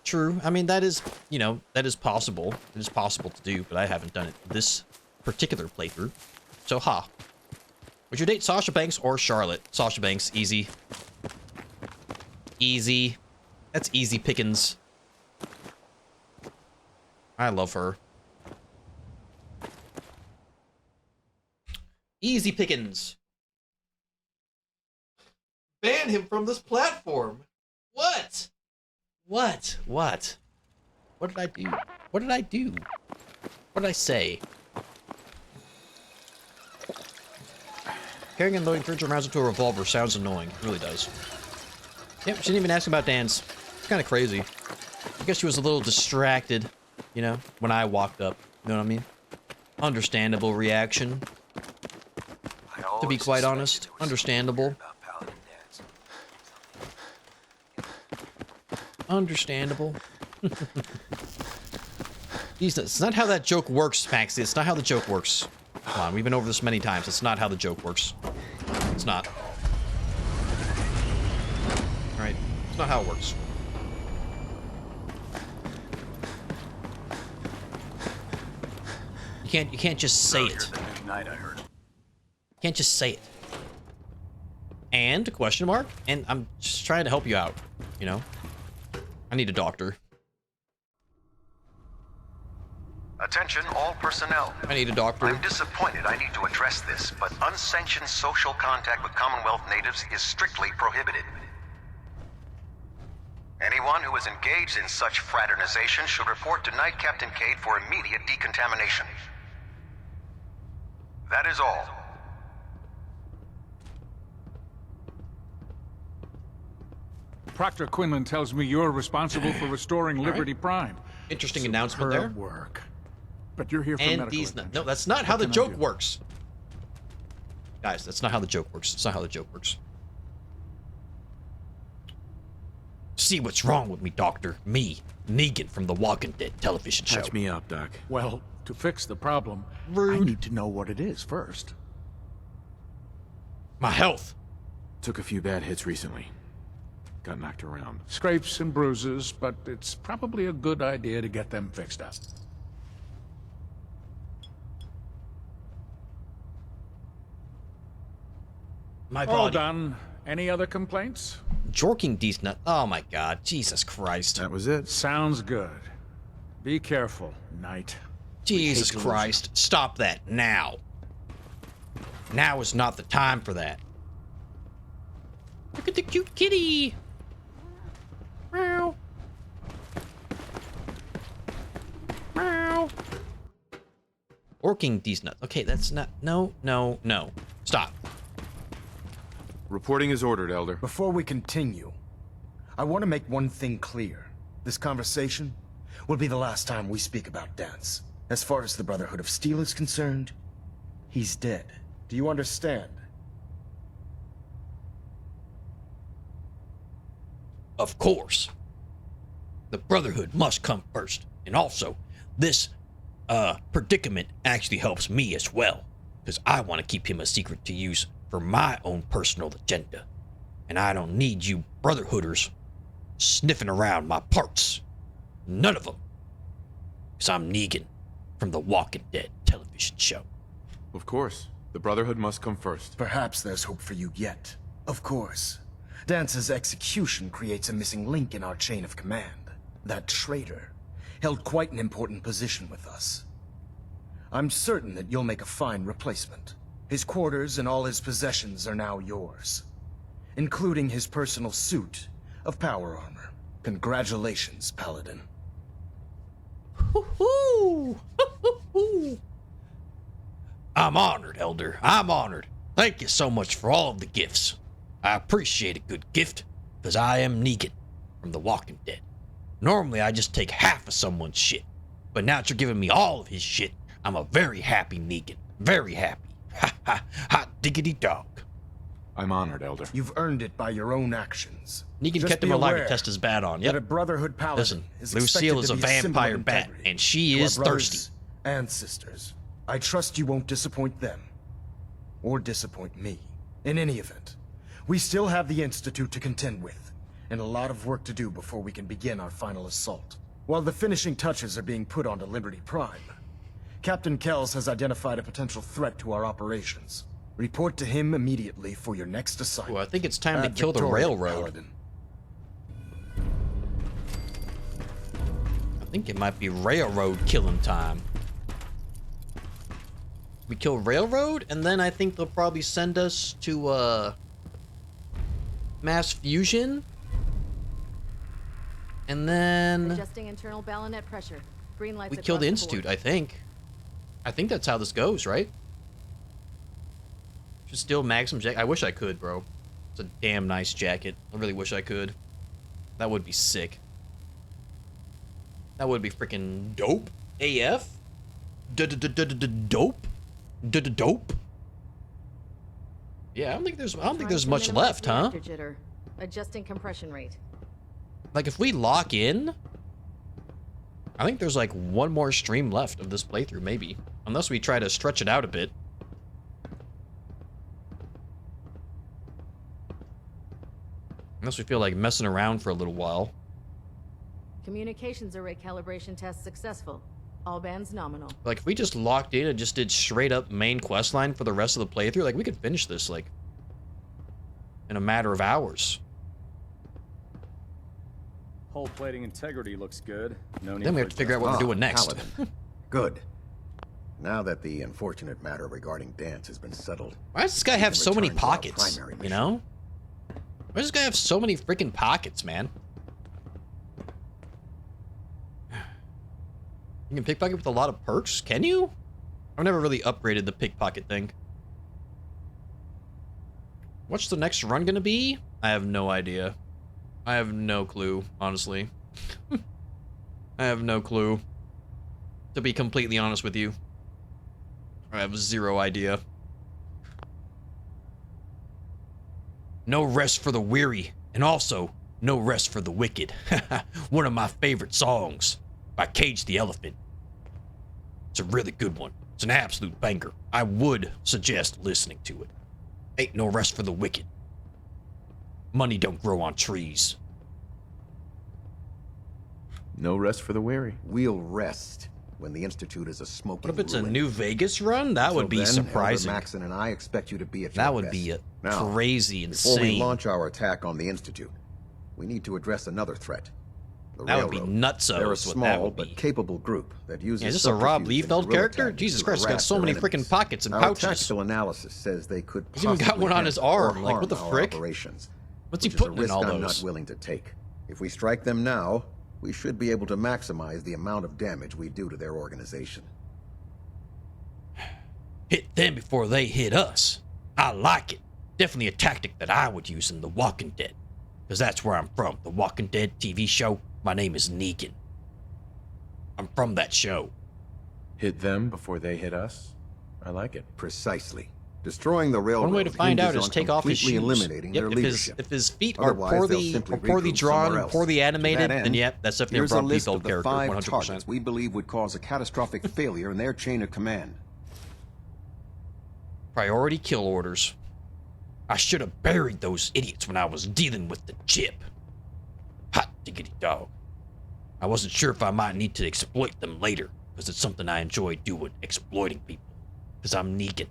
True. I mean that is, you know, that is possible. It is possible to do, but I haven't done it this particular playthrough. So ha. Would you date Sasha Banks or Charlotte? Sasha Banks, easy. Easy. That's easy pickings. I love her. Easy pickings. Ban him from this platform. What? What? What? What did I do? What did I do? What did I say? Carrying and loading 300 rounds into a revolver sounds annoying. It really does. Yep, she didn't even ask about dance. It's kind of crazy. I guess she was a little distracted, you know, when I walked up. You know what I mean? Understandable reaction. To be quite honest, understandable. Understandable. It's not how that joke works, Maxie. It's not how the joke works. Come on, we've been over this many times. It's not how the joke works. It's not. Alright, it's not how it works. You can't just say it. You can't just say it. And, question mark? And I'm just trying to help you out, you know? I need a doctor.
Attention all personnel.
I need a doctor.
I'm disappointed I need to address this, but unsanctioned social contact with Commonwealth natives is strictly prohibited. Anyone who is engaged in such fraternization should report to Night Captain Cade for immediate decontamination. That is all.
Proctor Quinlan tells me you're responsible for restoring Liberty Prime.
Interesting announcement there.
Work. But you're here for
and
medical
these
attention.
no, that's not how the joke works. Guys, that's not how the joke works. It's not how the joke works. See what's wrong with me, Doctor. Me, Negan from the Walking Dead television show.
Patch me up, Doc.
Well, to fix the problem,
Rude.
I need to know what it is first.
My health.
Took a few bad hits recently. Got knocked around.
Scrapes and bruises, but it's probably a good idea to get them fixed up.
My
All
body.
done. Any other complaints?
Jorking these nut. Oh my God, Jesus Christ.
That was it.
Sounds good. Be careful, Knight.
Jesus Christ. Stop that now. Now is not the time for that. Look at the cute kitty. Meow. Meow. Orking these nuts. Okay, that's not. No, no, no. Stop.
Reporting is ordered, Elder.
Before we continue, I want to make one thing clear. This conversation will be the last time we speak about Dance. As far as the Brotherhood of Steel is concerned, he's dead. Do you understand?
Of course. The Brotherhood must come first. And also, this predicament actually helps me as well. Because I want to keep him a secret to use for my own personal agenda. And I don't need you Brotherhooders sniffing around my parts. None of them. Because I'm Negan from the Walking Dead television show.
Of course. The Brotherhood must come first.
Perhaps there's hope for you yet. Of course. Dance's execution creates a missing link in our chain of command. That traitor held quite an important position with us. I'm certain that you'll make a fine replacement. His quarters and all his possessions are now yours, including his personal suit of power armor. Congratulations, Paladin.
I'm honored, Elder. I'm honored. Thank you so much for all of the gifts. I appreciate a good gift, because I am Negan from The Walking Dead. Normally, I just take half of someone's shit, but now that you're giving me all of his shit, I'm a very happy Negan. Very happy. Ha ha, hot diggity dog.
I'm honored, Elder.
You've earned it by your own actions.
Negan
Just
kept
be
him alive to
aware
test his bat on.
that
Yep.
a Brotherhood Paladin
Listen,
is
Lucille
expected
is
to
a
be symbol of
vampire bat,
integrity
and she
to our
is
brothers
thirsty.
And sisters. I trust you won't disappoint them. Or disappoint me. In any event, we still have the Institute to contend with, and a lot of work to do before we can begin our final assault. While the finishing touches are being put onto Liberty Prime, Captain Kells has identified a potential threat to our operations. Report to him immediately for your next assignment.
Well, I think it's time to
Ad
kill the
Victoriam,
railroad.
Paladin.
I think it might be railroad killing time. We kill railroad, and then I think they'll probably send us to mass fusion, and then
Adjusting internal bayonet pressure. Green lights
we kill the
across
Institute.
board.
I think that's how this goes, right? Should steal Maxim jacket. I wish I could, bro. It's a damn nice jacket. I really wish I could. That would be sick. That would be freaking dope. AF. Dope. Dope. Yeah, I don't think there's
Trying to
much
minimize
left, huh?
reactor jitter. Adjusting compression rate.
Like if we lock in, I think there's like one more stream left of this playthrough, maybe. Unless we try to stretch it out a bit. Unless we feel like messing around for a little while.
Communications array calibration test successful. All bands nominal.
Like if we just locked in and just did straight up main quest line for the rest of the playthrough, like we could finish this like in a matter of hours.
Hull plating integrity looks good. No need
Then we
for
have to figure out what we're doing next.
Paladin. Good. Now that the unfortunate matter regarding Dance has been settled,
Why does this guy
we
have
can
so many
return to our
pockets?
primary
You
mission.
know? Why does this guy have so many freaking pockets, man? You can pickpocket with a lot of perks, can you? I've never really upgraded the pickpocket thing. What's the next run gonna be? I have no idea. I have no clue, honestly. I have no clue. To be completely honest with you. I have zero idea. No rest for the weary, and also no rest for the wicked. One of my favorite songs by Cage the Elephant. It's a really good one. It's an absolute banger. I would suggest listening to it. Ain't no rest for the wicked. Money don't grow on trees.
No rest for the weary. We'll rest when the Institute is a smoking
What if it's a
ruin.
New Vegas run? That would be
Until then,
surprising.
Elder Maxon and I expect you to be at
That
your
would
best.
be a
Now,
crazy,
before we
insane.
launch our attack on the Institute, we need to address another threat. The
That would be
Railroad.
nutso
They're a
is what that
small
would be.
but capable group that uses
Yeah, is this a Rob
subterfuge and
Liefeld
guerrilla
character?
tactics
Jesus
to
Christ, he's got
harass
so
their
many
enemies.
freaking pockets and
Our
pouches.
tactical analysis says they could
He's even got
possibly
one on his
hamper or
arm. Like, what the
harm our
frick?
operations,
What's he
which is a
putting in
risk
all
I'm
those?
not willing to take. If we strike them now, we should be able to maximize the amount of damage we do to their organization.
Hit them before they hit us. I like it. Definitely a tactic that I would use in The Walking Dead. Because that's where I'm from. The Walking Dead TV show. My name is Negan. I'm from that show.
Hit them before they hit us? I like it.
Precisely. Destroying the railroad
One way to find out
hinges
is
on
take off his shoes.
completely eliminating
Yep,
their
if
leadership.
his feet are
Otherwise, they'll
poorly
simply
drawn
regroup somewhere
and
else.
poorly
To
animated,
that
then
end,
yep, that's definitely a
here's
Rob
list
Liefeld
of the
character,
5
100%.
targets we believe would cause a catastrophic failure in their chain of command.
Priority kill orders. I should have buried those idiots when I was dealing with the chip. Hot diggity dog. I wasn't sure if I might need to exploit them later, because it's something I enjoy doing, exploiting people. Because I'm Negan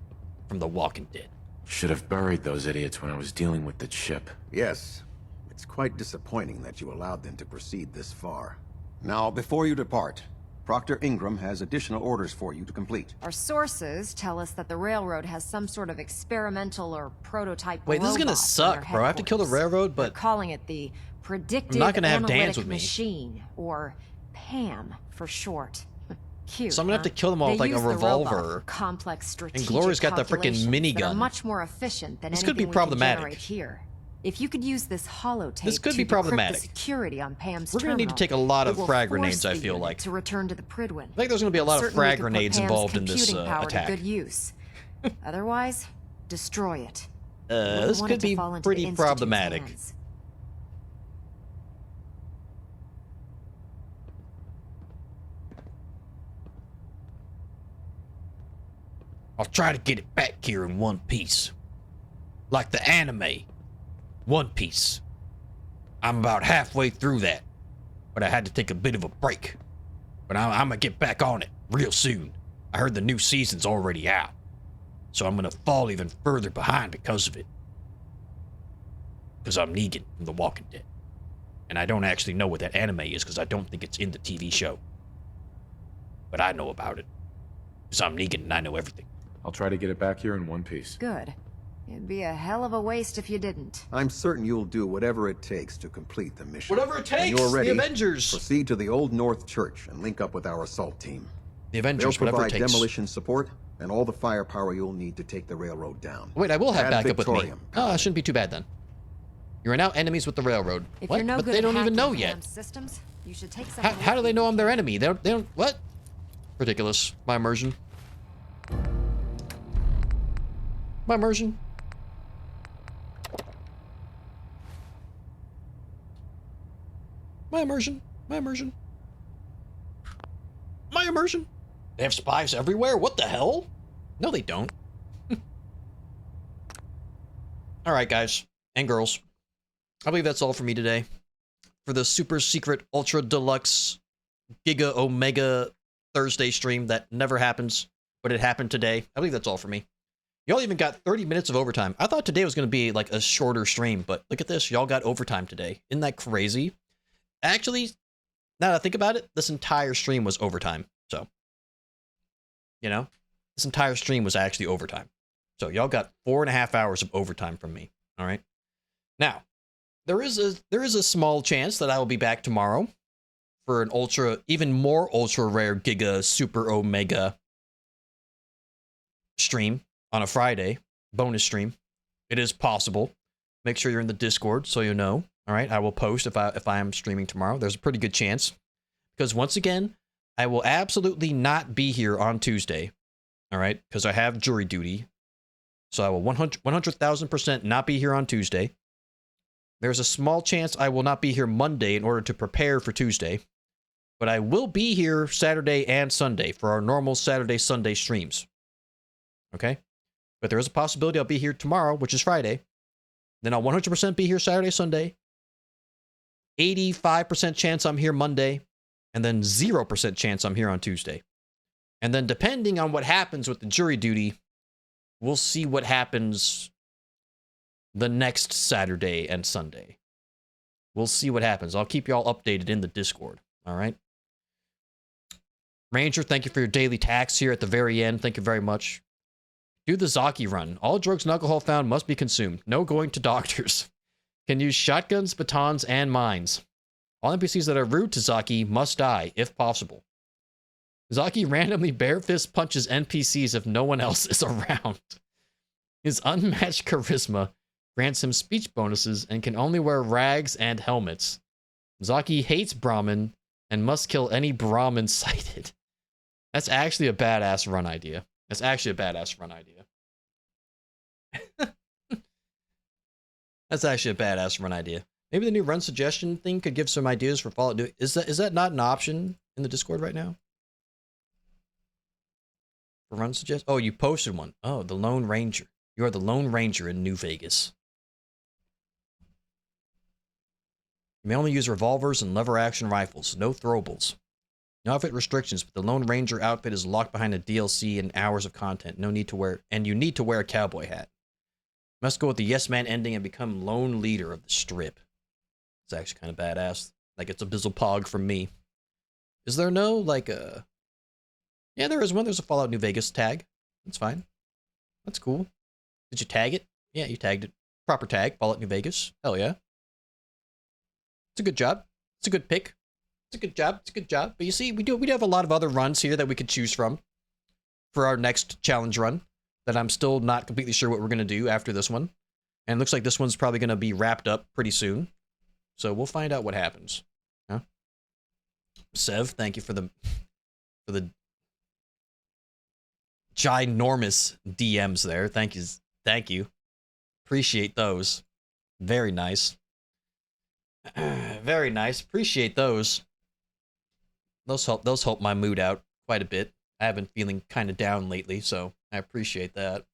from The Walking Dead.
Should have buried those idiots when I was dealing with the chip.
Yes. It's quite disappointing that you allowed them to proceed this far.
Now, before you depart, Proctor Ingram has additional orders for you to complete.
Our sources tell us that the railroad has some sort of experimental or prototype
Wait, this is gonna
robot in
suck,
their
bro. I have to kill the
headquarters.
railroad,
They're
but
calling it the Predictive
I'm not gonna have
Analytic
Dan's with me.
Machine, or PAM for short. Cute,
So I'm gonna have to kill them all
They
with like a
use the robot
revolver.
for complex strategic
And Gloria's got the freaking
calculations that are
minigun.
much more efficient than
This could be
anything we can
problematic.
generate here. If you could use this holotape
This could
to
be
decrypt
problematic.
the security on Pam's
We're gonna need to
terminal,
take a lot of
it will
frag
force
grenades, I
the
feel
unit
like.
to return to the Pridwin.
I think there's gonna be a lot of
Certainly
frag
we could put
grenades
Pam's
involved in this
computing power
attack.
to good use. Otherwise, destroy it.
This
want it
could
to
be
fall into the
pretty
Institute's
problematic.
hands.
I'll try to get it back here in one piece. Like the anime. One Piece. I'm about halfway through that. But I had to take a bit of a break. But I'm gonna get back on it real soon. I heard the new season's already out. So I'm gonna fall even further behind because of it. Because I'm Negan from The Walking Dead. And I don't actually know what that anime is because I don't think it's in the TV show. But I know about it. Because I'm Negan and I know everything.
I'll try to get it back here in one piece.
Good. It'd be a hell of a waste if you didn't.
I'm certain you'll do whatever it takes to complete the mission.
Whatever it takes!
When you're ready,
The Avengers!
proceed to the Old North Church and link up with our assault team.
The Avengers,
They'll
whatever it
provide
takes.
demolition support and all the firepower you'll need to take the railroad down.
Wait, I will have
Add
backup with me.
Victorium.
Oh, that shouldn't be too bad then. You are now enemies with the railroad.
If
What?
you're no
But
good
they
at
don't even
hacking
know
Pam's
yet.
systems, you should take some
How do they know I'm their enemy? They don't, what? Ridiculous. My immersion. My immersion. My immersion. My immersion. My immersion. They have spies everywhere? What the hell? No, they don't. Alright, guys. And girls. I believe that's all for me today. For the super secret, ultra deluxe, giga omega Thursday stream that never happens, but it happened today. I believe that's all for me. Y'all even got 30 minutes of overtime. I thought today was going to be like a shorter stream, but look at this. Y'all got overtime today. Isn't that crazy? Actually, now that I think about it, this entire stream was overtime. So, you know, this entire stream was actually overtime. So y'all got 4.5 hours of overtime from me. All right. Now, there is a small chance that I will be back tomorrow for an even more ultra rare giga super omega stream on a Friday, bonus stream. It is possible. Make sure you're in the Discord so you know. All right, I will post if I am streaming tomorrow. There's a pretty good chance because once again, I will absolutely not be here on Tuesday. All right, because I have jury duty. So I will 100,000% not be here on Tuesday. There's a small chance I will not be here Monday in order to prepare for Tuesday. But I will be here Saturday and Sunday for our normal Saturday-Sunday streams. Okay? But there is a possibility I'll be here tomorrow, which is Friday. Then I'll 100% be here Saturday, Sunday. 85% chance I'm here Monday. And then 0% chance I'm here on Tuesday. And then depending on what happens with the jury duty, we'll see what happens the next Saturday and Sunday. We'll see what happens. I'll keep y'all updated in the Discord. All right? Ranger, thank you for your daily tax here at the very end. Thank you very much. Do the Zaki run. All drugs and alcohol found must be consumed. No going to doctors. Can use shotguns, batons, and mines. All NPCs that are rude to Zaki must die, if possible. Zaki randomly bare fist punches NPCs if no one else is around. His unmatched charisma grants him speech bonuses and can only wear rags and helmets. Zaki hates Brahmin and must kill any Brahmin sighted. That's actually a badass run idea. That's actually a badass run idea. That's actually a badass run idea. Maybe the new run suggestion thing could give some ideas for Fallout New. Is that not an option in the Discord right now? For run suggest? Oh, you posted one. Oh, the Lone Ranger. You are the Lone Ranger in New Vegas. You may only use revolvers and lever action rifles. No throwables. No outfit restrictions, but the Lone Ranger outfit is locked behind a DLC and hours of content. No need to wear, and you need to wear a cowboy hat. Must go with the yes man ending and become lone leader of the strip. It's actually kind of badass. Like, it's a bizzle pog from me. Is there no, like, yeah, there is one. There's a Fallout New Vegas tag. That's fine. That's cool. Did you tag it? Yeah, you tagged it. Proper tag, Fallout New Vegas. Hell yeah. It's a good job. It's a good pick. It's a good job. It's a good job. But you see, we do have a lot of other runs here that we could choose from for our next challenge run that I'm still not completely sure what we're going to do after this one. And it looks like this one's probably going to be wrapped up pretty soon. So we'll find out what happens. Huh? Sev, thank you for the ginormous DMs there. Thank you. Thank you. Appreciate those. Very nice. Very nice. Appreciate those. Those help my mood out quite a bit. I have been feeling kind of down lately, so I appreciate that.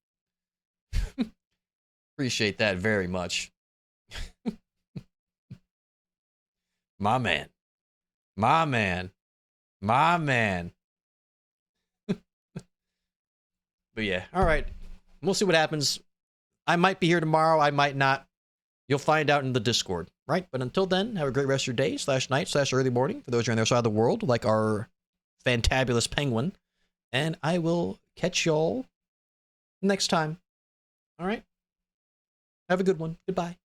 Appreciate that very much. My man. My man. My man. But yeah, all right. We'll see what happens. I might be here tomorrow. I might not. You'll find out in the Discord, right? But until then, have a great rest of your day, /night, /early morning, for those who are on the other side of the world, like our fantabulous penguin. And I will catch y'all next time. All right? Have a good one. Goodbye.